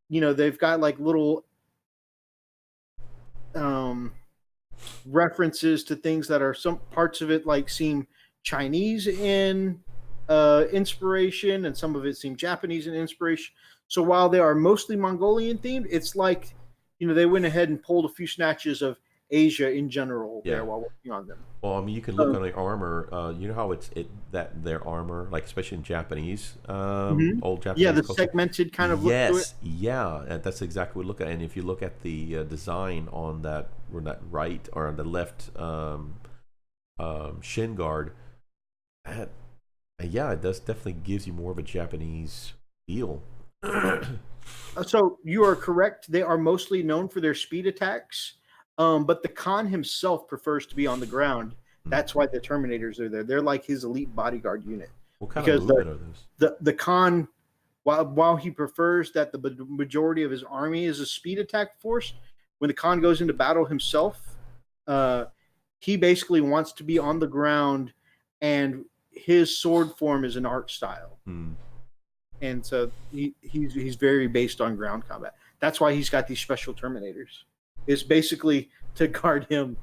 they've got like little references to things that are some parts of it like seem Chinese in inspiration, and some of it seem Japanese in inspiration. So while they are mostly Mongolian themed, it's like they went ahead and pulled a few snatches of Asia in general Yeah. there while working on them. Well, I mean, you can look on the armor. You know how that their armor, like especially in Japanese, old Japanese Yeah, the culture. segmented kind of look to it. Yes, yeah, that's exactly what we look at. And if you look at the design on that, or that right or on the left shin guard, that, yeah, it does definitely gives you more of a Japanese feel. So you are correct. They are mostly known for their speed attacks, but the Khan himself prefers to be on the ground. That's why the Terminators are there. They're like his elite bodyguard unit. What kind Because of movement are those? The Khan, while he prefers that the majority of his army is a speed attack force, when the Khan goes into battle himself, he basically wants to be on the ground, and his sword form is an art style. And so he's very based on ground combat. That's why he's got these special Terminators. It's basically to guard him.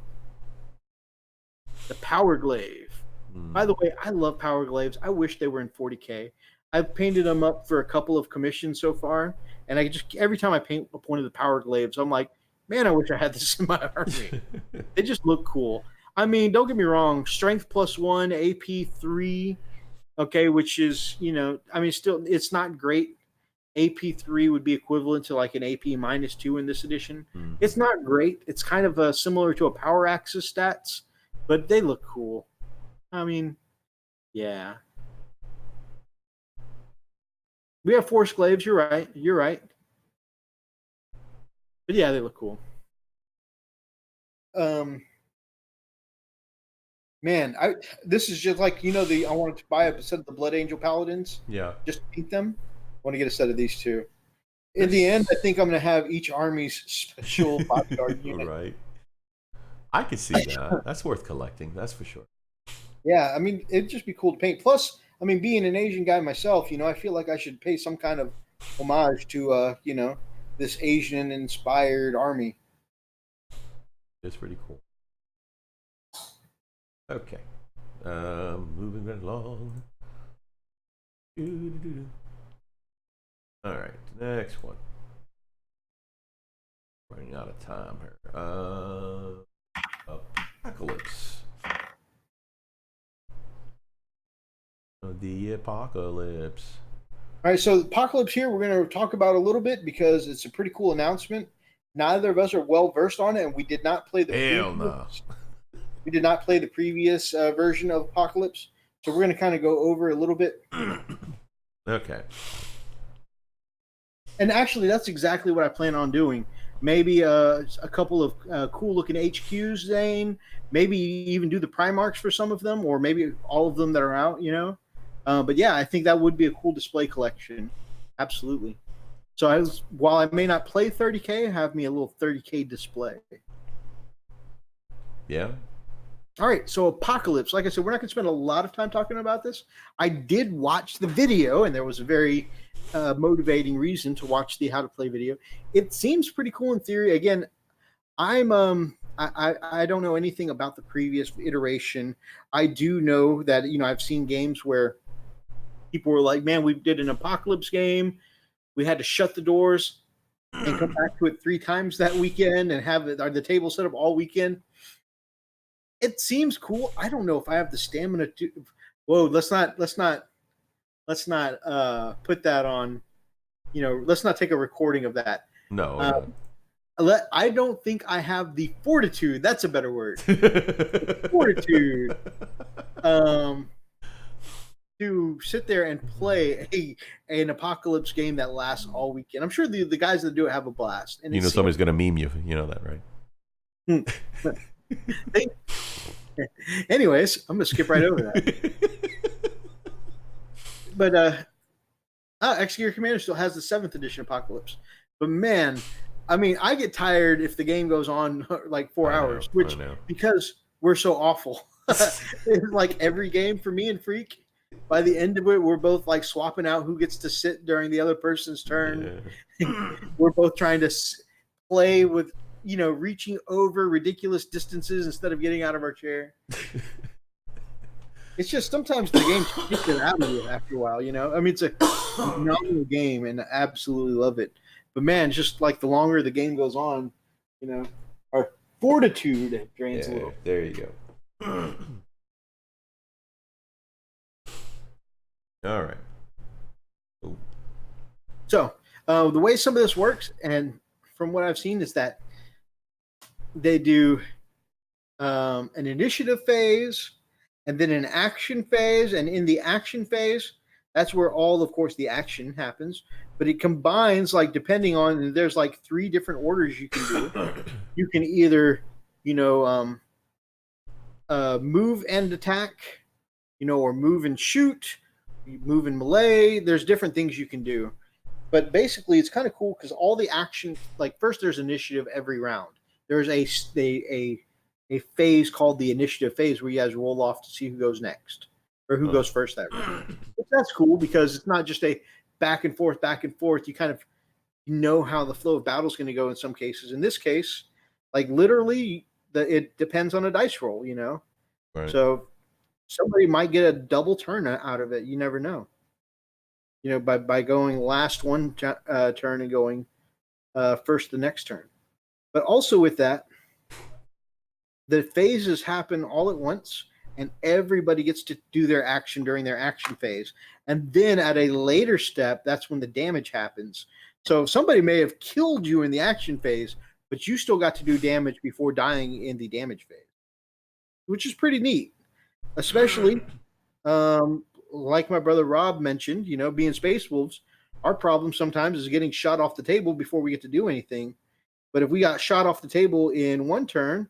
The Power Glaive. By the way, I love Power Glaives. I wish they were in 40K. I've painted them up for a couple of commissions so far, and I just every time I paint up one of the Power Glaives, I'm like, man, I wish I had this in my army. They just look cool. I mean, don't get me wrong. Strength +1, AP 3. Okay, which is, I mean, still, it's not great. AP 3 would be equivalent to like an AP -2 in this edition. It's not great. It's kind of similar to a Power Axis stats, but they look cool. I mean, yeah. We have Force Glaives. You're right. You're right. But yeah, they look cool. Man, this is just like I wanted to buy a set of the Blood Angel Paladins. Yeah. Just paint them. I want to get a set of these two. In the end, I think I'm going to have each army's special bodyguard unit. Right. I could see that. That's worth collecting. That's for sure. Yeah, I mean, it'd just be cool to paint. Plus, I mean, being an Asian guy myself, I feel like I should pay some kind of homage to, this Asian-inspired army. It's pretty cool. Okay. Moving right along. All right, next one. Running out of time here. Apocalypse. The Apocalypse. All right, so the Apocalypse here, we're going to talk about a little bit because it's a pretty cool announcement. Neither of us are well versed on it, and we did not play the We did not play the previous version of Apocalypse, so we're going to kind of go over a little bit. Okay. And actually, that's exactly what I plan on doing. Maybe a couple of cool-looking HQs, Zane. Maybe even do the Primarchs for some of them, or maybe all of them that are out, But yeah, I think that would be a cool display collection. Absolutely. So while I may not play 30K, have me a little 30K display. Yeah. All right, so Apocalypse. Like I said, we're not going to spend a lot of time talking about this. I did watch the video, and there was a very motivating reason to watch the How to Play video. It seems pretty cool in theory. Again, I don't know anything about the previous iteration. I do know that I've seen games where people were like, "Man, we did an Apocalypse game. We had to shut the doors and come back to it 3 times that weekend and have the table set up all weekend." It seems cool. I don't know if I have the stamina to. Whoa, let's not put that on. Let's not take a recording of that. No. I don't think I have the fortitude. That's a better word. Fortitude. To sit there and play an Apocalypse game that lasts all weekend. I'm sure the guys that do it have a blast. And somebody's going to meme you. You know that, right? Anyways, I'm gonna skip right over that. But Executor Commander still has the 7th edition Apocalypse. But man, I mean, I get tired if the game goes on like 4 hours, which because we're so awful. It's like every game for me and Freak. By the end of it, we're both like swapping out who gets to sit during the other person's turn. Yeah. We're both trying to play with reaching over ridiculous distances instead of getting out of our chair. It's just sometimes the game kicks it out of you after a while, I mean, it's a phenomenal game, and I absolutely love it. But man, just like the longer the game goes on, our fortitude drains a little. There you go. All right. Ooh. So the way some of this works, and from what I've seen, is that they do an initiative phase, and then an action phase, and in the action phase, that's where all, of course, the action happens. But it combines, like, depending on, there's like 3 different orders you can do. You can either, move and attack, or move and shoot, move and melee. There's different things you can do. But basically, it's kind of cool because all the action, like, first there's initiative every round. There's a phase called the initiative phase where you guys roll off to see who goes next or who goes first that round. But that's cool because it's not just a back and forth. You kind of know how the flow of battle is going to go in some cases. In this case, like, literally, it depends on a dice roll, Right. So somebody might get a double turn out of it. You never know. By going last one turn and going first the next turn. But also with that, the phases happen all at once, and everybody gets to do their action during their action phase. And then at a later step, that's when the damage happens. So somebody may have killed you in the action phase, but you still got to do damage before dying in the damage phase, which is pretty neat. Especially, like my brother Rob mentioned, being Space Wolves, our problem sometimes is getting shot off the table before we get to do anything. But if we got shot off the table in one turn,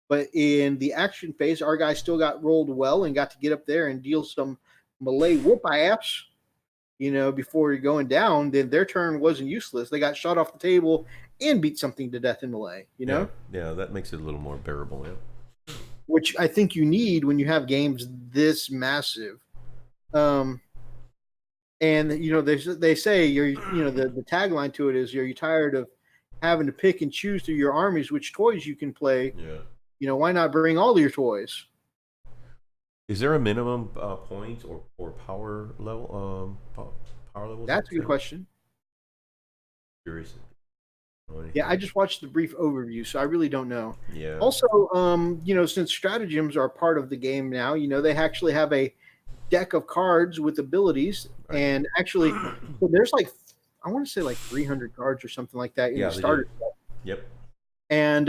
but in the action phase, our guy still got rolled well and got to get up there and deal some melee whoop-ass, before you're going down, then their turn wasn't useless. They got shot off the table and beat something to death in melee, Yeah, that makes it a little more bearable, which I think you need when you have games this massive. And they say the tagline to it is, are you tired of having to pick and choose through your armies which toys you can play? Yeah. Why not bring all your toys? Is there a minimum point or power level? Power levels? That's a good question. Curious. Yeah, I just watched the brief overview, so I really don't know. Yeah. Also, since stratagems are part of the game now, they actually have a deck of cards with abilities, Right. and actually, there's I want to say 300 cards or something like that in the starter set. Yep. And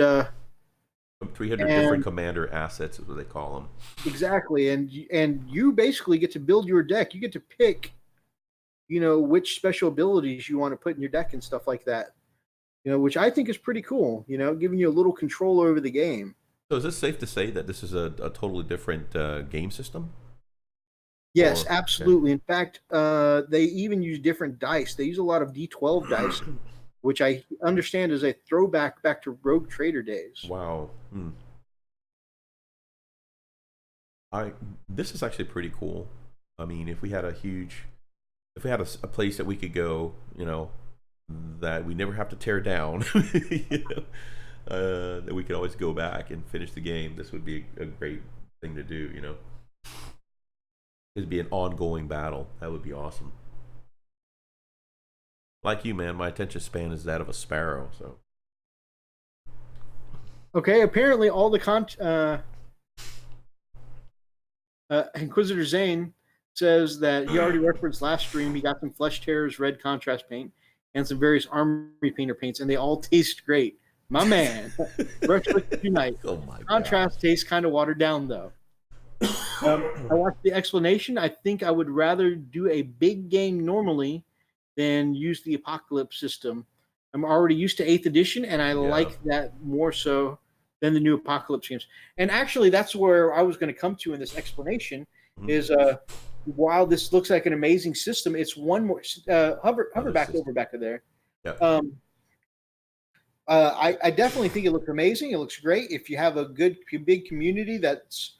300 different commander assets is what they call them. Exactly, and you basically get to build your deck. You get to pick, which special abilities you want to put in your deck and stuff like that. Which I think is pretty cool. Giving you a little control over the game. So is it safe to say that this is a totally different game system? Yes, absolutely. Okay. In fact, they even use different dice. They use a lot of D12 dice, which I understand is a throwback back to Rogue Trader days. Wow. This is actually pretty cool. I mean, if we had a place that we could go, that we never have to tear down, that we could always go back and finish the game, this would be a great thing to do, It'd be an ongoing battle. That would be awesome. Like you, man, my attention span is that of a sparrow, so. Okay, apparently all the Inquisitor Zane says that he already referenced last stream. He got some Flesh Terrors red contrast paint and some various army painter paints, and they all taste great. My man, Brush Liquid Unite. Oh my Contrast tastes kind of watered down though. I watched the explanation. I think I would rather do a big game normally than use the Apocalypse system. I'm already used to 8th edition, and I like that more so than the new Apocalypse games. And actually, that's where I was going to come to in this explanation. Is while this looks like an amazing system, it's one more hover back over back there. Yeah. I definitely think it looks amazing. It looks great. If you have a good big community that's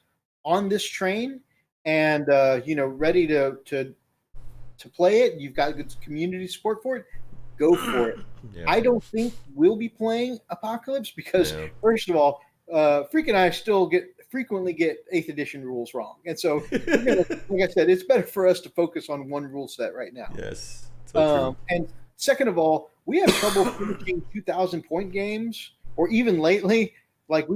on this train and ready to play it, you've got good community support for it. go for it. Yeah. I don't think we'll be playing Apocalypse because, Yeah. first of all, Freak and I still frequently get 8th edition rules wrong, and so like I said, it's better for us to focus on one rule set right now. Yes. So true. And second of all, we have trouble finishing 2,000-point games, or even lately, like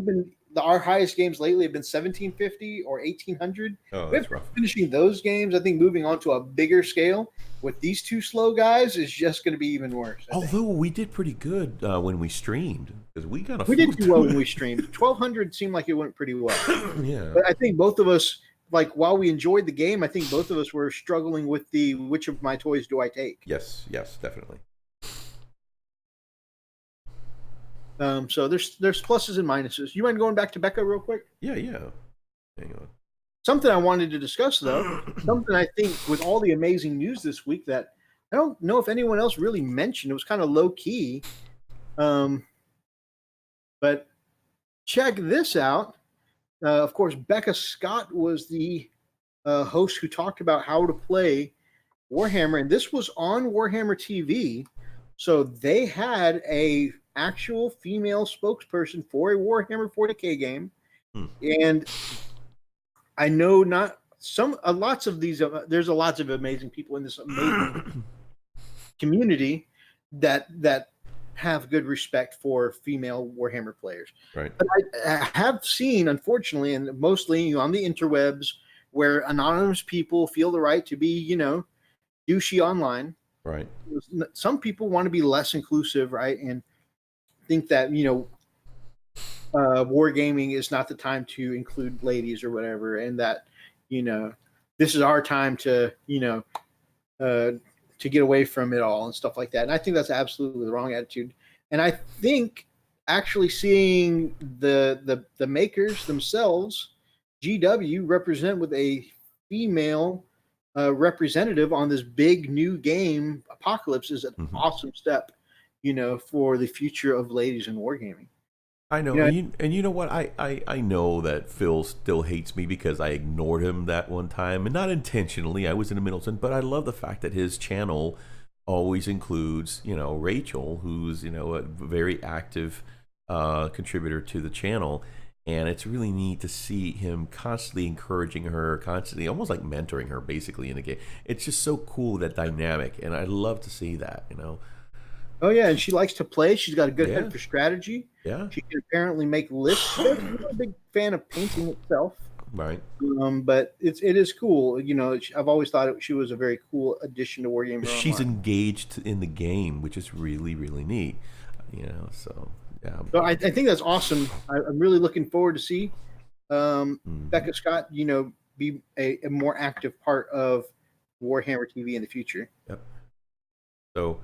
our highest games lately have been 1,750 or 1,800. Oh, We're that's rough. finishing those games. I think moving on to a bigger scale with these two slow guys is just going to be even worse. I think. Although we did pretty good when we streamed, because we got a. We did do well when we streamed. 1,200 seemed like it went pretty well. Yeah. But I think both of us, like, while we enjoyed the game, I think both of us were struggling with the which of my toys do I take. Yes, definitely. So there's pluses and minuses. You mind going back to Becca real quick? Yeah. Hang on. Something I wanted to discuss, though, something I think with all the amazing news this week that I don't know if anyone else really mentioned. It was kind of low key. But check this out. Of course, Becca Scott was the host who talked about how to play Warhammer, and this was on Warhammer TV. So they had a actual female spokesperson for a Warhammer 40K game, and I know lots of these. There's lots of amazing people in this amazing community that have good respect for female Warhammer players. Right. But I have seen, unfortunately, and mostly on the interwebs, where anonymous people feel the right to be, douchey online. Right. Some people want to be less inclusive, right, and think that wargaming is not the time to include ladies or whatever, and that this is our time to to get away from it all and stuff like that. And I think that's absolutely the wrong attitude. And I think actually seeing the makers themselves, GW, represent with a female representative on this big new game, Apocalypse, is an awesome step, for the future of ladies in wargaming. I know, and you know what? I know that Phil still hates me because I ignored him that one time, and not intentionally. I was in Middleton, but I love the fact that his channel always includes, Rachel, who's a very active contributor to the channel, and it's really neat to see him constantly encouraging her, constantly almost like mentoring her, basically in the game. It's just so cool, that dynamic, and I love to see that. Oh yeah, and she likes to play. She's got a good head for strategy. Yeah. She can apparently make lists. I'm not a big fan of painting itself. Right. But it is cool. I've always thought she was a very cool addition to Wargamer. She's engaged in the game, which is really, really neat. So yeah. So I think that's awesome. I'm really looking forward to see Becca Scott, be a more active part of Warhammer TV in the future. Yep. So.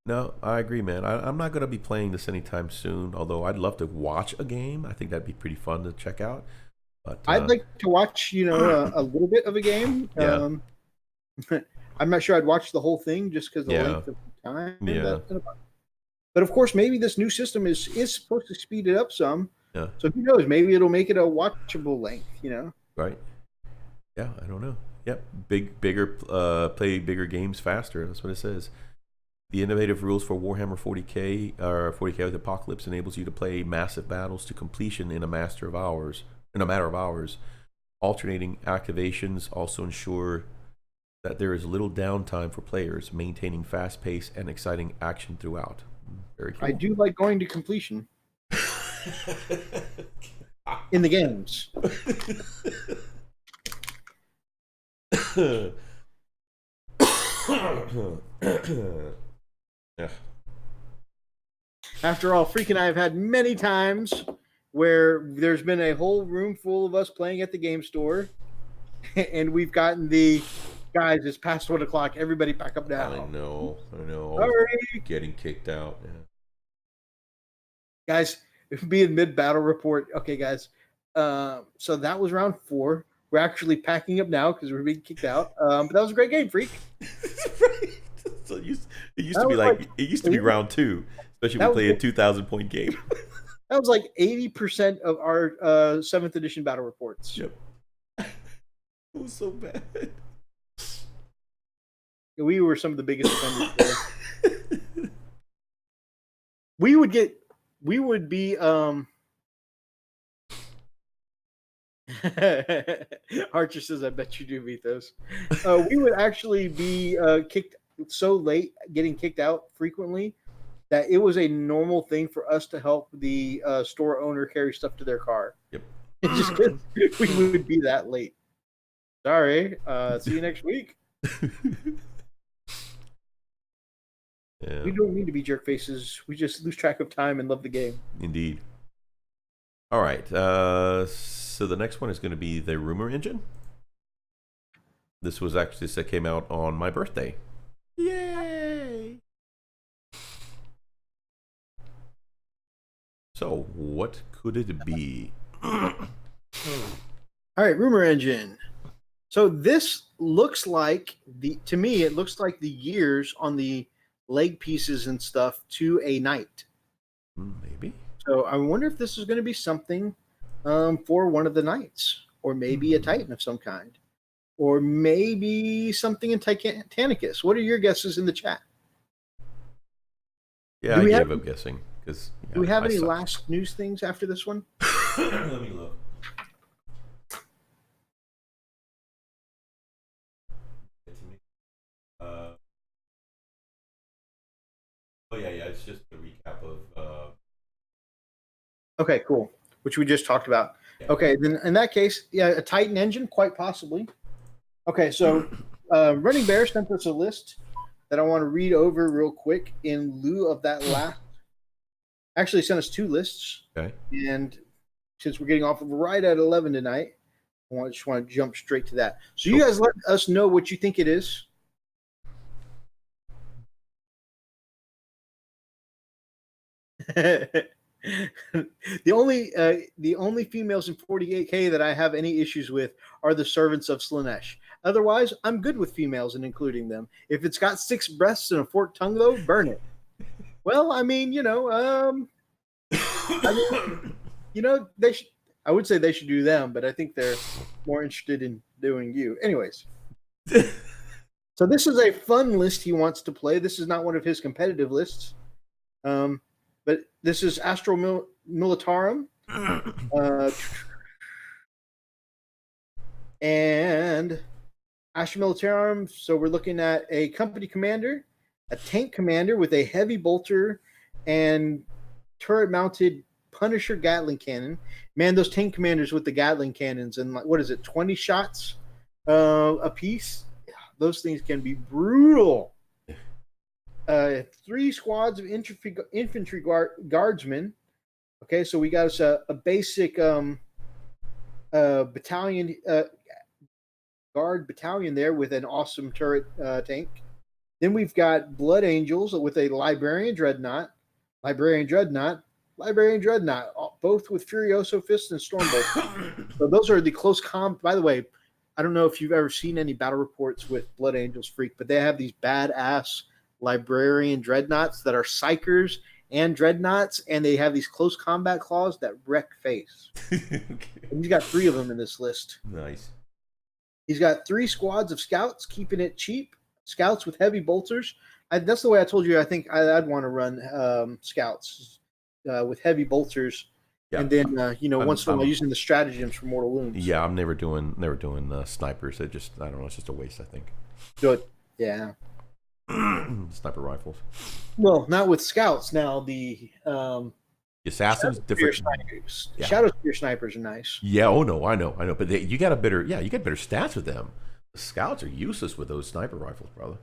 No, I agree, man. I'm not going to be playing this anytime soon, although I'd love to watch a game. I think that'd be pretty fun to check out. But I'd like to watch, a little bit of a game. Yeah. I'm not sure I'd watch the whole thing just because of the length of time. Yeah. But of course, maybe this new system is supposed to speed it up some. Yeah. So who knows? Maybe it'll make it a watchable length, Right. Yeah, I don't know. Yep. Bigger, play bigger games faster. That's what it says. The innovative rules for Warhammer 40K or 40K with Apocalypse enables you to play massive battles to completion in a matter of hours. Alternating activations also ensure that there is little downtime for players, maintaining fast pace and exciting action throughout. Very cool. I do like going to completion in the games. Yeah. After all, Freak and I have had many times where there's been a whole room full of us playing at the game store, and we've gotten the guys, it's past 1 o'clock, everybody pack up now. I know. Sorry. Getting kicked out. Yeah. Guys, it would be in mid-battle report. Okay, guys. So that was round 4. We're actually packing up now because we're being kicked out. But that was a great game, Freak. Right. So it used to be like it used to be round 2, especially when we play a 2,000-point game. That was like 80% of our 7th edition battle reports. Yep. It was so bad. We were some of the biggest offenders there. we would be Archer says, I bet you do beat those. We would actually be kicked so late, getting kicked out frequently, that it was a normal thing for us to help the store owner carry stuff to their car. Yep. Just 'cause we would be that late. Sorry. See you next week. Yeah. We don't mean to be jerk faces. We just lose track of time and love the game. Indeed. All right. So the next one is going to be the Rumor Engine. This came out on my birthday. Yay! So what could it be? All right, Rumor Engine. So this looks like to me, it looks like the years on the leg pieces and stuff to a knight. Maybe. So I wonder if this is going to be something for one of the knights, or maybe a titan of some kind, or maybe something in Titanicus. What are your guesses in the chat? Yeah, I gave up guessing because. Do we have any last news things after this one? Let me look. Oh yeah, it's just a recap of. Okay, cool. Which we just talked about. Yeah. Okay, then in that case, yeah, a Titan engine, quite possibly. Okay, so Running Bear sent us a list that I want to read over real quick in lieu of that last. Actually, sent us two lists. Okay. And since we're getting off of right at 11 tonight, I just want to jump straight to that. So you guys let us know what you think it is. The only females in 48K that I have any issues with are the servants of Slanesh. Otherwise, I'm good with females and including them. If it's got 6 breasts and a forked tongue, though, burn it. Well, I mean, I would say they should do them, but I think they're more interested in doing you. Anyways. So this is a fun list he wants to play. This is not one of his competitive lists. But this is Astro Militarum. And Astro Militarum, so we're looking at a company commander, a tank commander with a heavy bolter and turret-mounted Punisher Gatling cannon. Man, those tank commanders with the Gatling cannons and what is it, 20 shots a piece? Those things can be brutal. 3 squads of infantry guardsmen. Okay, so we got us a basic battalion guard battalion there with an awesome turret tank. Then we've got Blood Angels with a Librarian Dreadnought, both with Furioso Fists and Stormbolt. So those are the close combat. By the way, I don't know if you've ever seen any battle reports with Blood Angels Freak, but they have these badass Librarian Dreadnoughts that are Psychers and Dreadnoughts, and they have these close combat claws that wreck face. Okay. And he's got 3 of them in this list. Nice. He's got 3 squads of scouts, keeping it cheap. Scouts with heavy bolters. That's the way I told you. I think I'd want to run scouts with heavy bolters, and then once in a while using the stratagems for mortal wounds. Yeah, I'm never doing snipers. I don't know. It's just a waste, I think. Good. Yeah. Sniper rifles. Well, not with scouts. Now the assassins different. Yeah. Shadow Spear snipers are nice. Yeah. Oh no, I know. But you get better stats with them. The scouts are useless with those sniper rifles, brother.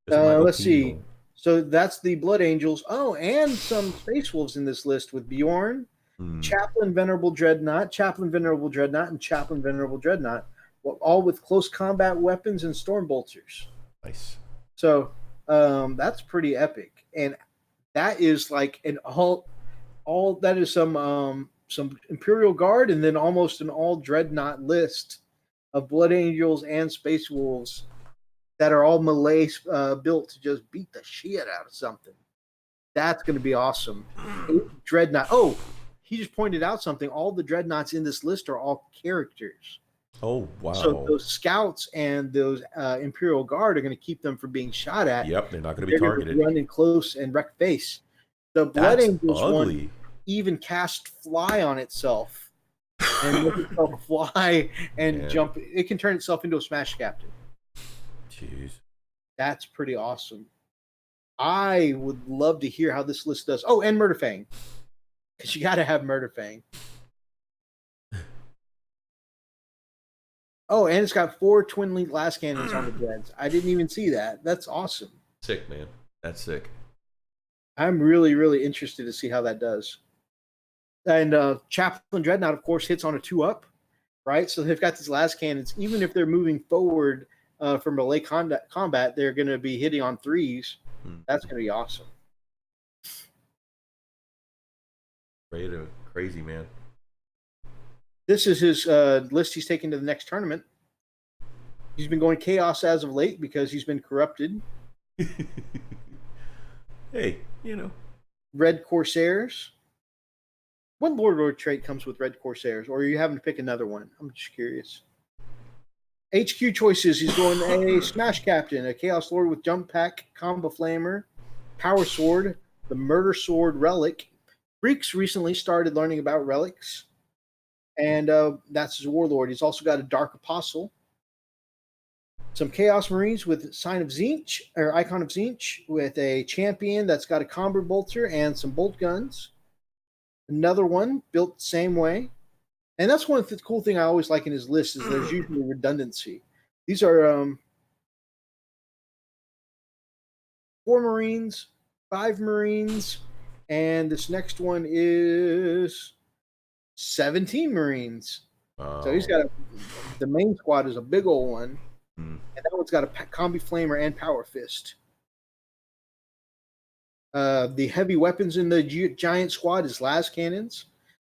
Let's see. So that's the Blood Angels. Oh, and some Space Wolves in this list with Bjorn, Chaplain Venerable Dreadnought, and Chaplain Venerable Dreadnought, all with close combat weapons and storm bolters. Nice. So that's pretty epic, and that is like an all that is some Imperial Guard, and then almost an all Dreadnought list of Blood Angels and Space Wolves that are all melee built to just beat the shit out of something. That's going to be awesome. Dreadnought. Oh, he just pointed out something. All the Dreadnoughts in this list are all characters. Oh So wow. those scouts and those Imperial Guard are going to keep them from being shot at. Yep, they're not going to be They're going to targeted. run in close and wreck base. The Blood That's Angels one ugly. even cast fly on itself and make itself fly and Man. jump. It can turn itself into a smash captain. Jeez. That's pretty awesome. I would love to hear how this list does. Oh, and Murderfang. Because you got to have Murderfang. Oh, and it's got 4 twin link glass cannons on the dreads. I didn't even see that. That's awesome. Sick, man. That's sick. I'm really, really interested to see how that does. And Chaplain Dreadnought, of course, hits on a 2-up, right? So they've got these last cannons. Even if they're moving forward from melee combat, they're going to be hitting on 3s. That's going to be awesome. Crazy, man. This is his list he's taking to the next tournament. He's been going Chaos as of late because he's been corrupted. Hey, you know. Red Corsairs. What Lord trait comes with Red Corsairs? Or are you having to pick another one? I'm just curious. HQ choices. He's going a Smash Captain, a Chaos Lord with Jump Pack, Combo Flamer, Power Sword, the Murder Sword Relic. Freaks recently started learning about relics. And that's his Warlord. He's also got a Dark Apostle. Some Chaos Marines with Sign of Zinch, or Icon of Zinch, with a Champion that's got a Comber Bolter and some Bolt Guns. Another one built the same way. And that's one of the cool thing I always like in his list is there's usually redundancy. These are 4 Marines, 5 Marines, and this next one is 17 Marines. So he's got the main squad is a big old one. And that one's got a Combi Flamer and Power Fist. The heavy weapons in the giant squad is las cannons.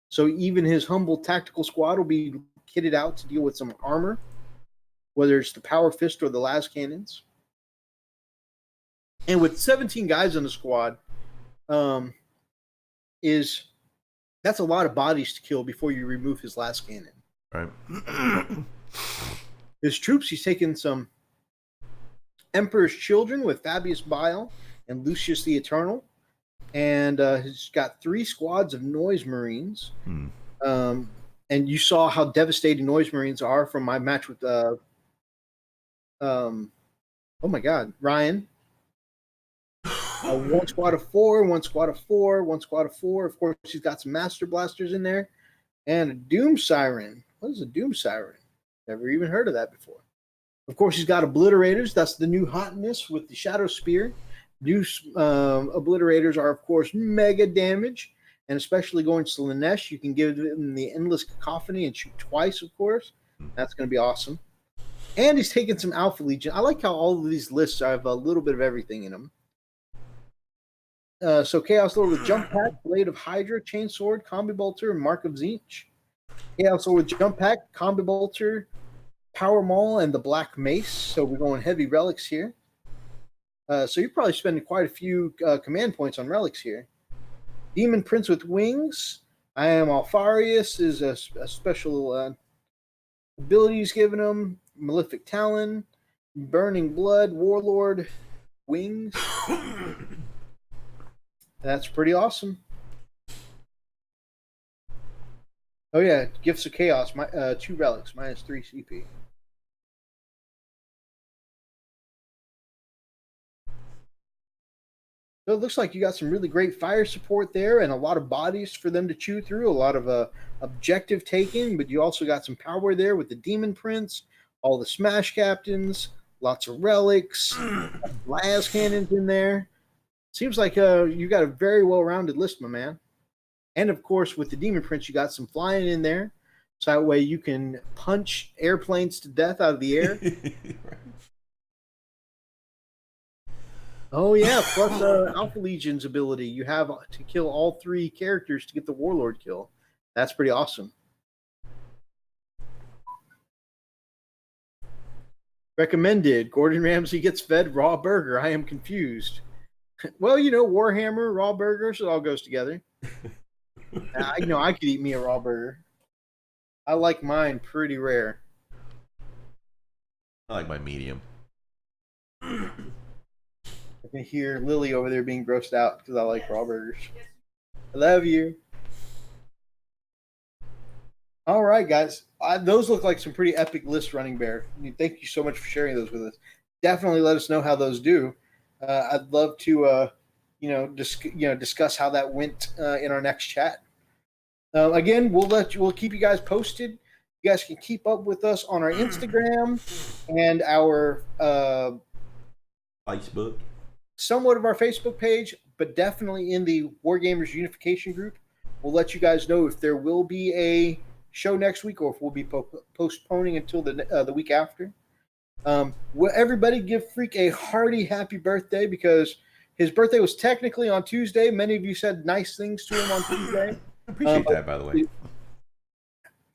So even his humble tactical squad will be kitted out to deal with some armor, whether it's the Power Fist or the las cannons. And with 17 guys in the squad, that's a lot of bodies to kill before you remove his las cannon. Right. His troops, he's taken some Emperor's Children with Fabius Bile and Lucius the Eternal. And he's got 3 squads of Noise Marines. And you saw how devastating Noise Marines are from my match with, oh my God, Ryan. 1 squad of 4, 1 squad of 4, 1 squad of 4. Of course, he's got some Master Blasters in there. And a Doom Siren. What is a Doom Siren? Never even heard of that before. Of course, he's got Obliterators. That's the new hotness with the Shadow Spear. New Obliterators are, of course, mega damage. And especially going to Slanesh, you can give them the Endless Cacophony and shoot twice, of course. That's going to be awesome. And he's taking some Alpha Legion. I like how all of these lists have a little bit of everything in them. So Chaos Lord with Jump Pack, Blade of Hydra, Chainsword, Combi Bolter, and Mark of Zinch. Chaos Lord with Jump Pack, Combi Bolter, Power Maul, and the Black Mace. So we're going heavy relics here. So you're probably spending quite a few command points on relics here. Demon Prince with Wings. I am Alfarius is a special ability he's given him. Malefic Talon, Burning Blood, Warlord, Wings. That's pretty awesome. Oh yeah, Gifts of Chaos, 2 relics, minus 3 CP. So it looks like you got some really great fire support there and a lot of bodies for them to chew through, a lot of objective taking, but you also got some power there with the Demon Prince, all the Smash Captains, lots of relics, las cannons in there. Seems like you got a very well-rounded list, my man. And of course, with the Demon Prince, you got some flying in there, so that way you can punch airplanes to death out of the air. Right. Oh yeah, plus Alpha Legion's ability. You have to kill all 3 characters to get the Warlord kill. That's pretty awesome. Recommended. Gordon Ramsay gets fed raw burger. I am confused. Well, you know, Warhammer, raw burgers, it all goes together. I know I could eat me a raw burger. I like mine pretty rare. I like my medium. I can hear Lily over there being grossed out because I like raw burgers. I love you. All right, guys. Those look like some pretty epic lists, Running Bear. Thank you so much for sharing those with us. Definitely let us know how those do. I'd love to, discuss how that went in our next chat. Again, we'll keep you guys posted. You guys can keep up with us on our Instagram and our Facebook. somewhat of our Facebook page, but definitely in the Wargamers Unification group. We'll let you guys know if there will be a show next week or if we'll be postponing until the week after. Everybody give Freak a hearty happy birthday because his birthday was technically on Tuesday. Many of you said nice things to him on Tuesday. I appreciate that, by the way.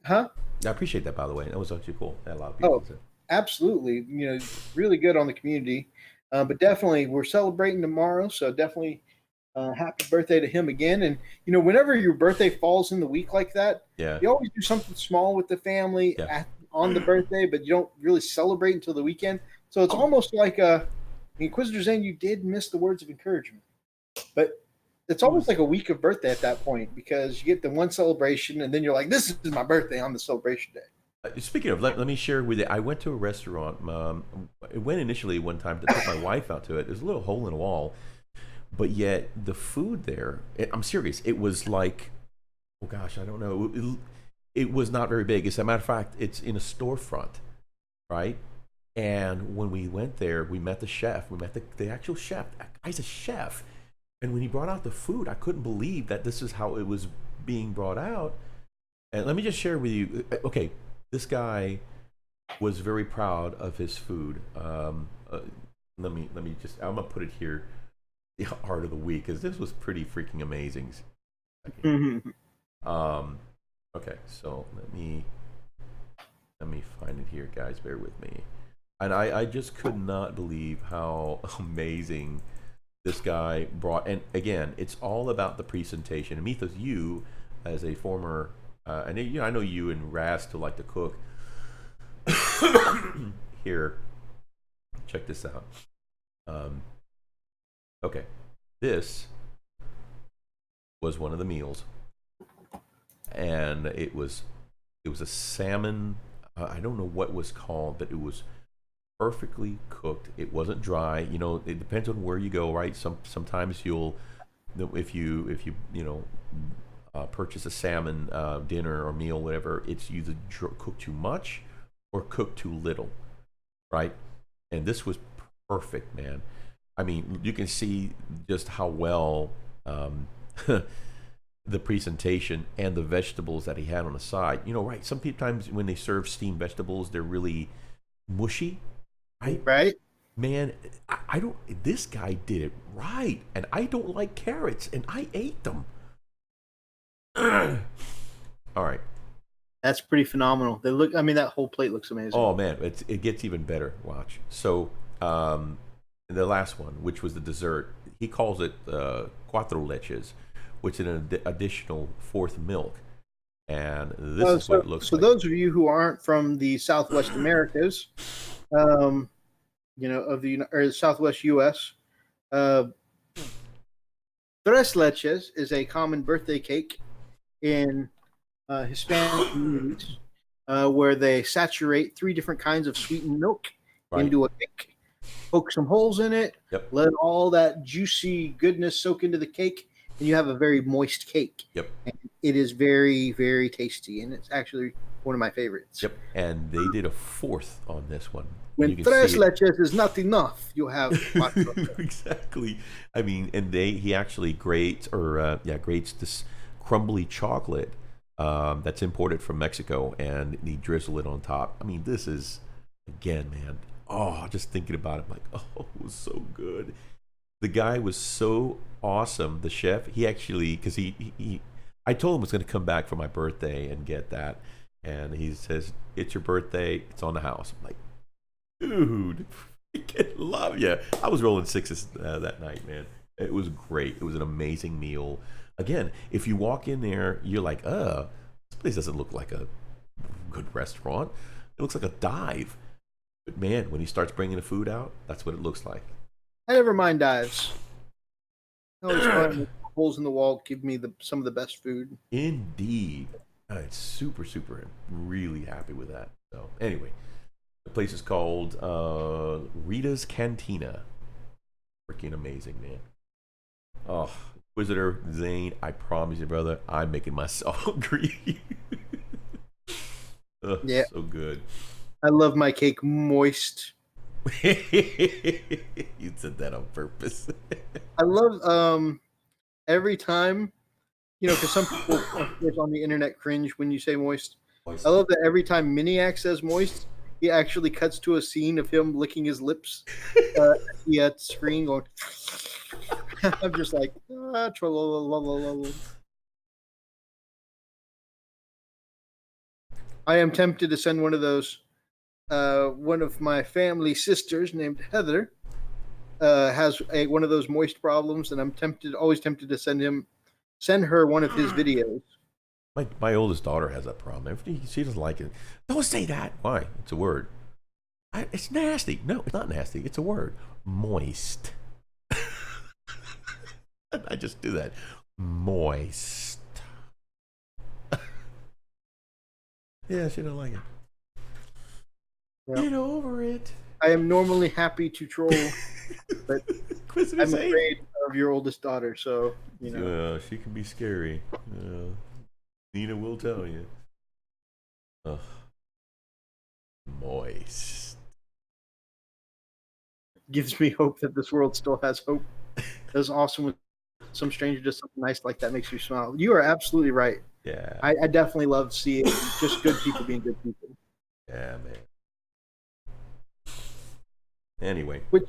Huh? I appreciate that, by the way. That was actually cool. A lot of people said. Absolutely. Really good on the community. But definitely, we're celebrating tomorrow, so definitely happy birthday to him again. And whenever your birthday falls in the week like that, Yeah. you always do something small with the family on the birthday, but you don't really celebrate until the weekend. So it's almost like Inquisitor Zane, you did miss the words of encouragement, but it's almost like a week of birthday at that point because you get the one celebration, and then you're like, "This is my birthday on the celebration day." Speaking of, let me share with you. I went to a restaurant. I went initially one time to take my wife out to it. There's a little hole in the wall, but yet the food there, I'm serious, it was like, oh gosh, I don't know. It was not very big. As a matter of fact, it's in a storefront, right? And when we went there, we met the chef. We met the actual chef. That guy's a chef. And when he brought out the food, I couldn't believe that this is how it was being brought out. And let me just share with you, okay, this guy was very proud of his food. Let me just, I'm gonna put it here, the art of the week, because this was pretty freaking amazing. Okay, so let me find it here, guys. Bear with me. And I just could not believe how amazing this guy brought. And again, it's all about the presentation. And Mythos, you as a former, and I know you and Raz to like to cook. Here, check this out. Okay, this was one of the meals, and it was a salmon. I don't know what it was called, but it was perfectly cooked. It wasn't dry. It depends on where you go, right? Sometimes if you purchase a salmon dinner or meal, whatever, it's either cooked too much or cooked too little, right? And this was perfect, man. I mean, you can see just how well the presentation and the vegetables that he had on the side. Right? Sometimes when they serve steamed vegetables, they're really mushy, right? Right. Man, I don't. This guy did it right, and I don't like carrots, and I ate them. All right. That's pretty phenomenal. They look. I mean, that whole plate looks amazing. Oh man, it gets even better. Watch. So, the last one, which was the dessert, he calls it cuatro leches, which is an additional fourth milk, and this is what it looks like. So those of you who aren't from the Southwest Americas, of the Southwest U.S., tres leches is a common birthday cake in Hispanic communities, where they saturate 3 different kinds of sweetened milk into a cake, poke some holes in it, let all that juicy goodness soak into the cake, and you have a very moist cake. Yep. And it is very, very tasty, and it's actually one of my favorites. Yep. And they did a fourth on this one. When tres leches is not enough, you have exactly. I mean, and he actually grates this crumbly chocolate that's imported from Mexico, and he drizzle it on top. I mean, this is, again, man, just thinking about it, I'm like, it was so good. The guy was so awesome, the chef. He actually, because I told him I was going to come back for my birthday and get that, and he says, it's your birthday, it's on the house. I'm like, dude, freaking love you. I was rolling sixes that night, man. It was great. It was an amazing meal. Again, if you walk in there, you're like, this place doesn't look like a good restaurant. It looks like a dive. But man, when he starts bringing the food out, that's what it looks like. I never mind dives. I always find holes in the wall give me some of the best food. Indeed. It's super, super. Really happy with that. So, anyway, the place is called Rita's Cantina. Freaking amazing, man. Oh, Inquisitor Zane, I promise you, brother, I'm making myself hungry. Yeah. So good. I love my cake moist. You said that on purpose. I love every time, because some people of course, on the internet cringe when you say moist. I love that every time Miniac says moist, he actually cuts to a scene of him licking his lips at the screen going. I'm just like, I am tempted to send one of those. One of my family sisters named Heather has one of those moist problems, and I'm always tempted to send her one of his videos. My oldest daughter has that problem. She doesn't like it. Don't say that. Why? It's a word. It's nasty. No, it's not nasty. It's a word. Moist. I just do that. Moist. Yeah, she don't like it. Yeah. Get over it. I am normally happy to troll, but I'm Say. afraid of your oldest daughter, so Yeah, she can be scary. Nina will tell you. Ugh. Moist. gives me hope that this world still has hope. That's awesome when some stranger does something nice like that, makes you smile. You are absolutely right. Yeah. I definitely love seeing just good people being good people. Yeah, man. Anyway. Which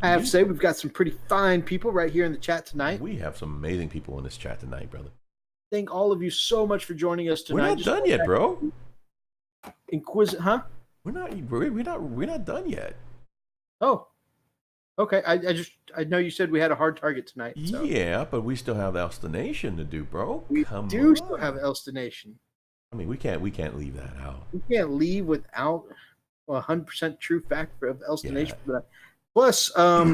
I have to say, we've got some pretty fine people right here in the chat tonight. We have some amazing people in this chat tonight, brother. Thank all of you so much for joining us tonight. We're not done yet, bro. Huh? We're not done yet. Oh, okay. I know you said we had a hard target tonight. So. Yeah, but we still have Elstination to do, bro. We Come do on. still have Elstination. I mean, we can't leave that out. We can't leave without 100% true fact of Elstination. Yeah. Plus, our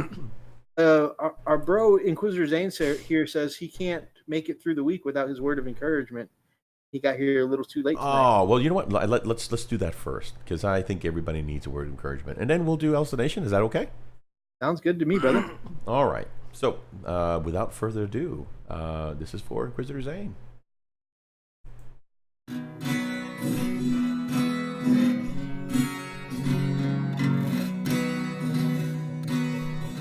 bro Inquisitor Zane here says he can't make it through the week without his word of encouragement. He got here a little too late tonight. Oh, well, you know what? Let's do that first, because I think everybody needs a word of encouragement, and then we'll do Elstination. Is that okay? Sounds good to me, brother. All right. So, without further ado, this is for Inquisitor Zane.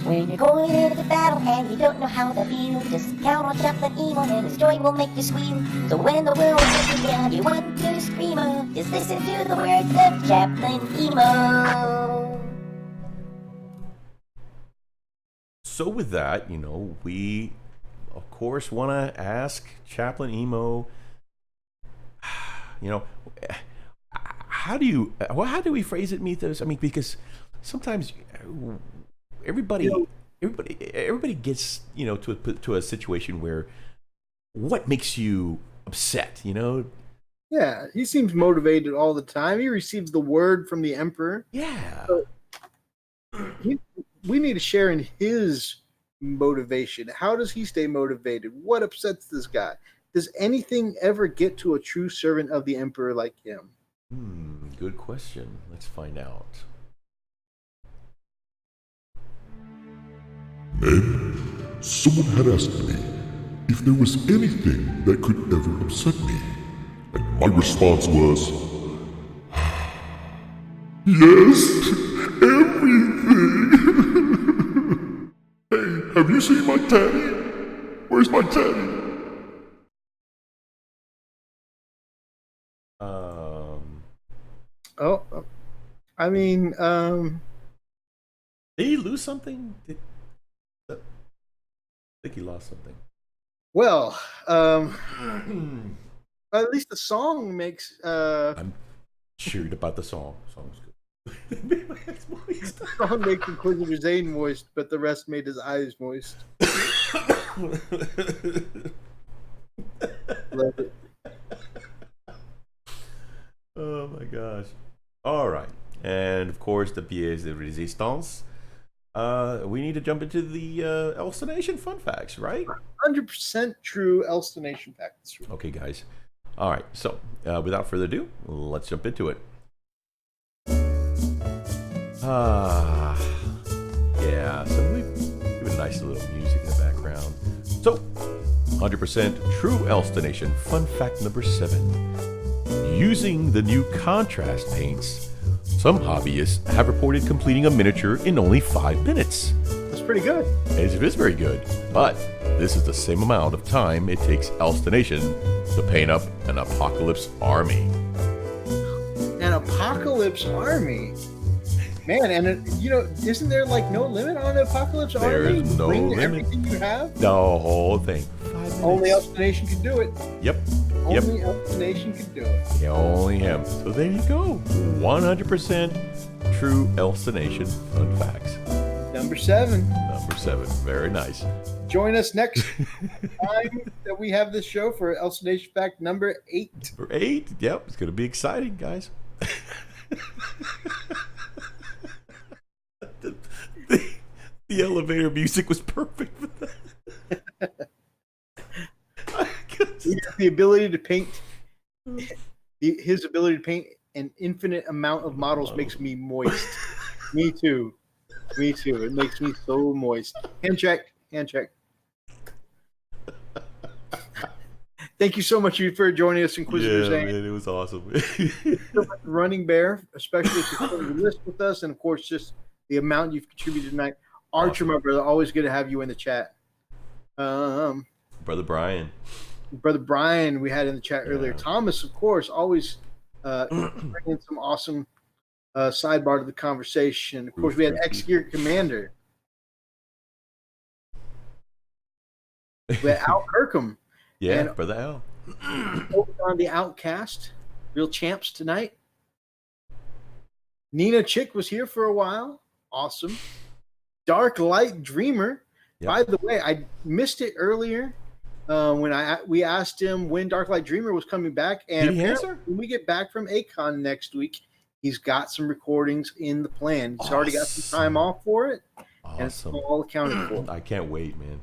When you're going into battle and you don't know how to feel, just count on Chaplain EMO and his joy will make you squeal. So when the world is down, you want to scream of, just listen to the words of Chaplain EMO. So with that, we of course want to ask Chaplain EMO, how do we phrase it, Mythos? I mean, because sometimes everybody gets to a situation where what makes you upset, Yeah, he seems motivated all the time. He receives the word from the Emperor. Yeah. So we need to share in his motivation. How does he stay motivated? What upsets this guy? Does anything ever get to a true servant of the Emperor like him? Good question. Let's find out. Men, someone had asked me if there was anything that could ever upset me, and my response was, yes, everything. Hey, have you seen my tatty? Where's my tatty? Did he lose something? I think he lost something. Well, at least the song makes. I'm cheered about the song. Song's good. The song makes Inquisitor Zane moist, but the rest made his eyes moist. Love it. Oh my gosh. All right. And de pièce de résistance. We need to jump into the Elster Nation fun facts, right? 100% true Elster Nation facts. Okay, guys. All right. So, without further ado, let's jump into it. Yeah. So we give a nice little music in the background. So, 100% true Elster Nation fun fact number 7. Using the new contrast paints, some hobbyists have reported completing a miniature in only 5 minutes. That's pretty good. It is very good, but this is the same amount of time it takes Elster Nation to paint up an apocalypse army. An apocalypse army? Man, and isn't there like no limit on an apocalypse army? There's no Bring limit. Everything you have? The whole thing. 5 minutes. Only Elster Nation can do it. Yep. Only Elster Nation can do it. Yeah, only him. So there you go. 100% true Elster Nation fun facts. Number 7. Number 7. Very nice. Join us next time that we have this show for Elster Nation fact number 8. Number 8. Yep, it's going to be exciting, guys. The elevator music was perfect for that. The ability to paint, his ability to paint an infinite amount of models makes me moist. Me too. It makes me so moist. Hand check. Thank you so much for joining us, Inquisitor Zane. Man, it was awesome. Running Bear, especially if you're on the list with us, and of course, just the amount you've contributed tonight. Archer, my brother, always good to have you in the chat. Brother Brian, we had in the chat earlier. Thomas, of course, always bringing some awesome sidebar to the conversation. Of course, we had X-Gear Commander. We had Al Kirkham. yeah, And Brother Al. on the Outcast, real champs tonight. Nina Chick was here for a while. Awesome. Dark Light Dreamer. Yep. By the way, I missed it earlier when we asked him when Dark Light Dreamer was coming back, and Did he answer? when we get back from ACON next week, he's got some recordings in the plan. He's already got some time off for it, and it's Awesome. all accounted for. I can't wait, man.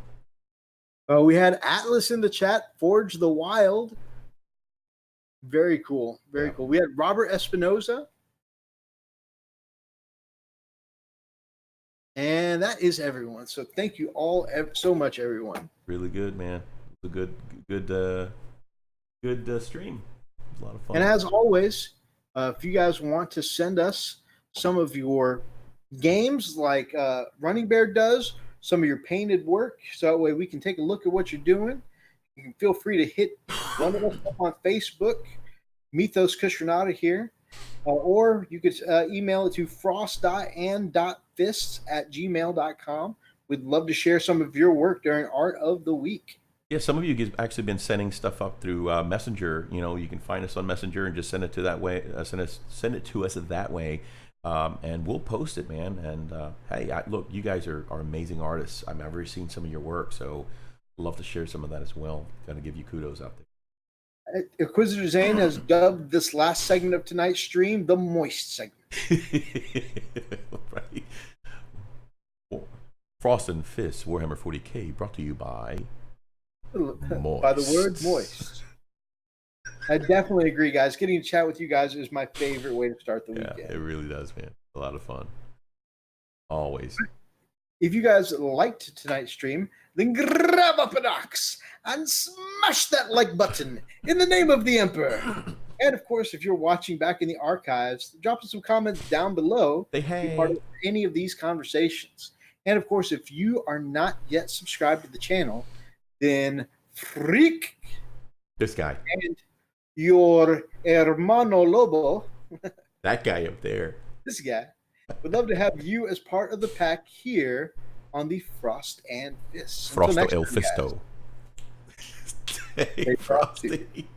We had Atlas in the chat. Forge the Wild. Very cool. Very cool. We had Robert Espinoza. And that is everyone. So thank you all so much, everyone. Really good, man. It was a good stream. It was a lot of fun. And as always, if you guys want to send us some of your games like Running Bear does, some of your painted work, so that way we can take a look at what you're doing, you can feel free to hit one of us up on Facebook, Mythos Kustranada here, or you could email it to frost.and.fists@gmail.com. We'd love to share some of your work during Art of the Week. Yeah, some of you have actually been sending stuff up through Messenger. You can find us on Messenger and just send it to that way. Send it to us that way, and we'll post it, man. And hey, look, you guys are amazing artists. I've never seen some of your work, so I'd love to share some of that as well. Got to give you kudos out there. Inquisitor Zane has dubbed this last segment of tonight's stream the Moist segment. Right. Frost and Fist Warhammer 40K brought to you by Moist. By the word moist. I definitely agree, guys. Getting to chat with you guys is my favorite way to start the weekend. It really does, man. A lot of fun. Always. If you guys liked tonight's stream, then grab up an ox and smash that like button in the name of the Emperor. And of course, if you're watching back in the archives, drop us some comments down below to be part of any of these conversations. And of course, if you are not yet subscribed to the channel, then freak This guy. and your hermano Lobo, That guy up there. this guy, would love to have you as part of the pack here on the Frost and Fist. Until Frosto next El time, guys. Fisto. Stay frosty. Frosty.